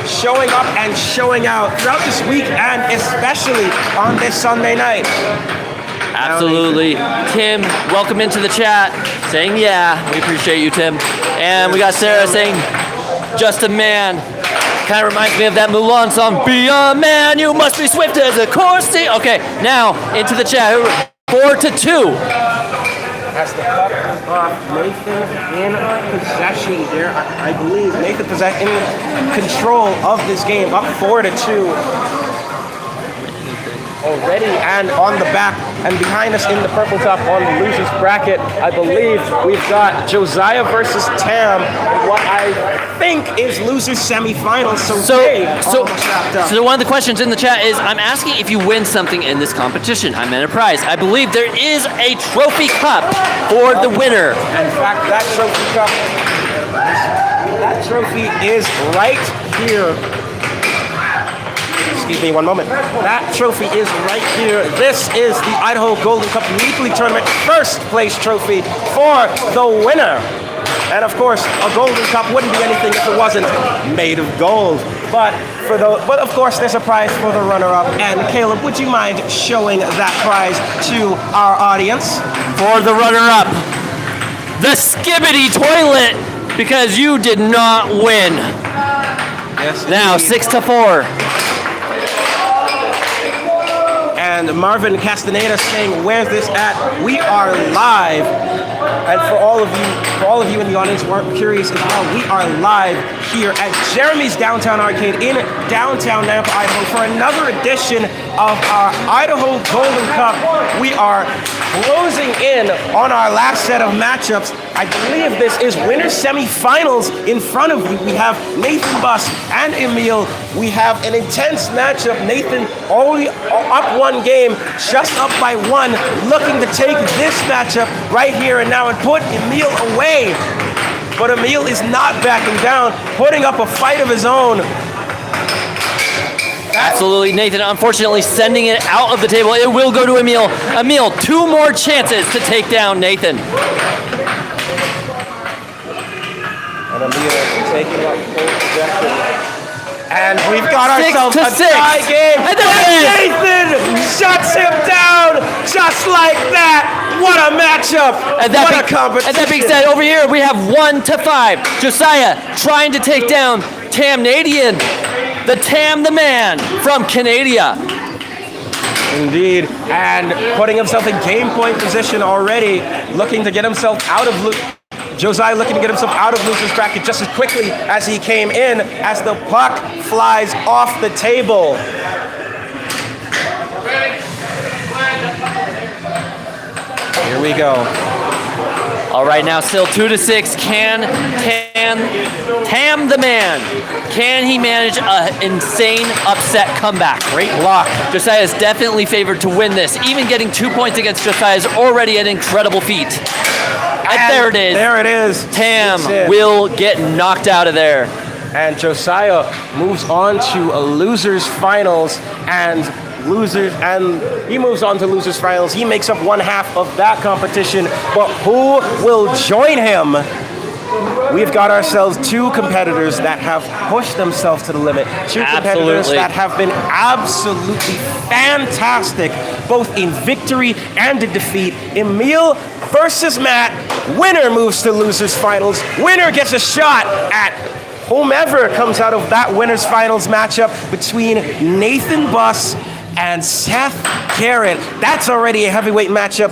G: showing up and showing out throughout this week and especially on this Sunday night.
I: Absolutely. Tim, welcome into the chat, saying yeah, we appreciate you, Tim. And we got Sarah saying, just a man. Kind of reminds me of that Mulan song, be a man, you must be swift as a coursey. Okay, now into the chat, 4-2.
G: Has the puck off. Nathan in possession here, I believe. Nathan in control of this game, up 4-2. already. And on the back and behind us in the purple top on the losers bracket, I believe we've got Josiah versus Tam, what I think is losers semifinals.
I: So one of the questions in the chat is, I'm asking if you win something in this competition. I meant a prize. I believe there is a trophy cup for the winner.
G: In fact, that trophy is right here. Excuse me one moment. That trophy is right here. This is the Idaho Golden Cup Weekly Tournament first place trophy for the winner. And of course, a Golden Cup wouldn't be anything if it wasn't made of gold. But of course, there's a prize for the runner-up. And Caleb, would you mind showing that prize to our audience?
I: For the runner-up, the Skibbity Toilet, because you did not win.
G: Yes.
I: Now 6-4.
G: And Marvin Castaneda saying, "Where's this at? We are live." And for all of you in the audience who aren't curious as well, we are live here at Jeremy's Downtown Arcade in downtown Nampa, Idaho for another edition of our Idaho Golden Cup. We are closing in on our last set of matchups. I believe this is winner semifinals in front of you. We have Nathan Buss and Emil. We have an intense matchup. Nathan only up one game, just up by one, looking to take this matchup right here and now and put Emil away. But Emil is not backing down, putting up a fight of his own.
I: Absolutely, Nathan, unfortunately sending it out of the table. It will go to Emil. Emil, 2 more chances to take down Nathan.
G: And Emil taking up full possession. And we've got ourselves a
I: 6-6.
G: tie game.
I: And
G: Nathan shuts him down just like that. What a matchup. What a competition.
I: And that being said, over here we have 1-5. Josiah trying to take down Tamnadian. The Tam the Man from Canada.
G: Indeed, and putting himself in game point position already, looking to get himself out of Josiah looking to get himself out of loser's bracket just as quickly as he came in, as the puck flies off the table. Here we go.
I: All right, now still 2-6. Can Tam the Man, can he manage an insane upset comeback?
G: Great block.
I: Josiah is definitely favored to win this. Even getting 2 points against Josiah is already an incredible feat. And there it is.
G: There it is.
I: Tam will get knocked out of there.
G: And Josiah moves on to a losers finals he moves on to losers finals. He makes up one half of that competition. But who will join him? We've got ourselves 2 competitors that have pushed themselves to the limit. 2 competitors that have been absolutely fantastic, both in victory and in defeat. Emil versus Matt. Winner moves to losers finals. Winner gets a shot at whomever comes out of that winners finals matchup between Nathan Buss and Seth Garrett. That's already a heavyweight matchup.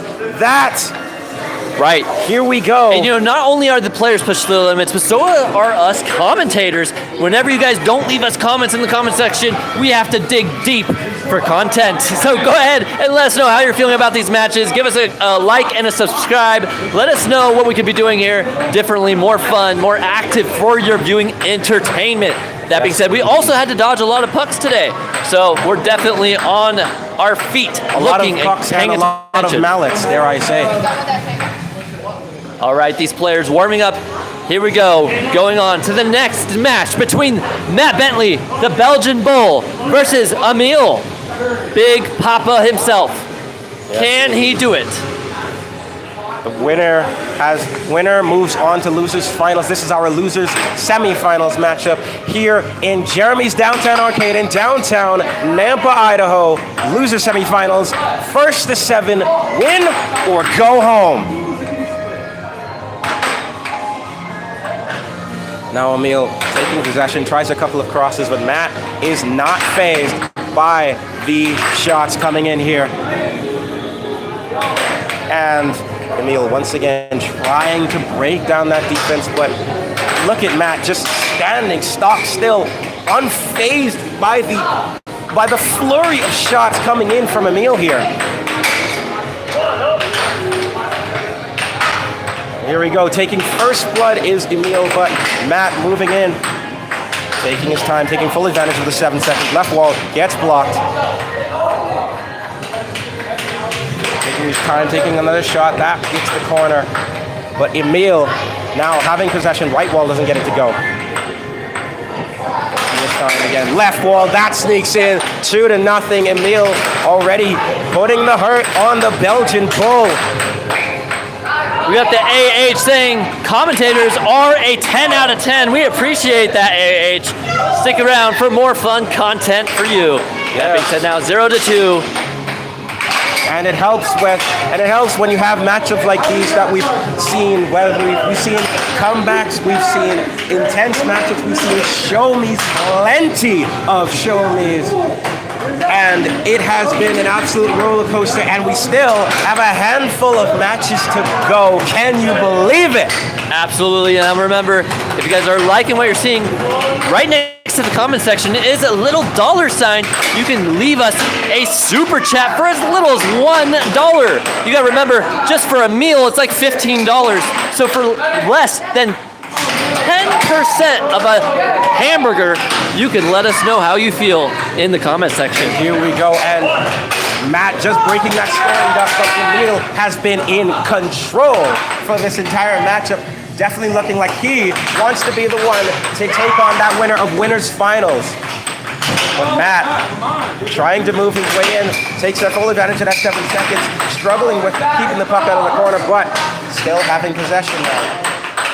I: Right.
G: Here we go.
I: And not only are the players pushed to the limits, but so are us commentators. Whenever you guys don't leave us comments in the comment section, we have to dig deep for content. So go ahead and let us know how you're feeling about these matches. Give us a like and a subscribe. Let us know what we could be doing here differently, more fun, more active for your viewing entertainment. That being said, we also had to dodge a lot of pucks today. So we're definitely on our feet.
G: A lot of pucks and a lot of mallets, dare I say.
I: All right, these players warming up. Here we go. Going on to the next match between Matt Bentley, the Belgian Bull, versus Emil, Big Papa himself. Can he do it?
G: The winner moves on to losers finals. This is our losers semifinals matchup here in Jeremy's Downtown Arcade in downtown Nampa, Idaho. Loser semifinals, 1st to 7, win or go home. Now Emil taking possession, tries a couple of crosses, but Matt is not fazed by the shots coming in here. And Emil once again trying to break down that defense, but look at Matt just standing stock still, unfazed by by the flurry of shots coming in from Emil here. Here we go, taking first blood is Emil, but Matt moving in. Taking his time, taking full advantage of the 7 seconds. Left wall gets blocked. Taking his time, taking another shot. That gets the corner. But Emil now having possession. Right wall doesn't get it to go. This time again. Left wall, that sneaks in. 2-0. Emil already putting the hurt on the Belgian Bull.
I: We got the AAH saying commentators are a 10 out of 10. We appreciate that, AAH. Stick around for more fun content for you. That being said, now 0-2.
G: And it helps when you have matchups like these that we've seen. Whether we've seen comebacks, we've seen intense matchups, we've seen show-me's, plenty of show-me's. And it has been an absolute roller coaster, and we still have a handful of matches to go. Can you believe it?
I: Absolutely, and remember, if you guys are liking what you're seeing, right next to the comment section is a little $sign. You can leave us a super chat for as little as $1. You gotta remember, just for a meal, it's like $15. So for less than 10% of a hamburger, you can let us know how you feel in the comment section.
G: Here we go, and Matt just breaking that scoring duck, but Emil has been in control for this entire matchup. Definitely looking like he wants to be the one to take on that winner of winners finals. But Matt, trying to move his way in, takes that full advantage of that 7 seconds, struggling with keeping the puck out of the corner, but still having possession now.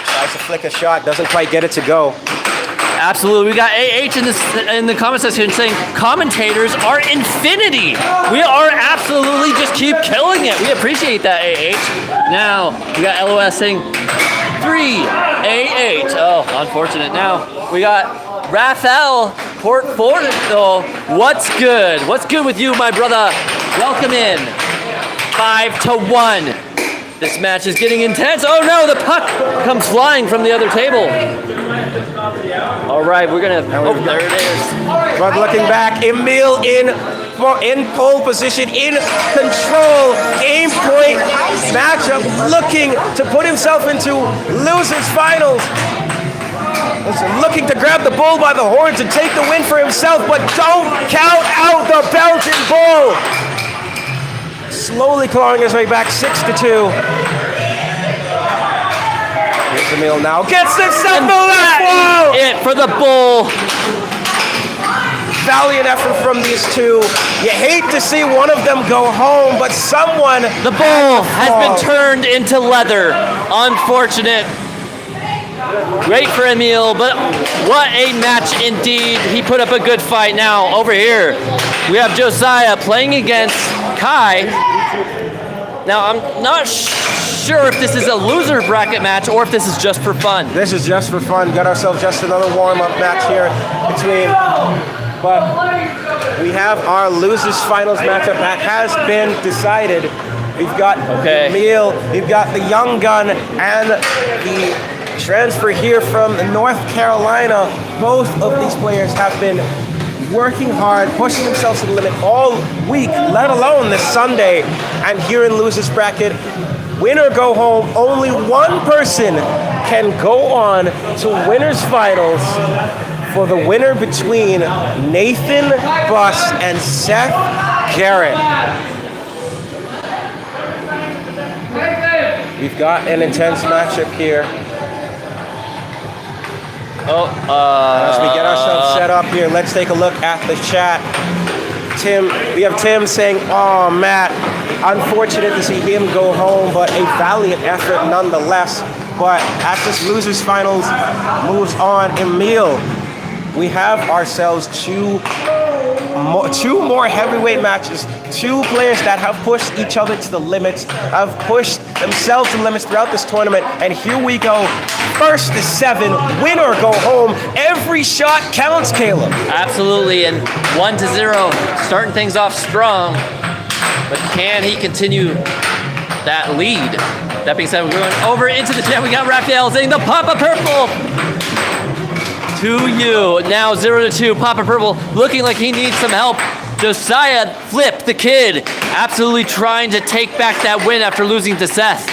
G: Tries to flick a shot, doesn't quite get it to go.
I: Absolutely. We got AH in the comment section saying commentators are infinity. We are absolutely just keep killing it. We appreciate that, AH. Now, we got LOS saying 3 AH. Oh, unfortunate. Now, we got Rafael Portfolio. What's good? What's good with you, my brother? Welcome in. 5-1. This match is getting intense. Oh no, the puck comes flying from the other table. All right, we're gonna, oh, there it is.
G: But looking back, Emil in pole position, in control, game point matchup, looking to put himself into losers finals. Looking to grab the bull by the horns and take the win for himself, but don't count out the Belgian Bull. Slowly clawing his way back, 6-2. Here's Emil now, gets himself the left wall!
I: It for the Bull.
G: Valiant effort from these two. You hate to see one of them go home, but someone...
I: The Bull has been turned into leather. Unfortunate. Great for Emil, but what a match indeed. He put up a good fight. Now, over here, we have Josiah playing against Kai. Now, I'm not sure if this is a loser bracket match or if this is just for fun.
G: This is just for fun. Got ourselves just another warm-up match here between... But we have our losers finals matchup that has been decided. We've got Emil, we've got the young gun, and the transfer here from North Carolina. Both of these players have been working hard, pushing themselves to the limit all week, let alone this Sunday. And here in losers bracket, win or go home, only one person can go on to winners finals for the winner between Nathan Buss and Seth Garrett. We've got an intense matchup here. As we get ourselves set up here, let's take a look at the chat. We have Tim saying, "Oh, Matt, unfortunate to see him go home, but a valiant effort nonetheless." But as this losers finals moves on, Emil, we have ourselves two more heavyweight matches. Two players that have pushed each other to the limits, have pushed themselves to the limits throughout this tournament. And here we go. First to 7, win or go home. Every shot counts, Caleb.
I: Absolutely, and 1-0, starting things off strong. But can he continue that lead? That being said, we're going over into the chat. We got Raphael saying the Papa Purple. to you. Now 0-2. Papa Purple looking like he needs some help. Josiah flipped the kid, absolutely trying to take back that win after losing to Seth.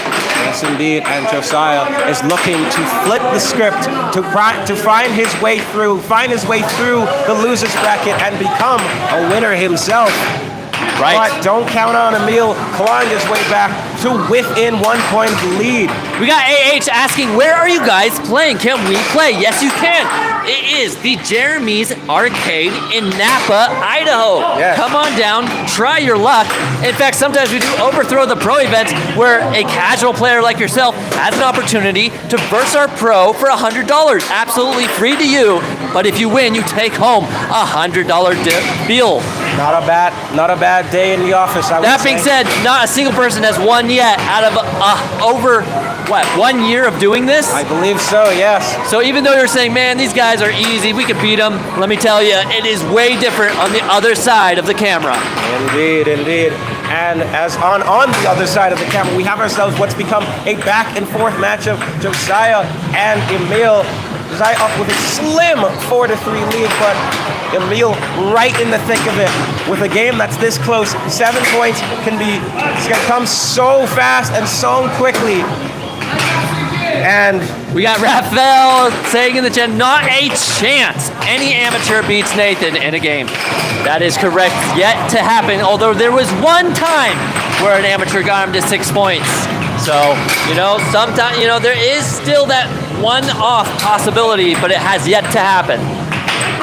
G: Yes, indeed. And Josiah is looking to flip the script to find his way through the losers bracket and become a winner himself.
I: Right.
G: But don't count on Emil clawing his way back to within 1 point lead.
I: We got AH asking, where are you guys playing? Can we play? Yes, you can. It is the Jeremy's Arcade in Napa, Idaho.
G: Yes.
I: Come on down, try your luck. In fact, sometimes we do Overthrow the Pro events where a casual player like yourself has an opportunity to verse our pro for $100. Absolutely free to you, but if you win, you take home a $100 deal.
G: Not a bad day in the office, I would
I: That being
G: say.
I: said, not a single person has won yet out of over, 1 year of doing this?
G: I believe so, yes.
I: So even though you're saying, man, these guys are easy, we can beat them, let me tell you, it is way different on the other side of the camera.
G: Indeed. And as on the other side of the camera, we have ourselves what's become a back and forth matchup. Josiah and Emil. Josiah up with a slim 4-3 lead, but Emil right in the thick of it. With a game that's this close, 7 points can come so fast and so quickly. And
I: we got Raphael saying in the chat, not a chance any amateur beats Nathan in a game. That is correct, yet to happen, although there was one time where an amateur got him to 6 points. So, sometimes, there is still that one-off possibility, but it has yet to happen.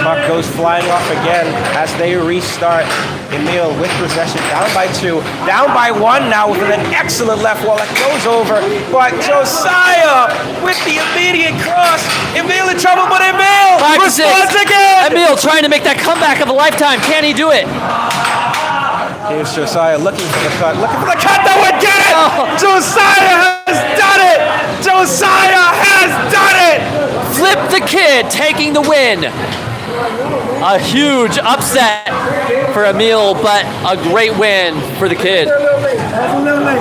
G: Puck goes flying off again as they restart. Emil with possession, down by 2, down by 1 now with an excellent left wall that goes over. But Josiah with the immediate cross. Emil in trouble, but Emil responds again.
I: Emil trying to make that comeback of a lifetime. Can he do it?
G: Here's Josiah looking for the cut that would get it! Oh. Josiah has done it! Josiah has done it!
I: Flip the kid taking the win. A huge upset for Emil, but a great win for the kid.
H: That's a little late.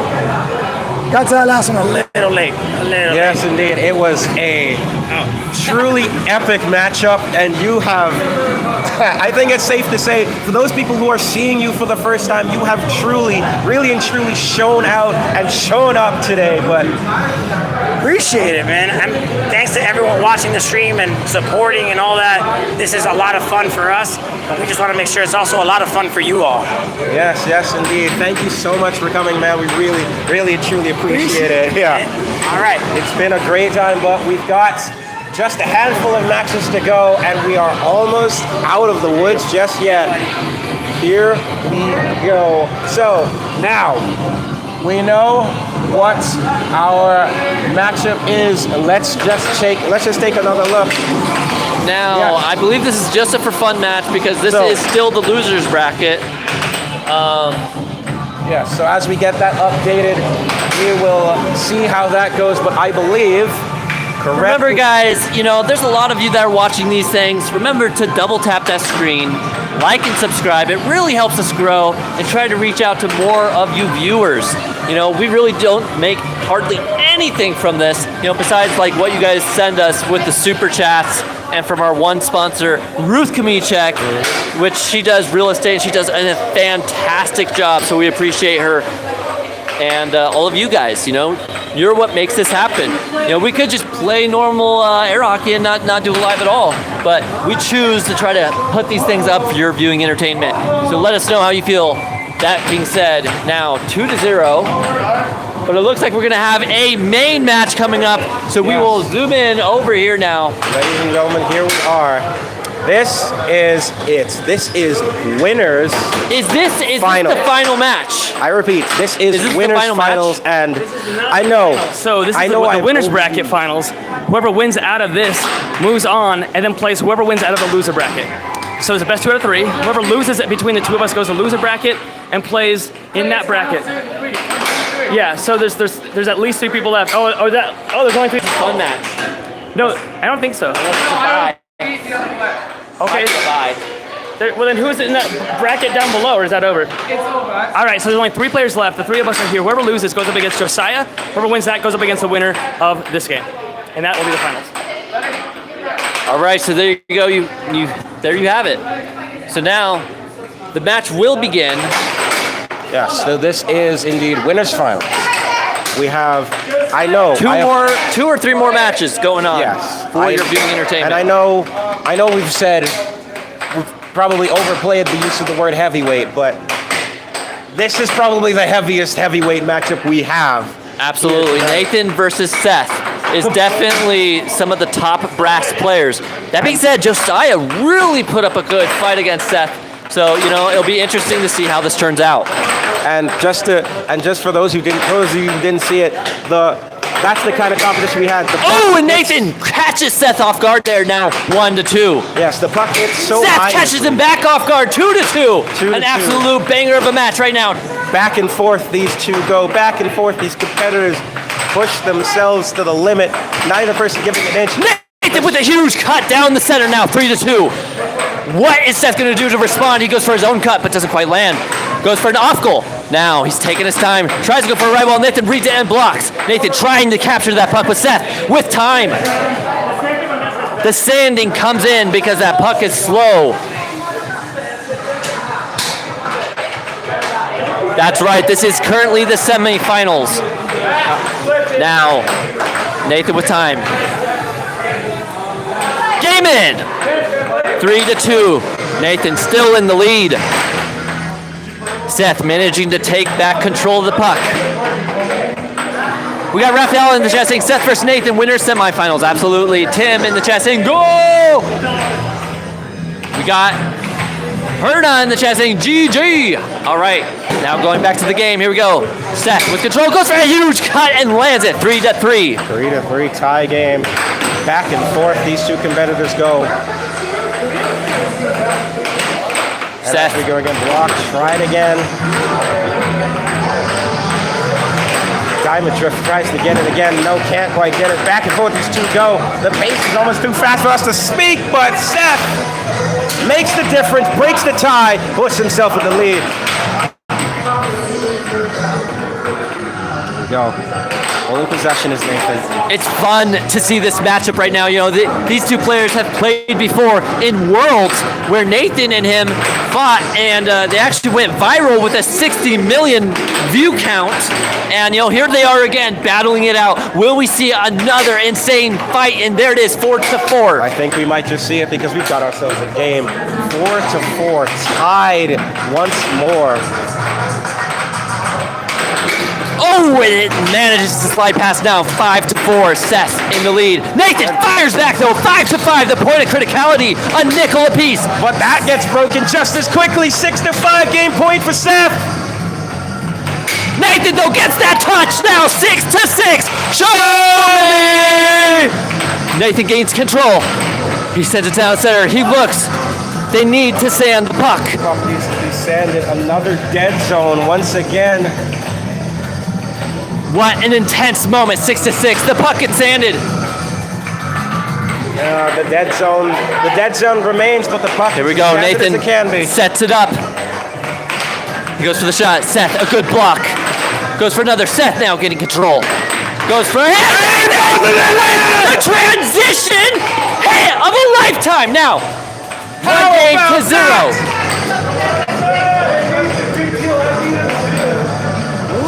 H: Got to that last one a little late.
G: Yes, indeed. It was a truly epic matchup, and you have, I think it's safe to say, for those people who are seeing you for the first time, you have truly, really and truly shown out and shown up today. But
D: appreciate it, man. Thanks to everyone watching the stream and supporting and all that. This is a lot of fun for us, but we just want to make sure it's also a lot of fun for you all.
G: Yes, indeed. Thank you so much for coming, man. We really, really, truly appreciate it. Yeah.
D: All right.
G: It's been a great time, but we've got just a handful of matches to go, and we are almost out of the woods just yet. Here we go. So now we know what our matchup is. Let's just take another look.
I: Now,
G: Yeah.
I: I believe this is just a for fun match because this is still the losers bracket.
G: Yeah, so as we get that updated, we will see how that goes, but I believe,
I: Remember, guys, there's a lot of you that are watching these things. Remember to double tap that screen, like and subscribe. It really helps us grow and try to reach out to more of you viewers. We really don't make hardly anything from this, besides like what you guys send us with the super chats and from our one sponsor, Ruth Kamichek, which she does real estate. She does a fantastic job, so we appreciate her. And all of you guys, you're what makes this happen. We could just play normal air hockey and not do it live at all, but we choose to try to put these things up for your viewing entertainment. So let us know how you feel. That being said, now 2-0, but it looks like we're gonna have a main match coming up. So we will zoom in over here now.
G: ladies and gentlemen, here we are. This is it. This is winners.
I: Is this the final match?
G: I repeat, this is winners finals, and I know.
A: So this is the winners bracket finals. Whoever wins out of this moves on, and then plays whoever wins out of the loser bracket. So it's the best 2 out of 3. Whoever loses it between the two of us goes to loser bracket and plays in that bracket. Yeah. So there's at least 3 people left. There's only 3.
I: Fun match.
A: No, I don't think so. Okay. Well, then who's in that bracket down below, or is that over? It's over. All right, so there's only 3 players left. The 3 of us are here. Whoever loses goes up against Josiah. Whoever wins that goes up against the winner of this game. And that will be the finals.
I: All right, so there you go. There you have it. So now the match will begin.
G: Yes, so this is indeed winners finals. We have,
I: two or three more matches going on for your viewing entertainment.
G: And I know we've probably overplayed the use of the word heavyweight, but this is probably the heaviest heavyweight matchup we have.
I: Absolutely. Nathan versus Seth is definitely some of the top brass players. That being said, Josiah really put up a good fight against Seth. So, it'll be interesting to see how this turns out.
G: And just for those who didn't see it, that's the kind of competition we had.
I: And Nathan catches Seth off guard there now, 1-2.
G: Yes, the puck hits so
I: Seth
G: high.
I: Seth catches him back off guard, 2-2. An absolute banger of a match right now.
G: Back and forth these two go, back and forth. These competitors push themselves to the limit. Neither person giving an inch.
I: Nathan with a huge cut down the center now, 3-2. What is Seth going to do to respond? He goes for his own cut, but doesn't quite land. Goes for an off goal. Now he's taking his time. Tries to go for a right wall. Nathan reads it and blocks. Nathan trying to capture that puck with Seth with time. The sanding comes in because that puck is slow. That's right. This is currently the semifinals. Now, Nathan with time. Game in. 3-2. Nathan still in the lead. Seth managing to take back control of the puck. We got Raphael in the chat saying Seth versus Nathan, winners semifinals. Absolutely. Tim in the chat saying go! We got Herna in the chat saying GG. All right, now going back to the game. Here we go. Seth with control goes for a huge cut and lands it. 3-3.
G: 3-3 tie game. Back and forth these two competitors go.
I: Seth.
G: We go again, block, try it again. Diamond Drift tries to get it again. No, can't quite get it. Back and forth these two go. The pace is almost too fast for us to speak, but Seth makes the difference, breaks the tie, puts himself in the lead. Here we go. Holding possession is Nathan.
I: It's fun to see this matchup right now. These two players have played before in Worlds where Nathan and him fought, and they actually went viral with a 60 million view count. And here they are again battling it out. Will we see another insane fight? And there it is, 4-4.
G: I think we might just see it because we've got ourselves a game. 4-4, tied once more.
I: Oh, and it manages to slide past now. 5-4. Seth in the lead. Nathan fires back though. 5-5. The point of criticality. A nickel apiece.
G: But that gets broken just as quickly. 6-5 game point for Seth.
I: Nathan though gets that touch now. 6-6. Show me! Nathan gains control. He sends it down center. He looks. They need to sand the puck.
G: The puck needs to be sanded. Another dead zone once again.
I: What an intense moment, 6-6. The puck gets sanded.
G: The dead zone remains, but the puck
I: Here we go, Nathan
G: as it can be.
I: Sets it up. He goes for the shot. Seth, a good block. Goes for another. Seth now getting control. Goes for a hit. The transition hit of a lifetime. Now, 1-0.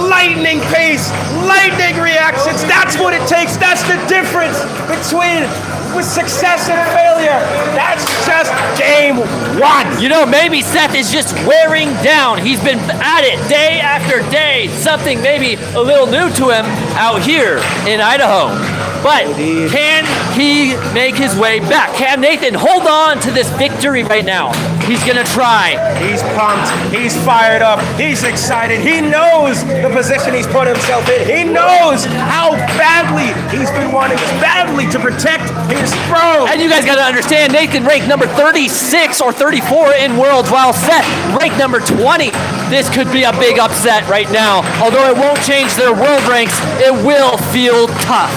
G: Lightning pace, lightning reactions. That's what it takes. That's the difference between success and failure. That's just game one.
I: Maybe Seth is just wearing down. He's been at it day after day. Something maybe a little new to him out here in Idaho. But can he make his way back? Can Nathan hold on to this victory right now? He's going to try.
G: He's pumped. He's fired up. He's excited. He knows the position he's put himself in. He knows how badly he's been wanting badly to protect his throne.
I: And you guys got to understand, Nathan ranked number 36 or 34 in Worlds, while Seth ranked number 20. This could be a big upset right now. Although it won't change their world ranks, it will feel tough.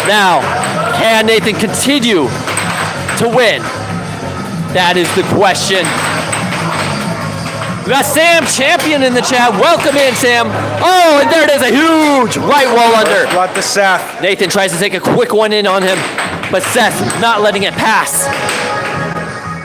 I: Now, can Nathan continue to win? That is the question. We got Sam Champion in the chat. Welcome in, Sam. Oh, and there it is, a huge right wall under.
G: Blood to Seth.
I: Nathan tries to take a quick one in on him. but Seth not letting it pass.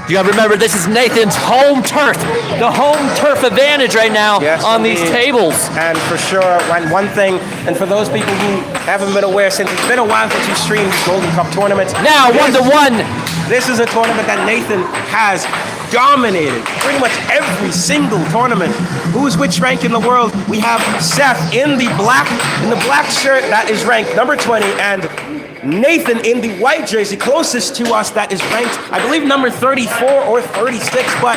I: You gotta remember, this is Nathan's home turf. The home turf advantage right now on these tables.
G: And for sure, one thing, and for those people who haven't been aware, since it's been a while since you streamed Golden Cup tournaments.
I: Now, 1-1.
G: This is a tournament that Nathan has dominated pretty much every single tournament. Who's which rank in the world? We have Seth in the black shirt, that is ranked number 20, and Nathan in the white jersey, closest to us, that is ranked, I believe, number 34 or 36. But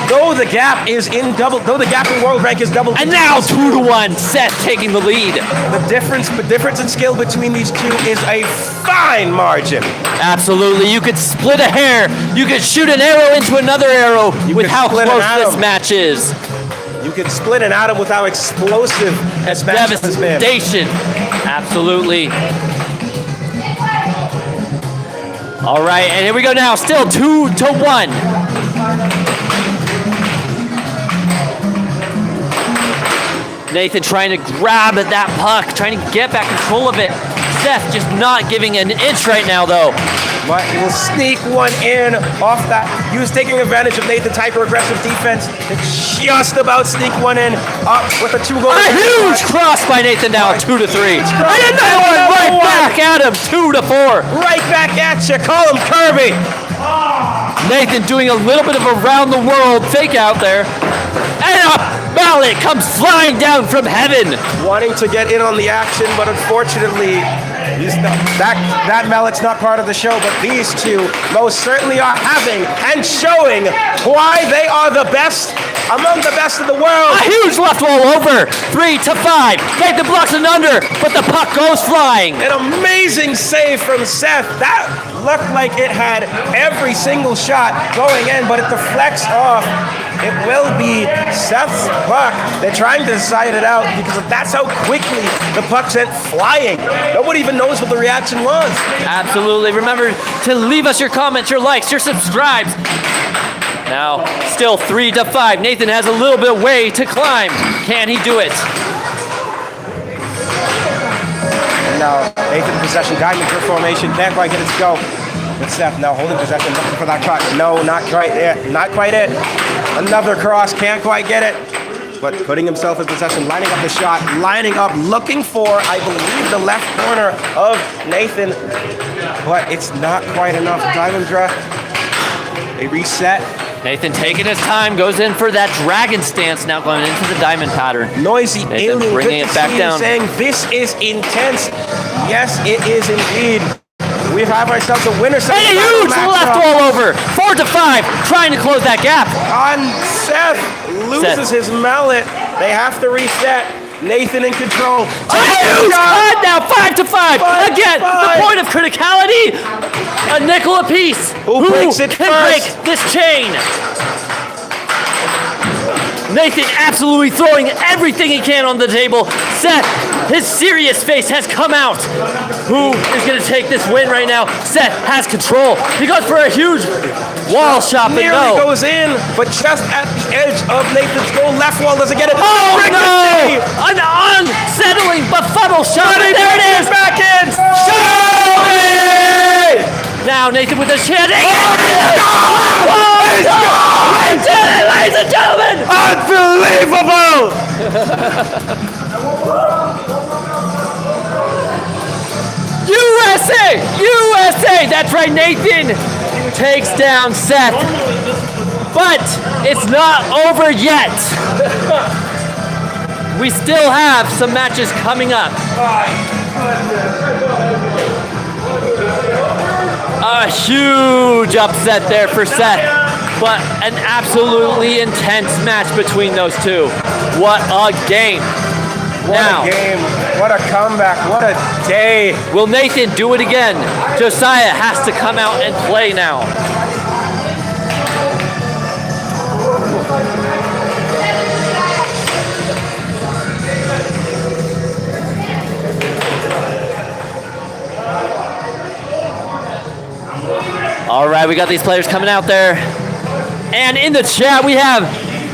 G: though the gap in world rank is double,
I: and now 2-1, Seth taking the lead.
G: The difference in skill between these two is a fine margin.
I: Absolutely, you could split a hair, you could shoot an arrow into another arrow with how close this match is.
G: You could split an atom with how explosive this match has been.
I: Devastation, absolutely. All right, and here we go now, still 2-1. Nathan trying to grab at that puck, trying to get back control of it. Seth just not giving an inch right now, though.
G: But he will sneak one in off that. He was taking advantage of Nathan's hyper-aggressive defense to just about sneak one in up with a 2-goal.
I: A huge cross by Nathan now, 2-3. And another one right back at him, 2-4.
G: Right back at you, call him Kirby.
I: Nathan doing a little bit of a round-the-world fake out there. And a mallet comes flying down from heaven.
G: Wanting to get in on the action, but unfortunately, that mallet's not part of the show, but these two most certainly are having and showing why they are the best among the best in the world.
I: A huge left wall over, 3-5. Nathan blocks it under, but the puck goes flying.
G: An amazing save from Seth. That looked like it had every single shot going in, but it deflects off. It will be Seth's puck. They're trying to decide it out because that's how quickly the puck sent flying. Nobody even knows what the reaction was.
I: Absolutely. Remember to leave us your comments, your likes, your subscribes. Now, still 3-5. Nathan has a little bit of way to climb. Can he do it?
G: And now, Nathan in possession, diamond grip formation, can't quite get it to go. But Seth now holding possession, looking for that cut. No, not quite it. Not quite it. Another cross, can't quite get it. But putting himself in possession, lining up the shot, lining up, looking for, I believe, the left corner of Nathan. But it's not quite enough. Diamond draft. They reset.
I: Nathan taking his time, goes in for that dragon stance, now going into the diamond pattern.
G: Noisy
I: Nathan
G: alien,
I: bringing it back down.
G: Saying this is intense. Yes, it is indeed. We have ourselves a winner.
I: And a huge left wall over, 4-5, trying to close that gap.
G: On Seth loses his mallet. They have to reset. Nathan in control.
I: A huge cut now, 5-5. Again, the point of criticality, a nickel apiece.
G: Who breaks it
I: can
G: first?
I: break this chain? Nathan absolutely throwing everything he can on the table. Seth, his serious face has come out. Who is going to take this win right now? Seth has control. He goes for a huge wall shot, but
G: Nearly
I: no.
G: goes in, but just at the edge of Nathan's goal. Left wall doesn't get it.
I: Oh no! An unsettling befuddle shot. And there it is.
G: Back in.
I: Now Nathan with a chance. Oh, ladies and gentlemen!
G: Unbelievable!
I: USA! USA! That's right, Nathan takes down Seth. But it's not over yet. We still have some matches coming up. A huge upset there for Seth, but an absolutely intense match between those two. What a game.
G: What a game. What a comeback. What a day.
I: Will Nathan do it again? Josiah has to come out and play now. All right, we got these players coming out there. And in the chat, we have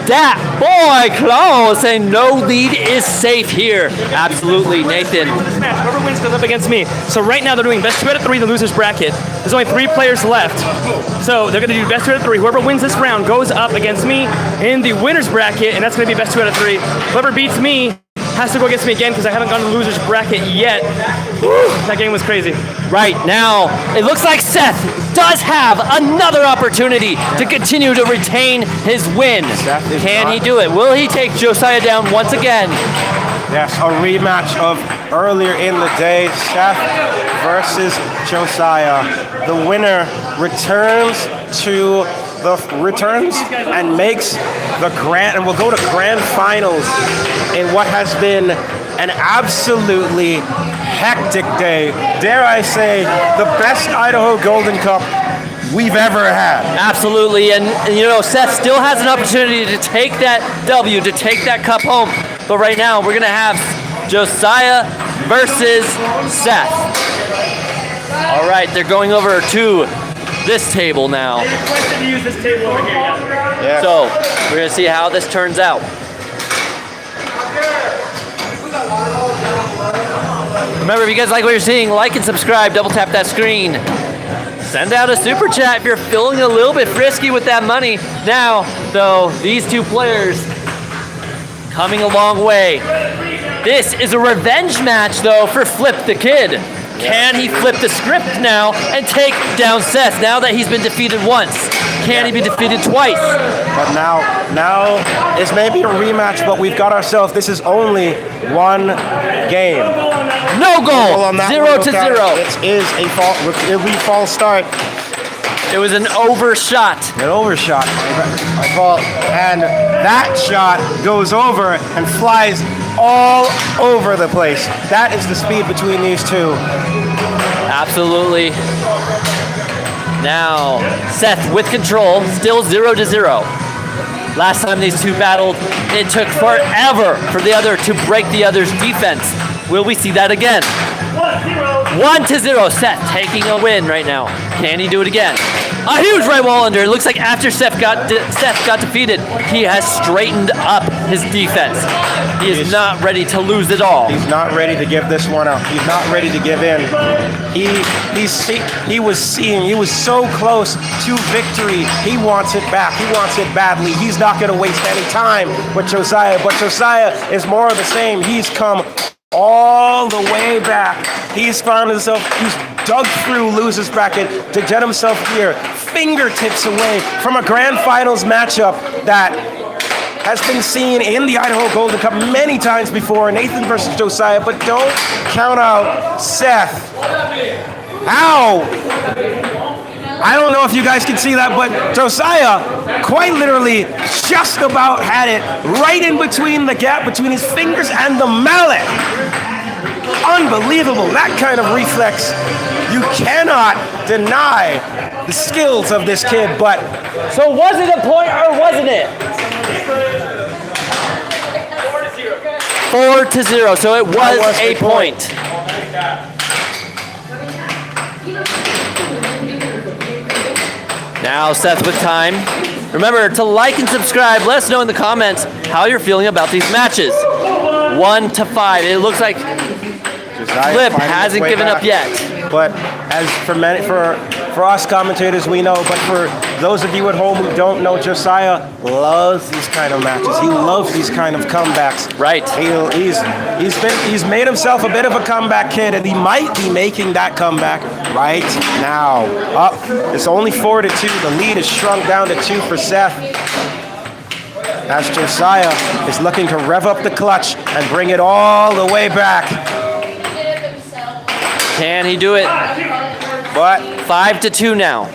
I: that boy close, saying no lead is safe here. Absolutely, Nathan.
A: Whoever wins goes up against me. So right now they're doing best 2 out of 3, the loser's bracket. There's only 3 players left. So they're going to do best 2 out of 3. Whoever wins this round goes up against me in the winner's bracket, and that's going to be best 2 out of 3. Whoever beats me has to go against me again because I haven't gone to the loser's bracket yet. Whew, that game was crazy.
I: Right now, it looks like Seth does have another opportunity to continue to retain his win. Can he do it? Will he take Josiah down once again?
G: Yes, a rematch of earlier in the day, Seth versus Josiah. The winner returns and makes the grand, and will go to grand finals in what has been an absolutely hectic day. Dare I say, the best Idaho Golden Cup we've ever had.
I: Absolutely, and Seth still has an opportunity to take that W, to take that cup home. But right now, we're gonna have Josiah versus Seth. All right, they're going over to this table now.
A: They requested to use this table over here.
G: Yeah.
I: So we're gonna see how this turns out. Remember, if you guys like what you're seeing, like and subscribe, double tap that screen. Send out a super chat if you're feeling a little bit frisky with that money. Now, though, these 2 players coming a long way. This is a revenge match, though, for Flip the Kid. Can he flip the script now and take down Seth now that he's been defeated once? Can he be defeated twice?
G: But now it's maybe a rematch, but we've got ourselves, this is only one game.
I: No goal, 0-0.
G: It is a false start.
I: It was an overshot.
G: An overshot. And that shot goes over and flies all over the place. That is the speed between these 2.
I: Absolutely. Now, Seth with control, still 0-0. Last time these 2 battled, it took forever for the other to break the other's defense. Will we see that again? 1-0. Seth taking a win right now. Can he do it again? A huge right wall under. It looks like after Seth got defeated, he has straightened up his defense. He is not ready to lose it all.
G: He's not ready to give this one up. He's not ready to give in. He was so close to victory. He wants it back. He wants it badly. He's not going to waste any time with Josiah, but Josiah is more of the same. He's come all the way back. He's found himself, he's dug through loser's bracket to get himself here, fingertips away from a grand finals matchup that has been seen in the Idaho Golden Cup many times before, Nathan versus Josiah, but don't count out Seth. Ow! I don't know if you guys can see that, but Josiah quite literally just about had it right in between the gap between his fingers and the mallet. Unbelievable, that kind of reflex. You cannot deny the skills of this kid, but...
I: So was it a point or wasn't it? 4-0, so it was a point. Now Seth with time. Remember to like and subscribe. Let us know in the comments how you're feeling about these matches. 1-5. It looks like Flip hasn't given up yet.
G: But as for us commentators, we know. But for those of you at home who don't know, Josiah loves these kind of matches. He loves these kind of comebacks.
I: Right.
G: He's made himself a bit of a comeback kid, and he might be making that comeback right now. Up. It's only 4-2. The lead is shrunk down to 2 for Seth. As Josiah is looking to rev up the clutch and bring it all the way back.
I: Can he do it?
G: But
I: 5-2 now.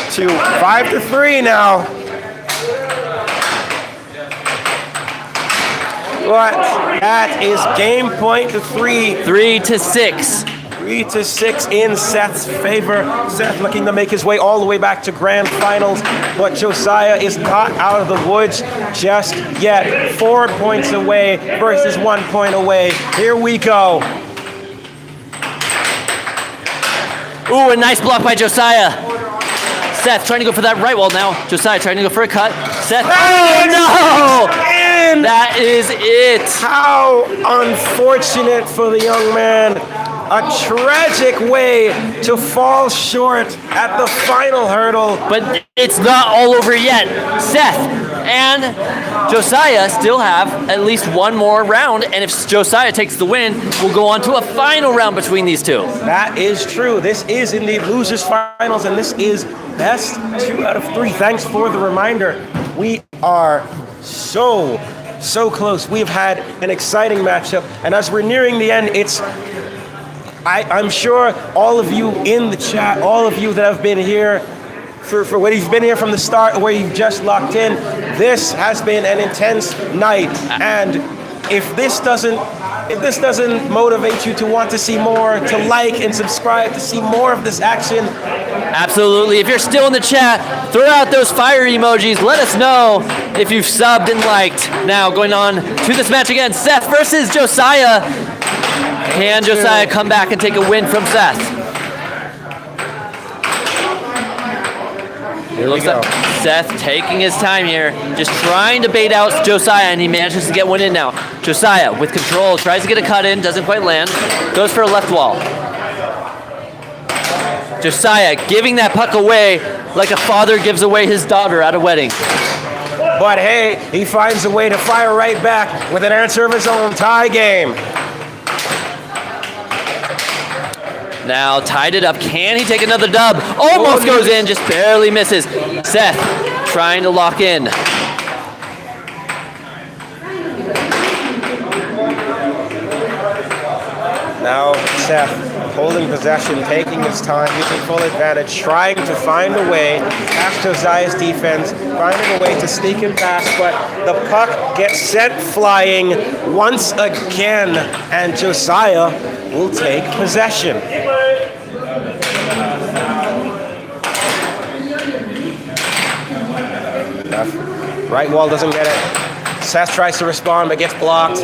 G: 5-3 now. But that is game point to 3.
I: 3-6.
G: 3-6 in Seth's favor. Seth looking to make his way all the way back to grand finals, but Josiah is not out of the woods just yet. 4 points away versus 1 point away. Here we go.
I: Ooh, a nice block by Josiah. Seth trying to go for that right wall now. Josiah trying to go for a cut. Seth. Oh, no!
G: And
I: That is it.
G: how unfortunate for the young man. A tragic way to fall short at the final hurdle.
I: But it's not all over yet. Seth and Josiah still have at least one more round, and if Josiah takes the win, we'll go on to a final round between these two.
G: That is true. This is indeed losers finals, and this is best 2 out of 3. Thanks for the reminder. We are so close. We've had an exciting matchup, and as we're nearing the end, I'm sure all of you in the chat, all of you that have been here for when you've been here from the start or where you've just locked in, this has been an intense night. And if this doesn't motivate you to want to see more, to like and subscribe to see more of this action,
I: Absolutely. If you're still in the chat, throw out those fire emojis. Let us know if you've subbed and liked. Now, going on to this match again, Seth versus Josiah. Can Josiah come back and take a win from Seth? It looks like Seth taking his time here, just trying to bait out Josiah, and he manages to get one in now. Josiah, with control, tries to get a cut in, doesn't quite land, goes for a left wall. Josiah giving that puck away like a father gives away his daughter at a wedding.
G: But hey, he finds a way to fire right back with an answer of his own. Tie game.
I: Now tied it up. Can he take another dub? Almost goes in, just barely misses. Seth trying to lock in.
G: Now Seth holding possession, taking his time, using full advantage, trying to find a way past Josiah's defense, finding a way to sneak him past, but the puck gets sent flying once again, and Josiah will take possession. Right wall doesn't get it. Seth tries to respond but gets blocked.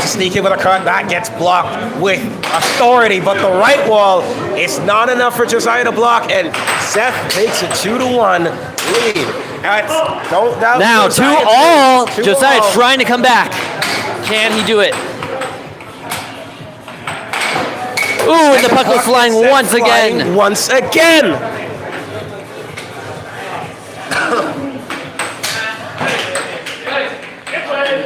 G: Sneak in with a cut, that gets blocked with authority, but the right wall is not enough for Josiah to block, and Seth takes a 2-1 lead. Don't doubt
I: now
G: Josiah
I: 2-all. Josiah trying to come back. Can he do it? Ooh, and the puck was flying once again.
G: Once again.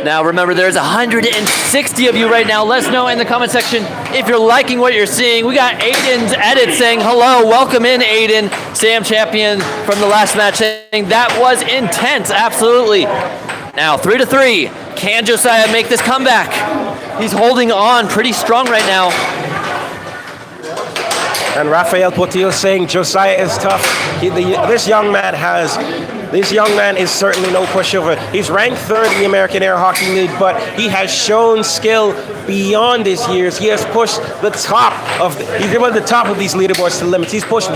I: Now remember, there's 160 of you right now. Let us know in the comment section if you're liking what you're seeing. We got Aiden's edit saying hello, welcome in Aiden. Sam Champion from the last match saying that was intense, absolutely. Now 3-3, can Josiah make this comeback? He's holding on pretty strong right now.
G: And Rafael Portillo saying Josiah is tough. This young man is certainly no pushover. He's ranked 3rd in the American Air Hockey League, but he has shown skill beyond his years. He has pushed the top of these leaderboards to the limits. He's put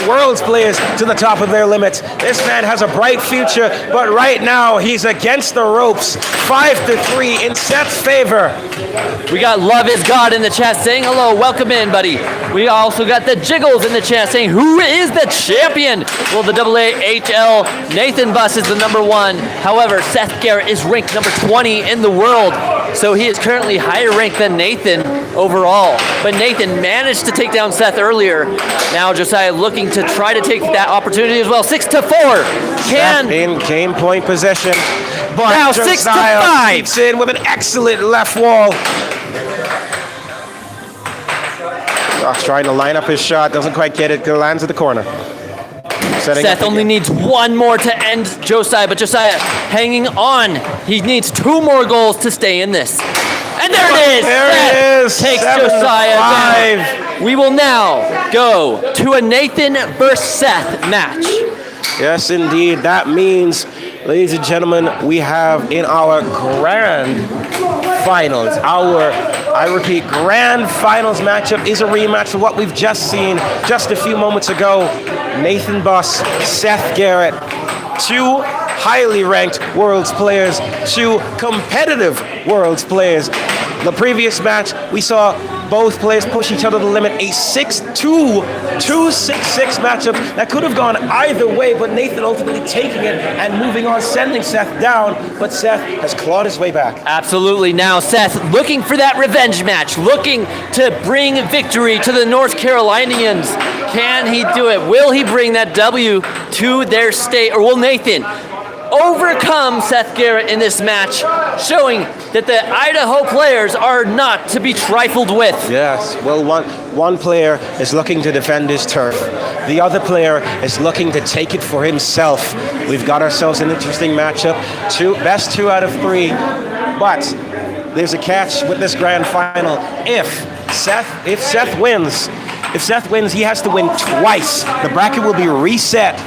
G: world's players to the top of their limits. This man has a bright future, but right now he's against the ropes. 5-3 in Seth's favor.
I: We got Love is God in the chat saying hello, welcome in, buddy. We also got the Jiggles in the chat saying, who is the champion? Well, the AAHL, Nathan Buss is the #1. However, Seth Garrett is ranked number 20 in the world. So he is currently higher ranked than Nathan overall. But Nathan managed to take down Seth earlier. Now Josiah looking to try to take that opportunity as well. 6-4.
G: Seth in game point position. But
I: now
G: Josiah
I: 6-5.
G: keeps in with an excellent left wall. Josh trying to line up his shot, doesn't quite get it, lands at the corner.
I: Seth only needs one more to end Josiah, but Josiah hanging on. He needs 2 more goals to stay in this. And there it is!
G: There it is!
I: Takes Josiah down. We will now go to a Nathan versus Seth match.
G: Yes, indeed. That means, ladies and gentlemen, we have in our grand finals, I repeat, grand finals matchup is a rematch of what we've just seen just a few moments ago. Nathan Buss, Seth Garrett, 2 highly ranked Worlds players, 2 competitive Worlds players. The previous match, we saw Both players push each other to the limit. A 6-2, 2-6-6 matchup that could have gone either way, but Nathan ultimately taking it and moving on, sending Seth down. But Seth has clawed his way back.
I: Absolutely. Now Seth looking for that revenge match, looking to bring victory to the North Carolinians. Can he do it? Will he bring that W to their state, or will Nathan overcome Seth Garrett in this match, showing that the Idaho players are not to be trifled with?
G: Yes, well, one player is looking to defend his turf. The other player is looking to take it for himself. We've got ourselves an interesting matchup. Best 2 out of 3, but there's a catch with this grand final. If Seth wins, he has to win twice. The bracket will be reset,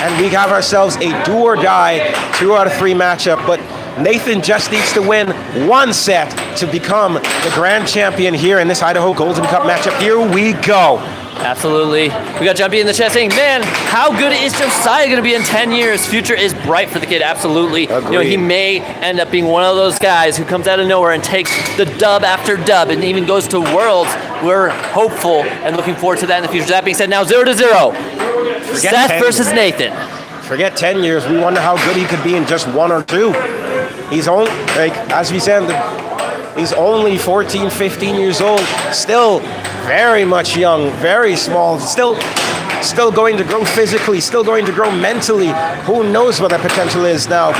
G: and we have ourselves a do or die 2 out of 3 matchup. But Nathan just needs to win 1 set to become the grand champion here in this Idaho Golden Cup matchup. Here we go.
I: Absolutely. We got Jumpy in the chat saying, man, how good is Josiah going to be in 10 years? Future is bright for the kid. Absolutely.
G: Agreed.
I: You know, he may end up being one of those guys who comes out of nowhere and takes the dub after dub and even goes to Worlds. We're hopeful and looking forward to that in the future. That being said, now 0-0. Seth versus Nathan.
G: Forget 10 years. We wonder how good he could be in just 1 or 2. He's only, as we said, he's only 14, 15 years old. Still very much young, very small, still going to grow physically, still going to grow mentally. Who knows what that potential is now,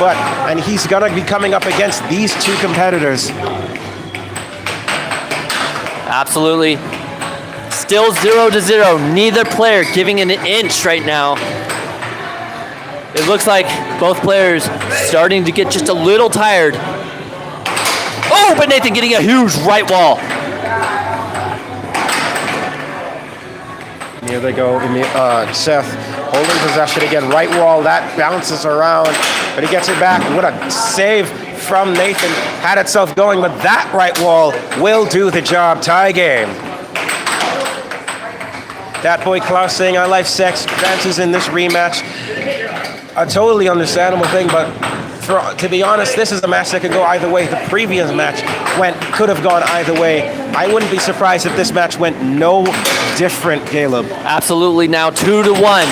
G: and he's gonna be coming up against these 2 competitors.
I: Absolutely. Still 0-0. Neither player giving an inch right now. It looks like both players starting to get just a little tired. Oh, but Nathan getting a huge right wall.
G: Here they go. Seth holding possession again. Right wall, that bounces around, but he gets it back. What a save from Nathan. Had itself going, but that right wall will do the job. Tie game. That boy Klaus saying, I like sex, advances in this rematch. A totally understandable thing, but to be honest, this is a match that could go either way. The previous match could have gone either way. I wouldn't be surprised if this match went no different, Caleb.
I: Absolutely. Now 2-1.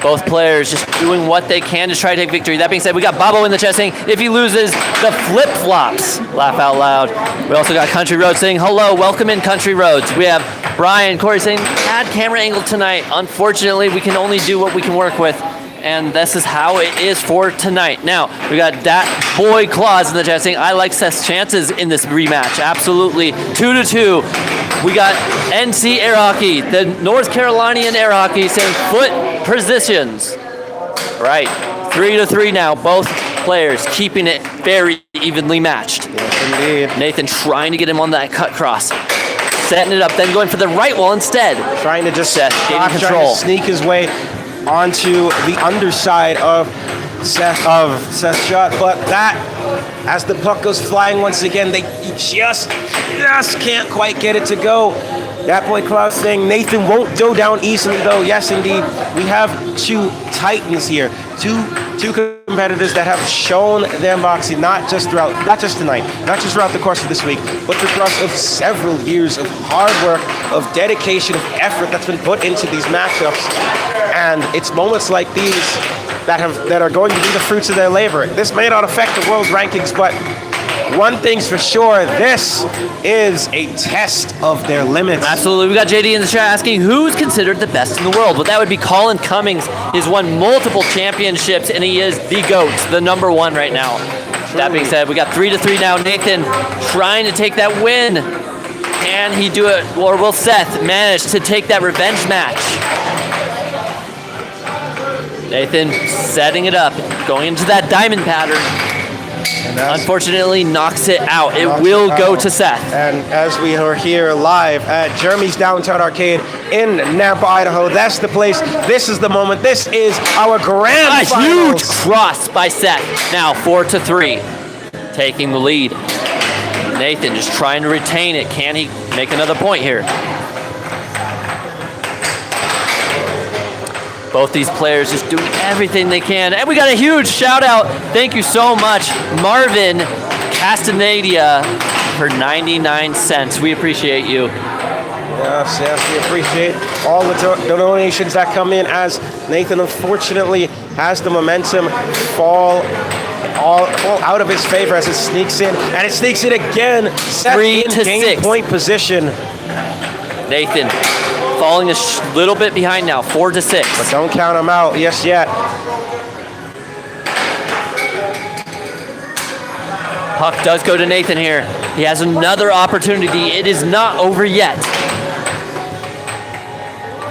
I: Both players just doing what they can to try to take victory. That being said, we got Bobo in the chat saying, if he loses, the flip-flops. Laugh out loud. We also got Country Roads saying, hello, welcome in Country Roads. We have Brian Corey saying, bad camera angle tonight. Unfortunately, we can only do what we can work with. And this is how it is for tonight. Now, we got that boy Claus in the chat saying, I like Seth's chances in this rematch. Absolutely. 2-2. We got NC Air Hockey, the North Carolinian Air Hockey saying foot positions. Right. 3-3 now. Both players keeping it very evenly matched.
G: Yes, indeed.
I: Nathan trying to get him on that cut cross. Setting it up, then going for the right wall instead.
G: Trying to just
I: Seth gaining control.
G: Trying to sneak his way onto the underside of Seth's shot, but that, as the puck goes flying once again, he just can't quite get it to go. That boy Klaus saying Nathan won't go down easily though. Yes, indeed, we have 2 titans here, two competitors that have shown their moxie not just tonight, not just throughout the course of this week, but the course of several years of hard work, of dedication, of effort that's been put into these matchups. And it's moments like these that are going to be the fruits of their labor. This may not affect the world's rankings, but one thing's for sure, this is a test of their limits.
I: Absolutely. We got JD in the chat asking who's considered the best in the world. Well, that would be Colin Cummings. He's won multiple championships, and he is the GOAT, the number 1 right now. That being said, we got 3-3 now. Nathan trying to take that win. Can he do it, or will Seth manage to take that revenge match? Nathan setting it up, going into that diamond pattern. Unfortunately, knocks it out. It will go to Seth.
G: And as we are here live at Jeremy's Downtown Arcade in Nampa, Idaho, that's the place. This is the moment. This is our grand finals.
I: Huge cross by Seth. Now 4-3, taking the lead. Nathan just trying to retain it. Can he make another point here? Both these players just doing everything they can. And we got a huge shout out. Thank you so much, Marvin Castaneda, for 99 cents. We appreciate you.
G: Yes, we appreciate all the donations that come in, as Nathan unfortunately has the momentum fall out of his favor as it sneaks in, and it sneaks in again. Seth
I: 3
G: in
I: to
G: game
I: 6.
G: point position.
I: Nathan falling a little bit behind now, 4 to 6.
G: But don't count him out, yes yet.
I: Puck does go to Nathan here. He has another opportunity. It is not over yet.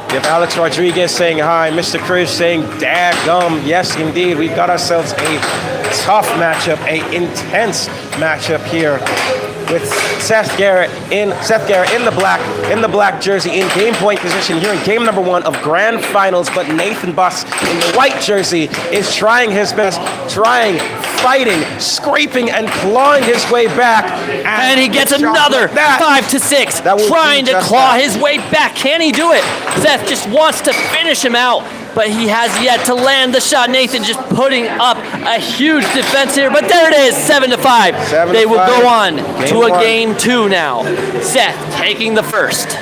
G: We have Alex Rodriguez saying hi, Mr. Cruz saying daggum. Yes, indeed, we've got ourselves a tough matchup, a intense matchup here with Seth Garrett in the black jersey in game point position here in game number 1 of grand finals. But Nathan Buss in the white jersey is trying his best, fighting, scraping, and clawing his way back.
I: And he gets another 5 to 6, trying to claw his way back. Can he do it? Seth just wants to finish him out, but he has yet to land the shot. Nathan just putting up a huge defense here, but there it is, 7 to 5. They will go on to a game 2 now. Seth taking the first.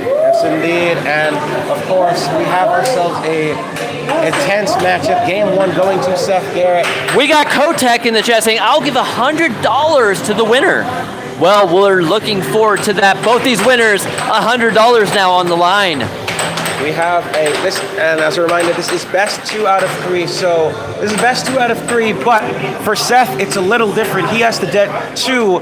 G: Yes, indeed, and of course we have ourselves a intense matchup. Game 1 going to Seth Garrett.
I: We got Kotek in the chat saying, I'll give $100 to the winner. Well, we're looking forward to that. Both these winners, $100 now on the line.
G: We have and as a reminder, this is best 2 out of 3. So this is best 2 out of 3, but for Seth, it's a little different. He has to get 2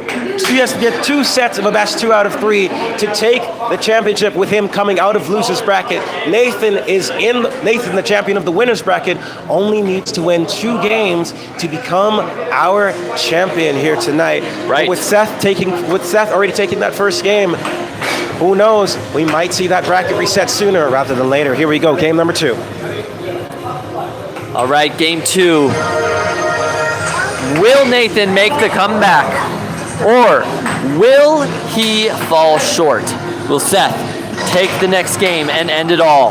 G: sets of a best 2 out of 3 to take the championship with him coming out of loser's bracket. Nathan, the champion of the winner's bracket, only needs to win 2 games to become our champion here tonight.
I: Right.
G: But with Seth already taking that first game, who knows? We might see that bracket reset sooner rather than later. Here we go, game number 2.
I: All right, game 2. Will Nathan make the comeback, or will he fall short? Will Seth take the next game and end it all?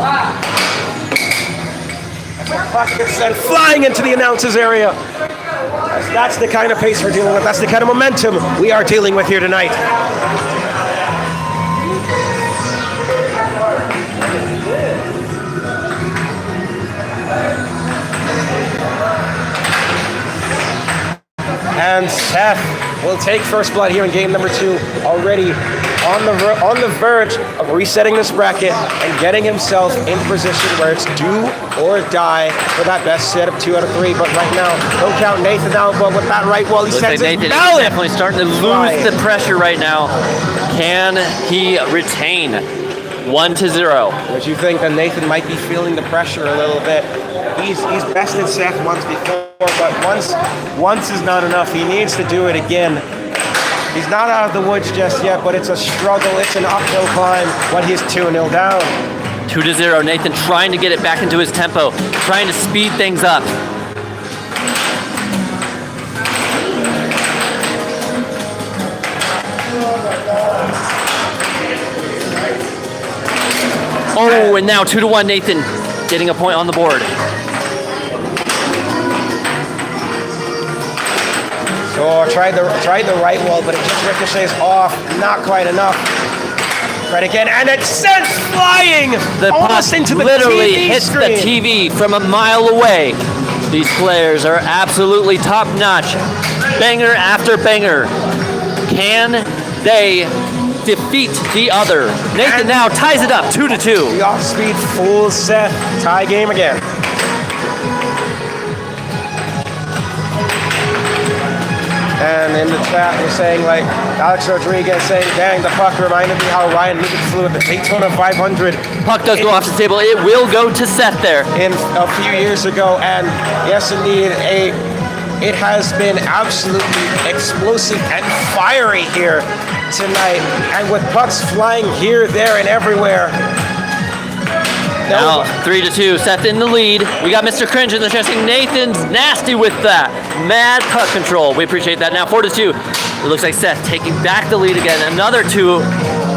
G: Buckets and flying into the announcer's area. That's the kind of pace we're dealing with. That's the kind of momentum we are dealing with here tonight. And Seth will take first blood here in game number 2, already on the verge of resetting this bracket and getting himself in position where it's do or die for that best set of 2 out of 3. But right now, don't count Nathan out, but with that right wall, he sends it
I: Nathan
G: down.
I: is definitely starting to lose the pressure right now. Can he retain? 1 to 0.
G: Would you think that Nathan might be feeling the pressure a little bit? He's bested Seth once before, but once is not enough. He needs to do it again. He's not out of the woods just yet, but it's a struggle. It's an uphill climb when he's 2-0 down.
I: 2 to 0. Nathan trying to get it back into his tempo, trying to speed things up. Oh, and now 2 to 1. Nathan getting a point on the board.
G: So tried the right wall, but it just ricochets off. Not quite enough. Right again, and it sent flying
I: The
G: almost
I: puck
G: into the
I: literally
G: TV
I: hits
G: screen.
I: the TV from a mile away. These players are absolutely top-notch. Banger after banger. Can they defeat the other? Nathan
G: And
I: now ties it up 2 to 2.
G: The off-speed fools Seth. Tie game again. And in the chat, we're saying, like, Alex Rodriguez saying, dang, the puck reminded me how Ryan Nugent flew at the Daytona 500.
I: Puck does go off the table. It will go to Seth there.
G: In a few years ago, and yes, indeed, it has been absolutely explosive and fiery here tonight, and with pucks flying here, there, and everywhere.
I: Now 3 to 2. Seth in the lead. We got Mr. Cringe in the chest. Nathan's nasty with that. Mad puck control. We appreciate that. Now 4 to 2. It looks like Seth taking back the lead again. Another 2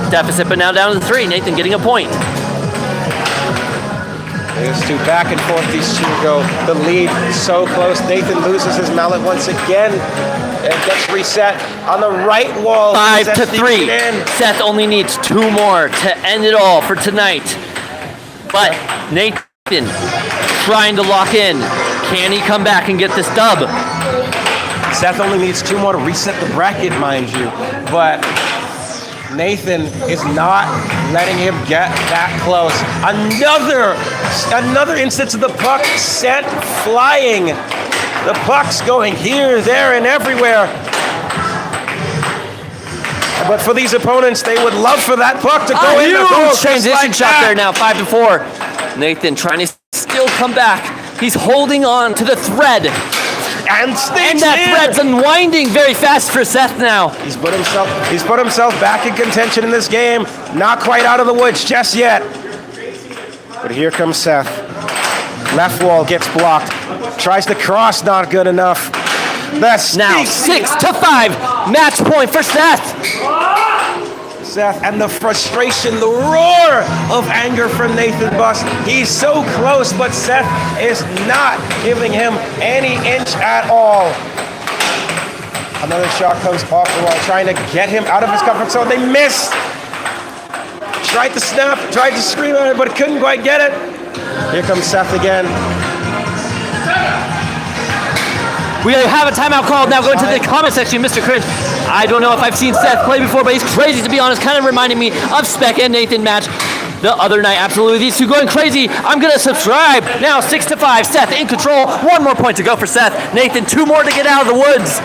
I: deficit, but now down to 3. Nathan getting a point.
G: These two back and forth, these two go. The lead so close. Nathan loses his mallet once again and gets reset on the right wall.
I: 5-3. Seth only needs 2 more to end it all for tonight. But Nathan trying to lock in. Can he come back and get this dub?
G: Seth only needs 2 more to reset the bracket, mind you. But Nathan is not letting him get that close. Another instance of the puck sent flying. The puck's going here, there, and everywhere. But for these opponents, they would love for that puck to go in the goal.
I: Huge transition shot there now, 5-4. Nathan trying to still come back. He's holding on to the thread.
G: And
I: that thread's unwinding very fast for Seth now.
G: He's put himself back in contention in this game. Not quite out of the woods just yet. But here comes Seth. Left wall gets blocked. Tries to cross, not good enough. That's
I: now 6-5. Match point for Seth.
G: Seth, and the frustration, the roar of anger from Nathan Buss. He's so close, but Seth is not giving him any inch at all. Another shot comes off the wall, trying to get him out of his comfort zone. They missed. Tried to snap, tried to scream at it, but couldn't quite get it. Here comes Seth again.
I: We have a timeout called now. Going to the comment section, Mr. Cruz. I don't know if I've seen Seth play before, but he's crazy, to be honest. Kind of reminding me of Spec and Nathan match the other night. Absolutely, these two going crazy. I'm going to subscribe. Now 6-5. Seth in control. 1 more point to go for Seth. Nathan, 2 more to get out of the woods.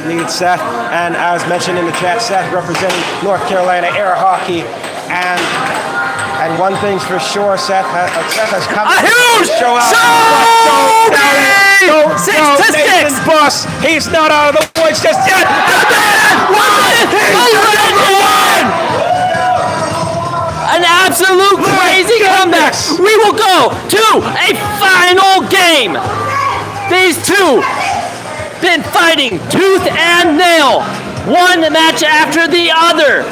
G: Lead Seth, and as mentioned in the chat, Seth representing North Carolina Air Hockey, and one thing's for sure, Seth has come
I: a huge
G: show out. Nathan Buss, he's not out of the woods just yet.
I: An absolute crazy comeback. We will go to a final game. These two been fighting tooth and nail, one match after the other.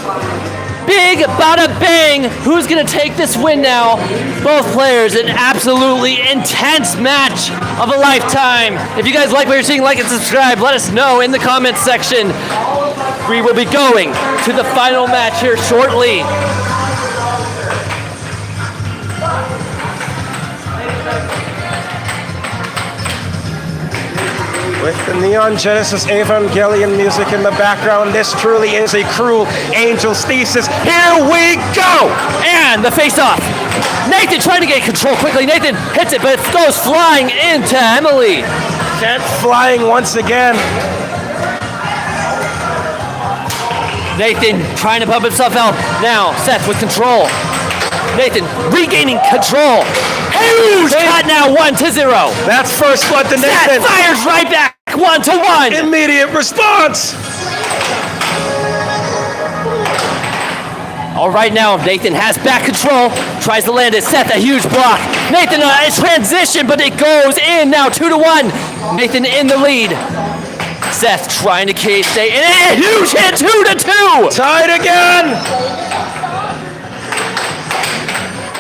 I: Big bada bang. Who's gonna take this win now? Both players, an absolutely intense match of a lifetime. If you guys like what you're seeing, like and subscribe. Let us know in the comments section. We will be going to the final match here shortly.
G: With the Neon Genesis Evangelion music in the background, this truly is a cruel angel's thesis. Here we go!
I: And the face-off. Nathan trying to get control quickly. Nathan hits it, but it goes flying into Emily.
G: Kent flying once again.
I: Nathan trying to pump himself out. Now Seth with control. Nathan regaining control. Huge cut now, 1-0.
G: That's first blood to Nathan.
I: Seth fires right back, 1-1.
G: Immediate response.
I: All right, now Nathan has back control. Tries to land it. Seth, a huge block. Nathan, a transition, but it goes in now, 2-1. Nathan in the lead. Seth trying to stay in. A huge hit, 2-2.
G: Tied again.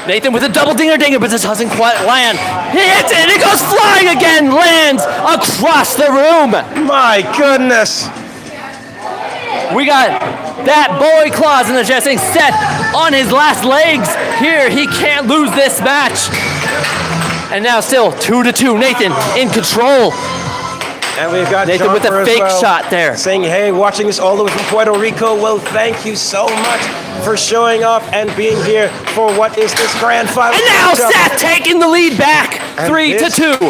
I: Nathan with a double dinger, but this doesn't quite land. He hits it, it goes flying again, lands across the room.
G: My goodness.
I: We got that boy Claus in the chest saying Seth on his last legs. Here, he can't lose this match. And now still 2-2, Nathan in control.
G: And we've got
I: Nathan
G: John
I: with a fake shot there.
G: Saying, hey, watching this all the way from Puerto Rico. Well, thank you so much for showing up and being here for what is this grand final.
I: And now Seth taking the lead back, 3-2.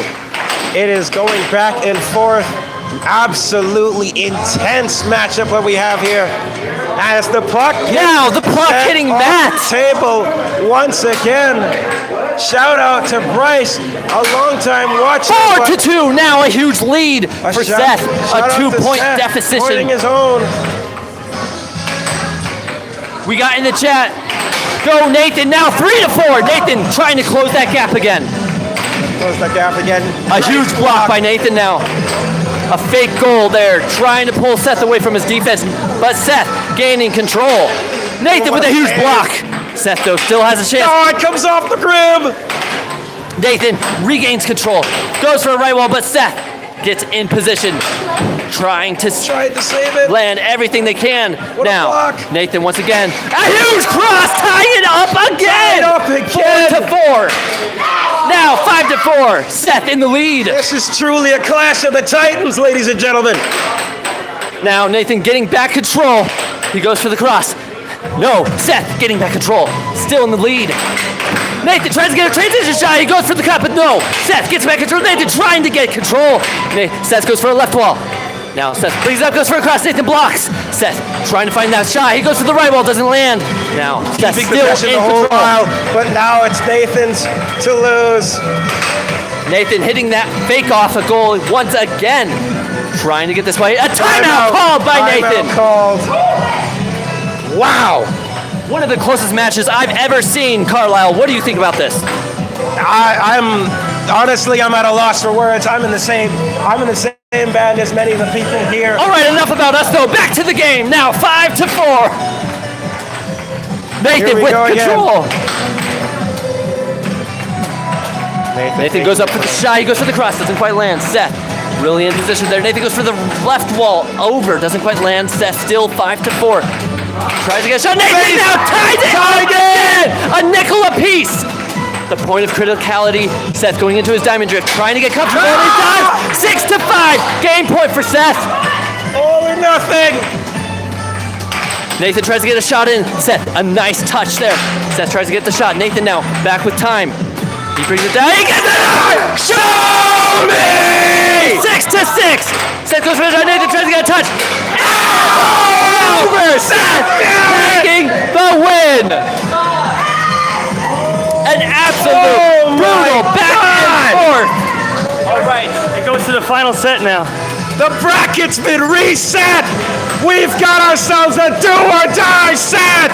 G: It is going back and forth. Absolutely intense matchup what we have here. As the puck
I: hitting Matt.
G: Table once again. Shout out to Bryce, a long time watcher.
I: 4-2, now a huge lead for Seth. A 2-point deficit.
G: His own.
I: We got in the chat. Go Nathan, now 3-4. Nathan trying to close that gap again.
G: Close that gap again.
I: A huge block by Nathan now. A fake goal there, trying to pull Seth away from his defense, but Seth gaining control. Nathan with a huge block. Seth, though, still has a chance.
G: Oh, it comes off the rib.
I: Nathan regains control, goes for a right wall, but Seth gets in position, trying to
G: Tried to save it.
I: land everything they can.
G: What a
I: Now,
G: block.
I: Nathan once again, a huge cross, tying it up again.
G: Tie it up again.
I: 4-4. Now 5-4. Seth in the lead.
G: This is truly a clash of the Titans, ladies and gentlemen.
I: Now Nathan getting back control. He goes for the cross. No, Seth getting back control. Still in the lead. Nathan tries to get a transition shot. He goes for the cut, but no. Seth gets back control. Nathan trying to get control. Seth goes for a left wall. Now Seth brings it up, goes for a cross. Nathan blocks. Seth trying to find that shot. He goes for the right wall, doesn't land. Now Seth
G: Keeping
I: still
G: possession
I: in
G: the whole
I: control.
G: while, but now it's Nathan's to lose.
I: Nathan hitting that fake off a goal once again. Trying to get this way. A timeout called by Nathan.
G: Timeout called. Wow.
I: One of the closest matches I've ever seen, Carlisle. What do you think about this?
G: I'm honestly, I'm at a loss for words. I'm in the same band as many of the people here.
I: All right, enough about us though. Back to the game now. 5-4. Nathan with control. Nathan goes up for the shot. He goes for the cross. Doesn't quite land. Seth really in position there. Nathan goes for the left wall. Over. Doesn't quite land. Seth still 5-4. Tries to get a shot. Nathan now ties it. Tied it. A nickel apiece. The point of criticality. Seth going into his diamond drift, trying to get comfortable, and he does. 6-5. Game point for Seth.
G: All or nothing.
I: Nathan tries to get a shot in. Seth, a nice touch there. Seth tries to get the shot. Nathan now back with time. He brings it down. He gets it! Show me! 6-6. Seth goes for the shot. Nathan tries to get a touch. Over! Seth taking the win! An absolute brutal back and forth.
A: All right, it goes to the final set now.
G: The bracket's been reset. We've got ourselves a do-or-die set.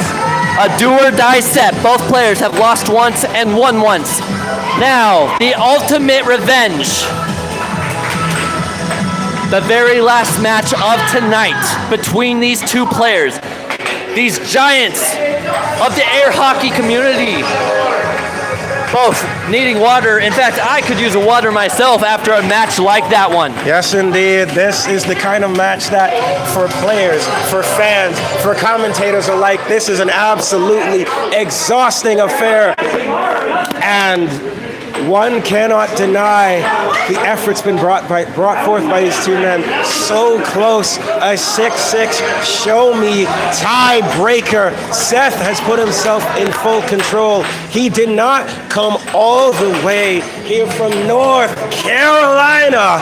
I: A do-or-die set. Both players have lost once and won once. Now, the ultimate revenge. The very last match of tonight between these two players. These giants of the air hockey community. Both needing water. In fact, I could use a water myself after a match like that one.
G: Yes, indeed. This is the kind of match that for players, for fans, for commentators alike, this is an absolutely exhausting affair. And one cannot deny the effort's been brought forth by these two men. So close, a 6-6 show-me tiebreaker. Seth has put himself in full control. He did not come all the way here from North Carolina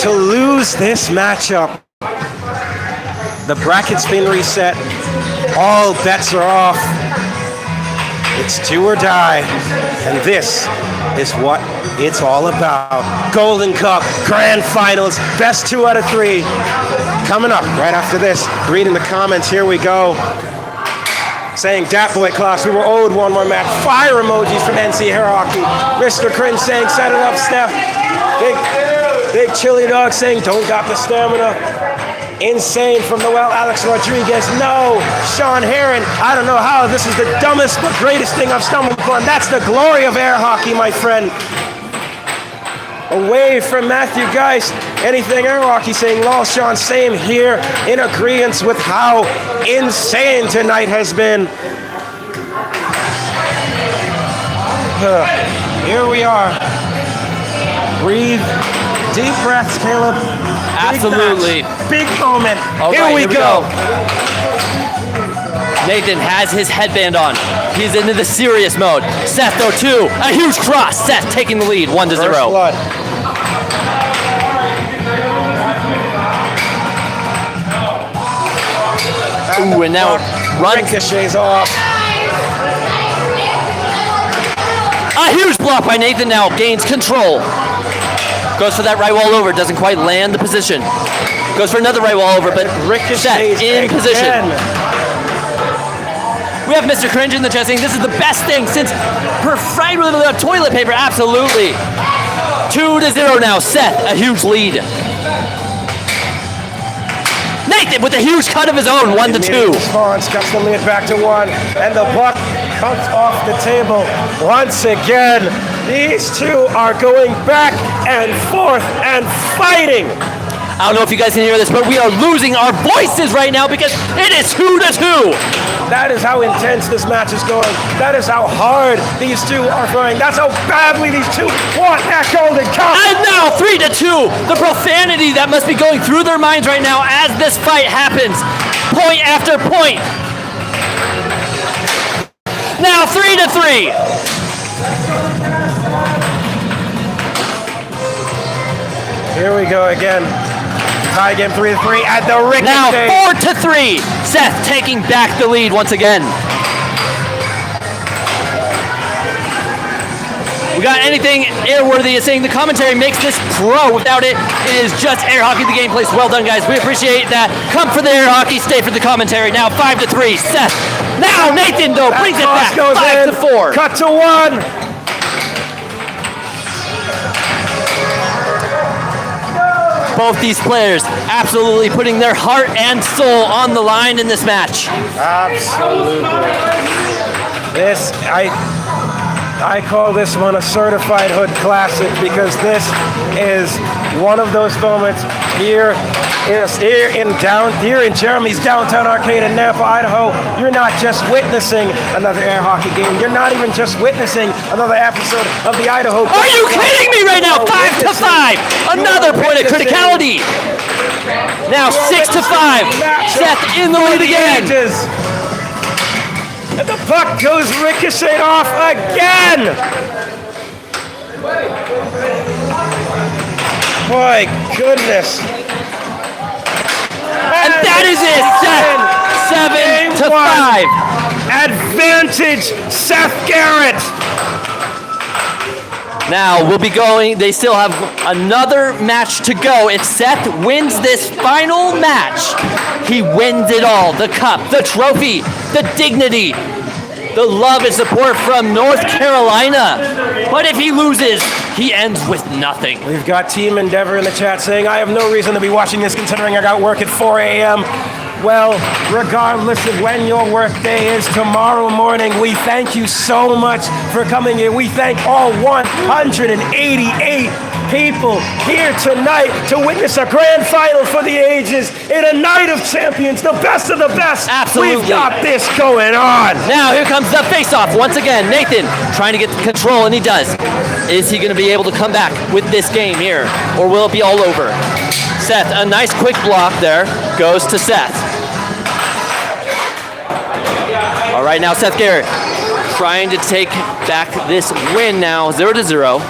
G: to lose this matchup. The bracket's been reset. All bets are off. It's do or die, and this is what it's all about. Golden Cup, Grand Finals, best 2 out of 3. Coming up right after this, reading the comments, here we go. Saying, Dat Boy Klaus, we were owed one more match. Fire emojis from NC Air Hockey. Mr. Cringe saying, set it up, Steph. Big Chili Dog saying, don't got the stamina. Insane from Noel, Alex Rodriguez. No, Sean Heron. I don't know how. This is the dumbest but greatest thing I've stumbled upon. That's the glory of air hockey, my friend. Away from Matthew Geist. Anything air hockey saying, lol, Sean, same here. In agreement with how insane tonight has been. Here we are. Breathe. Deep breaths, Caleb.
I: Absolutely.
G: Big moment.
I: All
G: Here
I: right,
G: we go.
I: Nathan has his headband on. He's into the serious mode. Seth, though, too. A huge cross. Seth taking the lead, 1-0.
G: First blood.
I: Ooh, and now runs.
G: Ricochets off.
I: A huge block by Nathan now. Gains control. Goes for that right wall over. Doesn't quite land the position. Goes for another right wall over, but Seth in position. We have Mr. Cringe in the chat saying this is the best thing since toilet paper. Absolutely. 2-0 now. Seth, a huge lead. Nathan with a huge cut of his own, 1-2.
G: Response cuts the lead back to 1, and the puck comes off the table once again. These two are going back and forth and fighting.
I: I don't know if you guys can hear this, but we are losing our voices right now because it is 2-2.
G: That is how intense this match is going. That is how hard these two are throwing. That's how badly these two want that golden cup.
I: And now 3-2. The profanity that must be going through their minds right now as this fight happens. Point after point. Now 3-3.
G: Here we go again. Tie game 3-3 at the ricochet.
I: Now 4-3. Seth taking back the lead once again. We got anything airworthy as saying the commentary makes this pro. Without it, it is just air hockey. The game plays well done, guys. We appreciate that. Come for the air hockey, stay for the commentary. Now 5-3. Seth. Now Nathan though brings it back. 5-4.
G: Cut to 1.
I: Both these players absolutely putting their heart and soul on the line in this match.
G: Absolutely. I call this one a certified hood classic because this is one of those moments here in Jeremy's downtown arcade in Nampa, Idaho. You're not just witnessing another air hockey game. You're not even just witnessing another episode of the Idaho.
I: Are you kidding me right now? 5-5. Another point of criticality. Now 6-5. Seth in the lead again.
G: And the puck goes ricocheted off again. My goodness.
I: And that is it. Seth, 7-5.
G: Advantage, Seth Garrett.
I: Now we'll be going. They still have another match to go. If Seth wins this final match, he wins it all. The cup, the trophy, the dignity, the love and support from North Carolina. But if he loses, he ends with nothing.
G: We've got Team Endeavor in the chat saying, I have no reason to be watching this considering I got work at 4 a.m. Well, regardless of when your work day is tomorrow morning, we thank you so much for coming here. We thank all 188 people here tonight to witness a grand final for the ages in a night of champions, the best of the best.
I: Absolutely.
G: We've got this going on.
I: Now here comes the face-off once again. Nathan trying to get the control, and he does. Is he going to be able to come back with this game here, or will it be all over? Seth, a nice quick block there, goes to Seth. All right, now Seth Garrett trying to take back this win now, 0-0.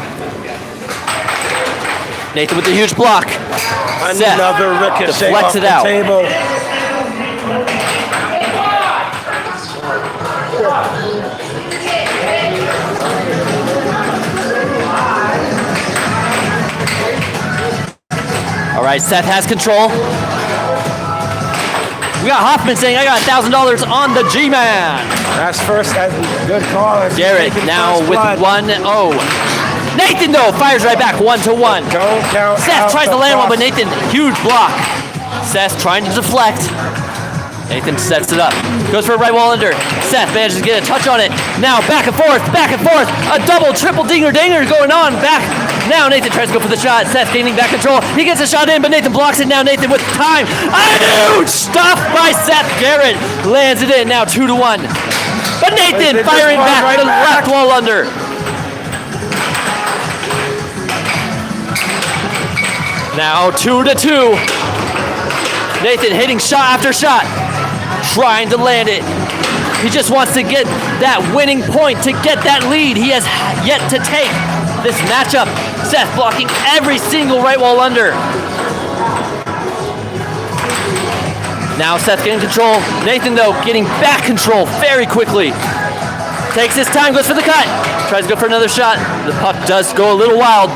I: Nathan with the huge block.
G: Another ricochet
I: deflects
G: off
I: it
G: the
I: out.
G: table.
I: All right, Seth has control. We got Hoffman saying, I got $1,000 on the G-Man.
G: That's first, good call.
I: Garrett now with 1-0. Nathan, though, fires right back, 1-1.
G: Don't count.
I: Seth tries to land one, but Nathan, huge block. Seth trying to deflect. Nathan sets it up. Goes for a right wall under. Seth manages to get a touch on it. Now back and forth, back and forth. A double, triple dinger-dinger going on. Back. Now Nathan tries to go for the shot. Seth gaining back control. He gets a shot in, but Nathan blocks it. Now Nathan with time. A huge stuff by Seth Garrett. Lands it in. Now 2-1. But Nathan firing back
G: right
I: the left wall under. Now 2-2. Nathan hitting shot after shot, trying to land it. He just wants to get that winning point, to get that lead. He has yet to take this matchup. Seth blocking every single right wall under. Now Seth getting control. Nathan, though, getting back control very quickly. Takes his time, goes for the cut. Tries to go for another shot. The puck does go a little wild.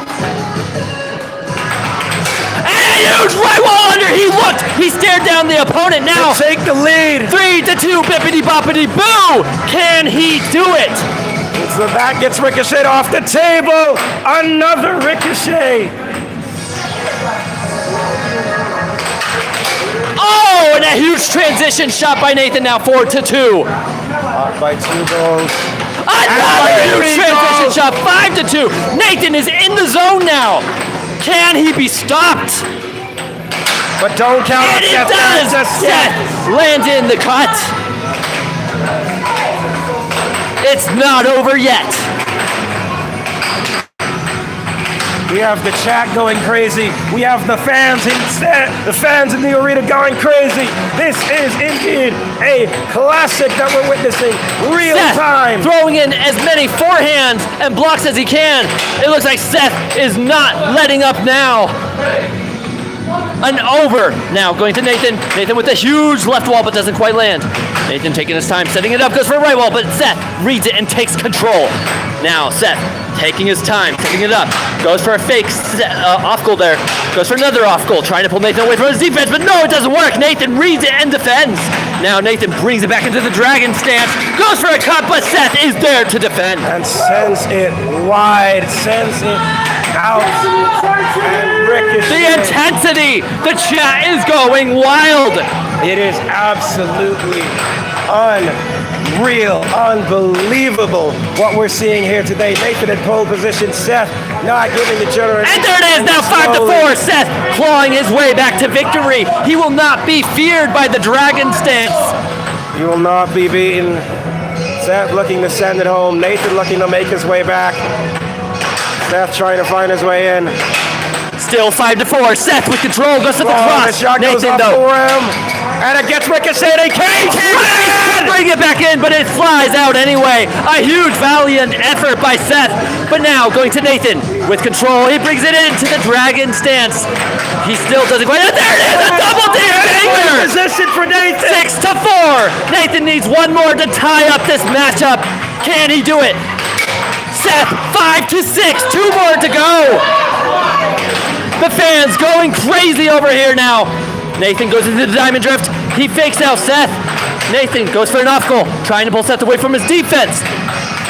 I: Huge right wall under. He looked. He stared down the opponent. Now
G: take the lead.
I: 3-2. Bippity boppity boo. Can he do it?
G: So that gets ricocheted off the table. Another ricochet.
I: Oh, and a huge transition shot by Nathan. Now 4-2.
G: Off by 2 goals.
I: Another huge transition shot, 5-2. Nathan is in the zone now. Can he be stopped?
G: But don't count on
I: And it
G: Seth.
I: does! Seth lands in the cut. It's not over yet.
G: We have the chat going crazy. We have the fans in the arena going crazy. This is indeed a classic that we're witnessing real
I: Seth
G: time.
I: throwing in as many forehands and blocks as he can. It looks like Seth is not letting up now. An over now going to Nathan. Nathan with a huge left wall but doesn't quite land. Nathan taking his time, setting it up, goes for a right wall, but Seth reads it and takes control. Now Seth taking his time, setting it up, goes for a fake off goal there, goes for another off goal, trying to pull Nathan away from his defense, but no, it doesn't work. Nathan reads it and defends. Now Nathan brings it back into the dragon stance, goes for a cut, but Seth is there to defend.
G: And sends it wide, sends it out. And ricochet.
I: The intensity, the chat is going wild.
G: It is absolutely unreal, unbelievable what we're seeing here today. Nathan in pole position, Seth not giving the generous.
I: And there it is, now 5-4. Seth clawing his way back to victory. He will not be feared by the dragon stance.
G: He will not be beaten. Seth looking to send it home. Nathan looking to make his way back. Seth trying to find his way in.
I: Still 5-4. Seth with control, goes to the cross.
G: The shot goes
I: Nathan
G: up
I: though.
G: for him. And it gets ricocheted.
I: Bring it back in, but it flies out anyway. A huge, valiant effort by Seth. But now going to Nathan with control. He brings it into the dragon stance. He still doesn't quite. There it is, a double team banger.
G: Position for Nathan.
I: 6-4. Nathan needs one more to tie up this matchup. Can he do it? Seth 5-6. 2 more to go. The fans going crazy over here now. Nathan goes into the diamond drift. He fakes out Seth. Nathan goes for an off goal, trying to pull Seth away from his defense.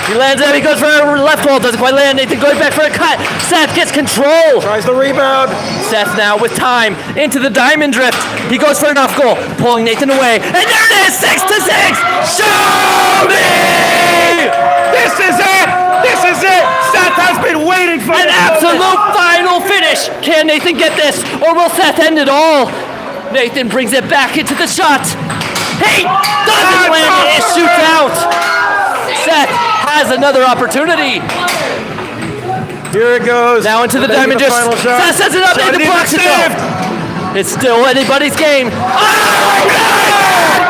I: He lands it. He goes for a left wall, doesn't quite land. Nathan going back for a cut. Seth gets control.
G: Tries the rebound.
I: Seth now with time into the diamond drift. He goes for an off goal, pulling Nathan away. And there it is, 6-6. Show me!
G: This is it. This is it. Seth has been waiting for
I: An
G: this
I: absolute
G: moment.
I: final finish. Can Nathan get this, or will Seth end it all? Nathan brings it back into the shot. He doesn't land it. It shoots out. Seth has another opportunity.
G: Here it goes.
I: Now into the
G: Maybe
I: diamond drift.
G: final shot.
I: Seth sets it up. Nathan blocks it though. It's still anybody's game. Oh, God!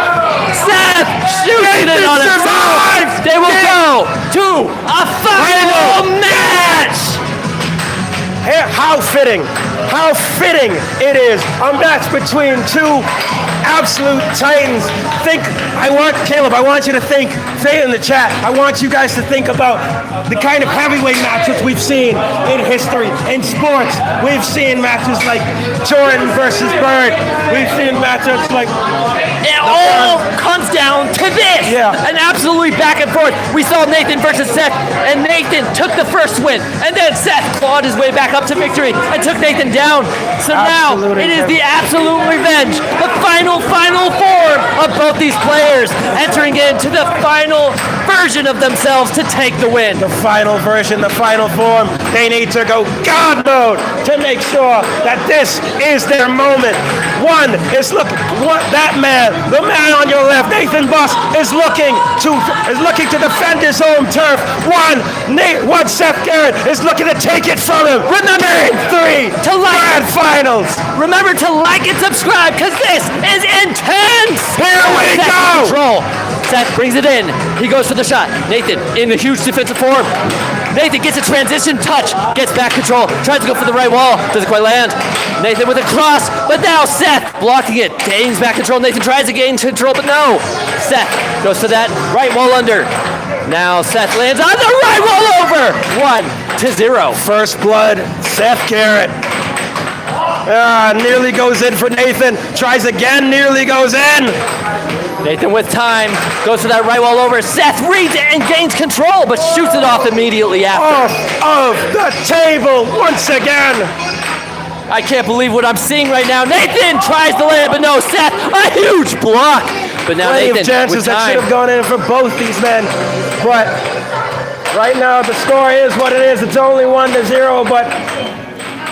I: Seth shooting it on himself. They will go to a final match.
G: How fitting it is. A match between two absolute titans. Caleb, I want you to think, say it in the chat, I want you guys to think about the kind of heavyweight matches we've seen in history, in sports. We've seen matches like Jordan versus Bird. We've seen matchups like...
I: It all comes down to this.
G: Yeah.
I: An absolutely back and forth. We saw Nathan versus Seth, and Nathan took the first win. And then Seth clawed his way back up to victory and took Nathan down. So now it is the absolute revenge. The final form of both these players entering into the final version of themselves to take the win.
G: The final version, the final form. They need to go God mode to make sure that this is their moment. The man on your left, Nathan Buss, is looking to defend his home turf. Seth Garrett is looking to take it from him. Remember, grand finals.
I: Remember to like and subscribe, because this is intense.
G: Here we
I: Seth
G: go.
I: in control. Seth brings it in. He goes for the shot. Nathan in the huge defensive form. Nathan gets a transition touch, gets back control, tries to go for the right wall, doesn't quite land. Nathan with a cross, but now Seth blocking it, gains back control. Nathan tries to gain control, but no. Seth goes for that right wall under. Now Seth lands on the right wall over. 1-0.
G: First blood, Seth Garrett. Nearly goes in for Nathan. Tries again, nearly goes in.
I: Nathan with time, goes for that right wall over. Seth reads it and gains control, but shoots it off immediately after.
G: Off of the table once again.
I: I can't believe what I'm seeing right now. Nathan tries to land, but no, Seth, a huge block. But now
G: plenty
I: Nathan,
G: of chances
I: with
G: that
I: time.
G: should have gone in for both these men. But right now the score is what it is. It's only 1-0, but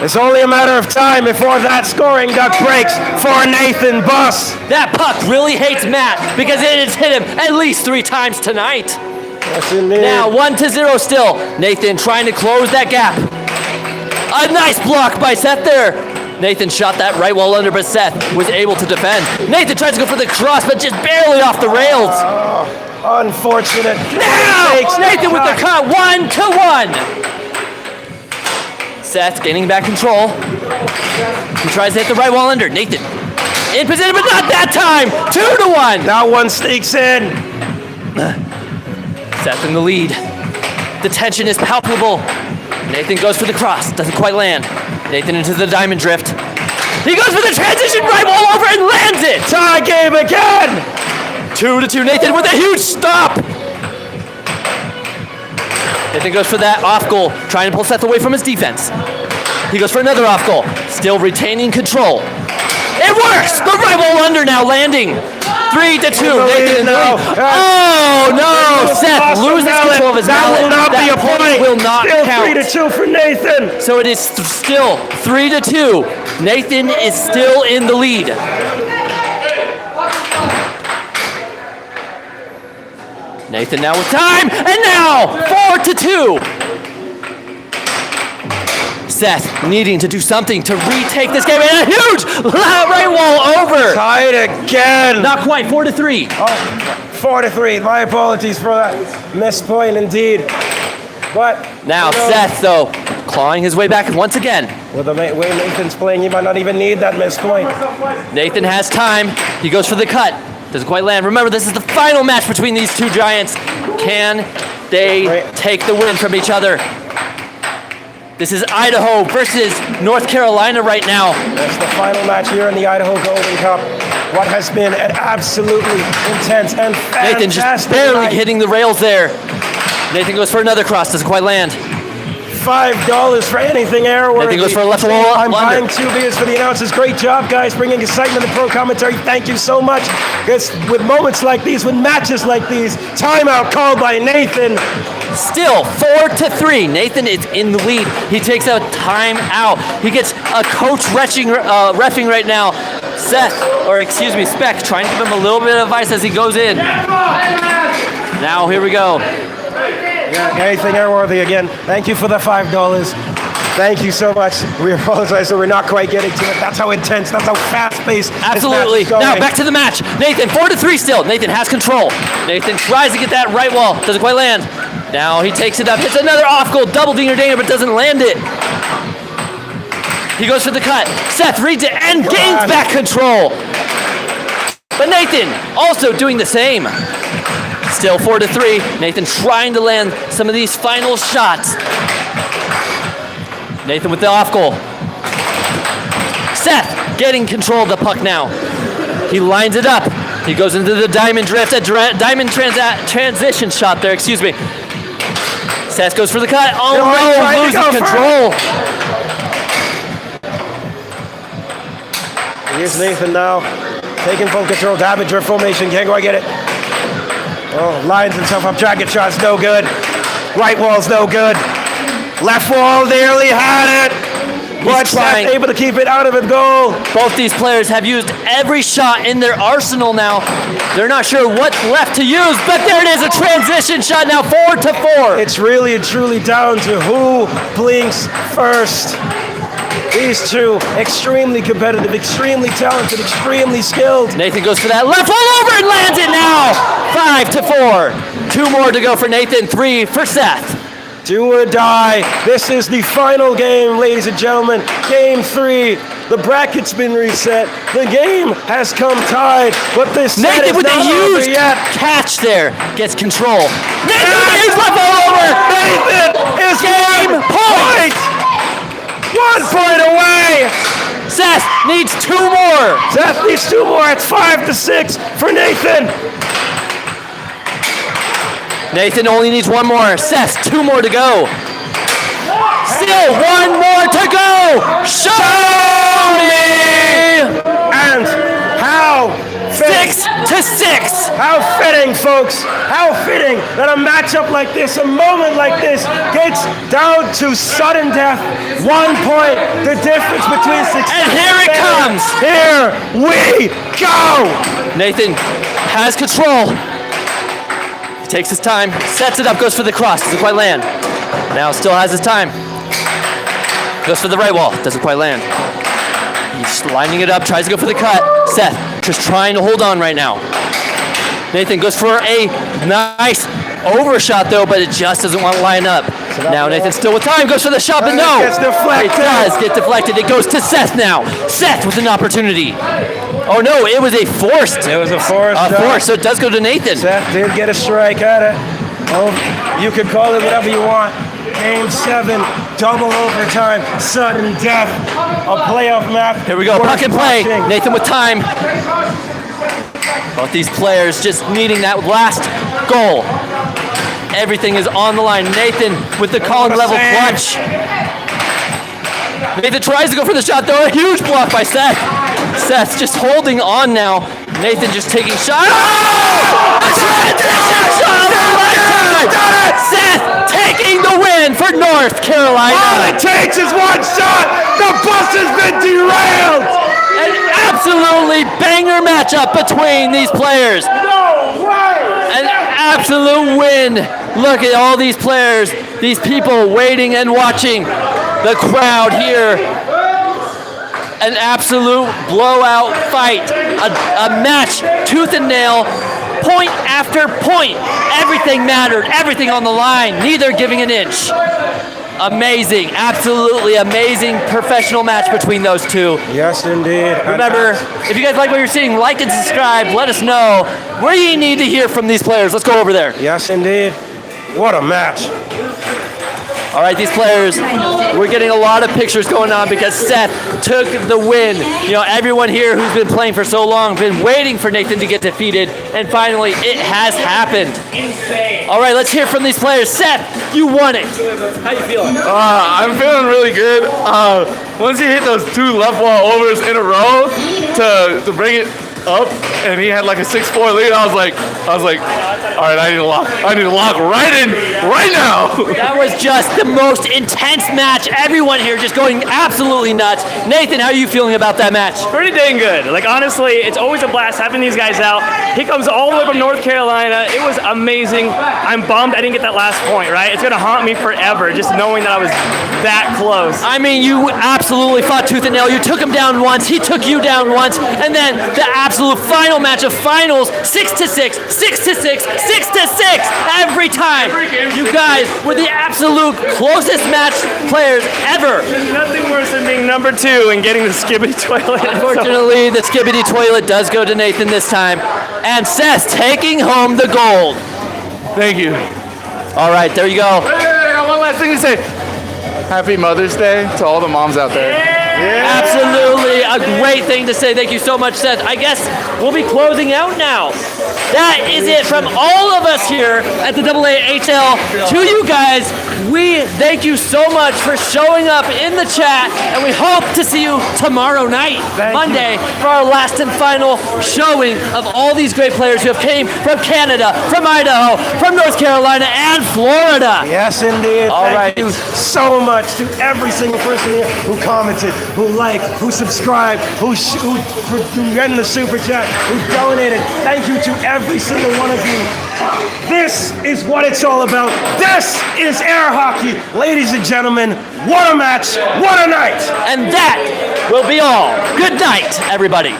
G: it's only a matter of time before that scoring duck breaks for Nathan Buss.
I: That puck really hates Matt because it has hit him at least 3 times tonight.
G: Yes, indeed.
I: Now 1-0 still. Nathan trying to close that gap. A nice block by Seth there. Nathan shot that right wall under, but Seth was able to defend. Nathan tries to go for the cross, but just barely off the rails.
G: Unfortunate.
I: Now Nathan with the cut, 1-1. Seth gaining back control. He tries to hit the right wall under. Nathan in position, but not that time. 2-1.
G: Now one sneaks in.
I: Seth in the lead. The tension is palpable. Nathan goes for the cross, doesn't quite land. Nathan into the diamond drift. He goes for the transition right wall over and lands it.
G: Tie game again.
I: 2-2. Nathan with a huge stop. Nathan goes for that off goal, trying to pull Seth away from his defense. He goes for another off goal, still retaining control. It works! The right wall under now landing. 3-2. Nathan in the lead. Oh no! Seth loses control of his
G: That will not be a point.
I: Will not
G: Still
I: count.
G: 3-2 for Nathan.
I: So it is still 3-2. Nathan is still in the lead. Nathan now with time, and now 4-2. Seth needing to do something to retake this game, and a huge right wall over.
G: Tied again.
I: Not quite, 4-3.
G: Oh, 4-3. My apologies for that missed point indeed. But
I: Now Seth, though, clawing his way back once again.
G: with the way Nathan's playing, he might not even need that missed point.
I: Nathan has time. He goes for the cut. Doesn't quite land. Remember, this is the final match between these two giants. Can they take the win from each other? This is Idaho versus North Carolina right now.
G: That's the final match here in the Idaho Golden Cup. What has been an absolutely intense and fantastic
I: Nathan just barely
G: night.
I: hitting the rails there. Nathan goes for another cross. Doesn't quite land.
G: $5 for anything airworthy.
I: Nathan goes for a left wall
G: I'm
I: under.
G: buying 2 beers for the announcers. Great job, guys, bringing excitement to pro commentary. Thank you so much. Because with moments like these, with matches like these, timeout called by Nathan.
I: Still 4-3. Nathan is in the lead. He takes a timeout. He gets a coach reffing right now. Seth, or excuse me, Speck, trying to give him a little bit of advice as he goes in. Now here we go.
G: Yeah, anything airworthy again. Thank you for the $5. Thank you so much. We apologize that we're not quite getting to it. That's how intense, that's how fast-paced.
I: Absolutely. Now back to the match. Nathan, 4-3 still. Nathan has control. Nathan tries to get that right wall. Doesn't quite land. Now he takes it up, hits another off goal, double dinger danger, but doesn't land it. He goes for the cut. Seth reads it and gains back control. But Nathan also doing the same. Still 4-3. Nathan trying to land some of these final shots. Nathan with the off goal. Seth getting control of the puck now. He lines it up. He goes into the diamond drift, diamond transition shot there, excuse me. Seth goes for the cut. Oh no, losing control.
G: Here's Nathan now, taking full control, diamond drift formation, can't quite get it. Oh, lines himself up, jacket shot's no good. Right wall's no good. Left wall nearly had it. But Seth able to keep it out of the goal.
I: Both these players have used every shot in their arsenal now. They're not sure what's left to use, but there it is, a transition shot now, 4-4.
G: It's really and truly down to who blinks first. These two, extremely competitive, extremely talented, extremely skilled.
I: Nathan goes for that left wall over and lands it now. 5-4. 2 more to go for Nathan, 3 for Seth.
G: Do or die. This is the final game, ladies and gentlemen. Game 3. The bracket's been reset. The game has come tied, but this set
I: Nathan
G: is
I: with a
G: not
I: huge
G: over yet.
I: catch there gets control. Nathan is left all over.
G: Nathan is
I: Game point.
G: 1 point away.
I: Seth needs 2 more.
G: Seth needs 2 more. It's 5-6 for Nathan.
I: Nathan only needs 1 more. Seth, 2 more to go. Still 1 more to go. Show me.
G: And how
I: 6-2. to 6.
G: How fitting, folks. How fitting that a matchup like this, a moment like this, gets down to sudden death. 1 point, the difference between success
I: And here it comes.
G: Here we go.
I: Nathan has control. He takes his time, sets it up, goes for the cross, doesn't quite land. Now still has his time. Goes for the right wall, doesn't quite land. He's lining it up, tries to go for the cut. Seth just trying to hold on right now. Nathan goes for a nice overshot though, but it just doesn't want to line up. Now Nathan still with time, goes for the shot, but no!
G: Gets deflected.
I: It does get deflected. It goes to Seth now. Seth with an opportunity. Oh no, it was a forced.
G: It was a forced shot.
I: Force, so it does go to Nathan.
G: Seth did get a strike at it. Oh, you could call it whatever you want. Game 7, double overtime, sudden death, a playoff match.
I: Here we go,
G: Worth
I: puck and play.
G: watching.
I: Nathan with time. Both these players just needing that last goal. Everything is on the line. Nathan with the column level clutch. Nathan tries to go for the shot though. A huge block by Seth. Seth's just holding on now. Nathan just taking shot. Oh! Seth taking the win for North Carolina.
G: All it takes is one shot. The bus has been derailed.
I: An absolutely banger matchup between these players.
G: No way.
I: An absolute win. Look at all these players, these people waiting and watching. The crowd here. An absolute blowout fight. A match, tooth and nail, point after point. Everything mattered, everything on the line, neither giving an inch. Amazing, absolutely amazing professional match between those two.
G: Yes, indeed.
I: Remember, if you guys like what you're seeing, like and subscribe. Let us know where you need to hear from these players. Let's go over there.
G: Yes, indeed. What a match.
I: All right, these players, we're getting a lot of pictures going on because Seth took the win. You know, everyone here who's been playing for so long, been waiting for Nathan to get defeated, and finally, it has happened. All right, let's hear from these players. Seth, you won it. How you feeling?
J: I'm feeling really good. Once he hit those 2 left wall overs in a row to bring it up, and he had like a 6-4 lead. I was like, all right, I need to lock right in right now.
I: That was just the most intense match. Everyone here just going absolutely nuts. Nathan, how are you feeling about that match?
A: Pretty dang good. Like, honestly, it's always a blast having these guys out. He comes all the way from North Carolina. It was amazing. I'm bummed I didn't get that last point, right? It's going to haunt me forever, just knowing that I was that close.
I: I mean, you absolutely fought tooth and nail. You took him down once. He took you down once. And then the absolute final match of finals, 6-6, 6-6, 6-6. Every time. You guys were the absolute closest match players ever.
A: There's nothing worse than being number 2 and getting the skibbity toilet.
I: Unfortunately, the skibbity toilet does go to Nathan this time. And Seth taking home the gold.
J: Thank you.
I: All right, there you go.
J: Hey, I got one last thing to say. Happy Mother's Day to all the moms out there.
I: Absolutely a great thing to say. Thank you so much, Seth. I guess we'll be closing out now. That is it from all of us here at the AAHL. To you guys, we thank you so much for showing up in the chat, and we hope to see you tomorrow night, Monday, for our last and final showing of all these great players who have came from Canada, from Idaho, from North Carolina, and Florida.
G: Yes, indeed.
I: All right.
G: Thank you so much to every single person here who commented, who liked, who subscribed, who read in the super chat, who donated. Thank you to every single one of you. This is what it's all about. This is air hockey. Ladies and gentlemen, what a match, what a night.
I: And that will be all. Good night, everybody.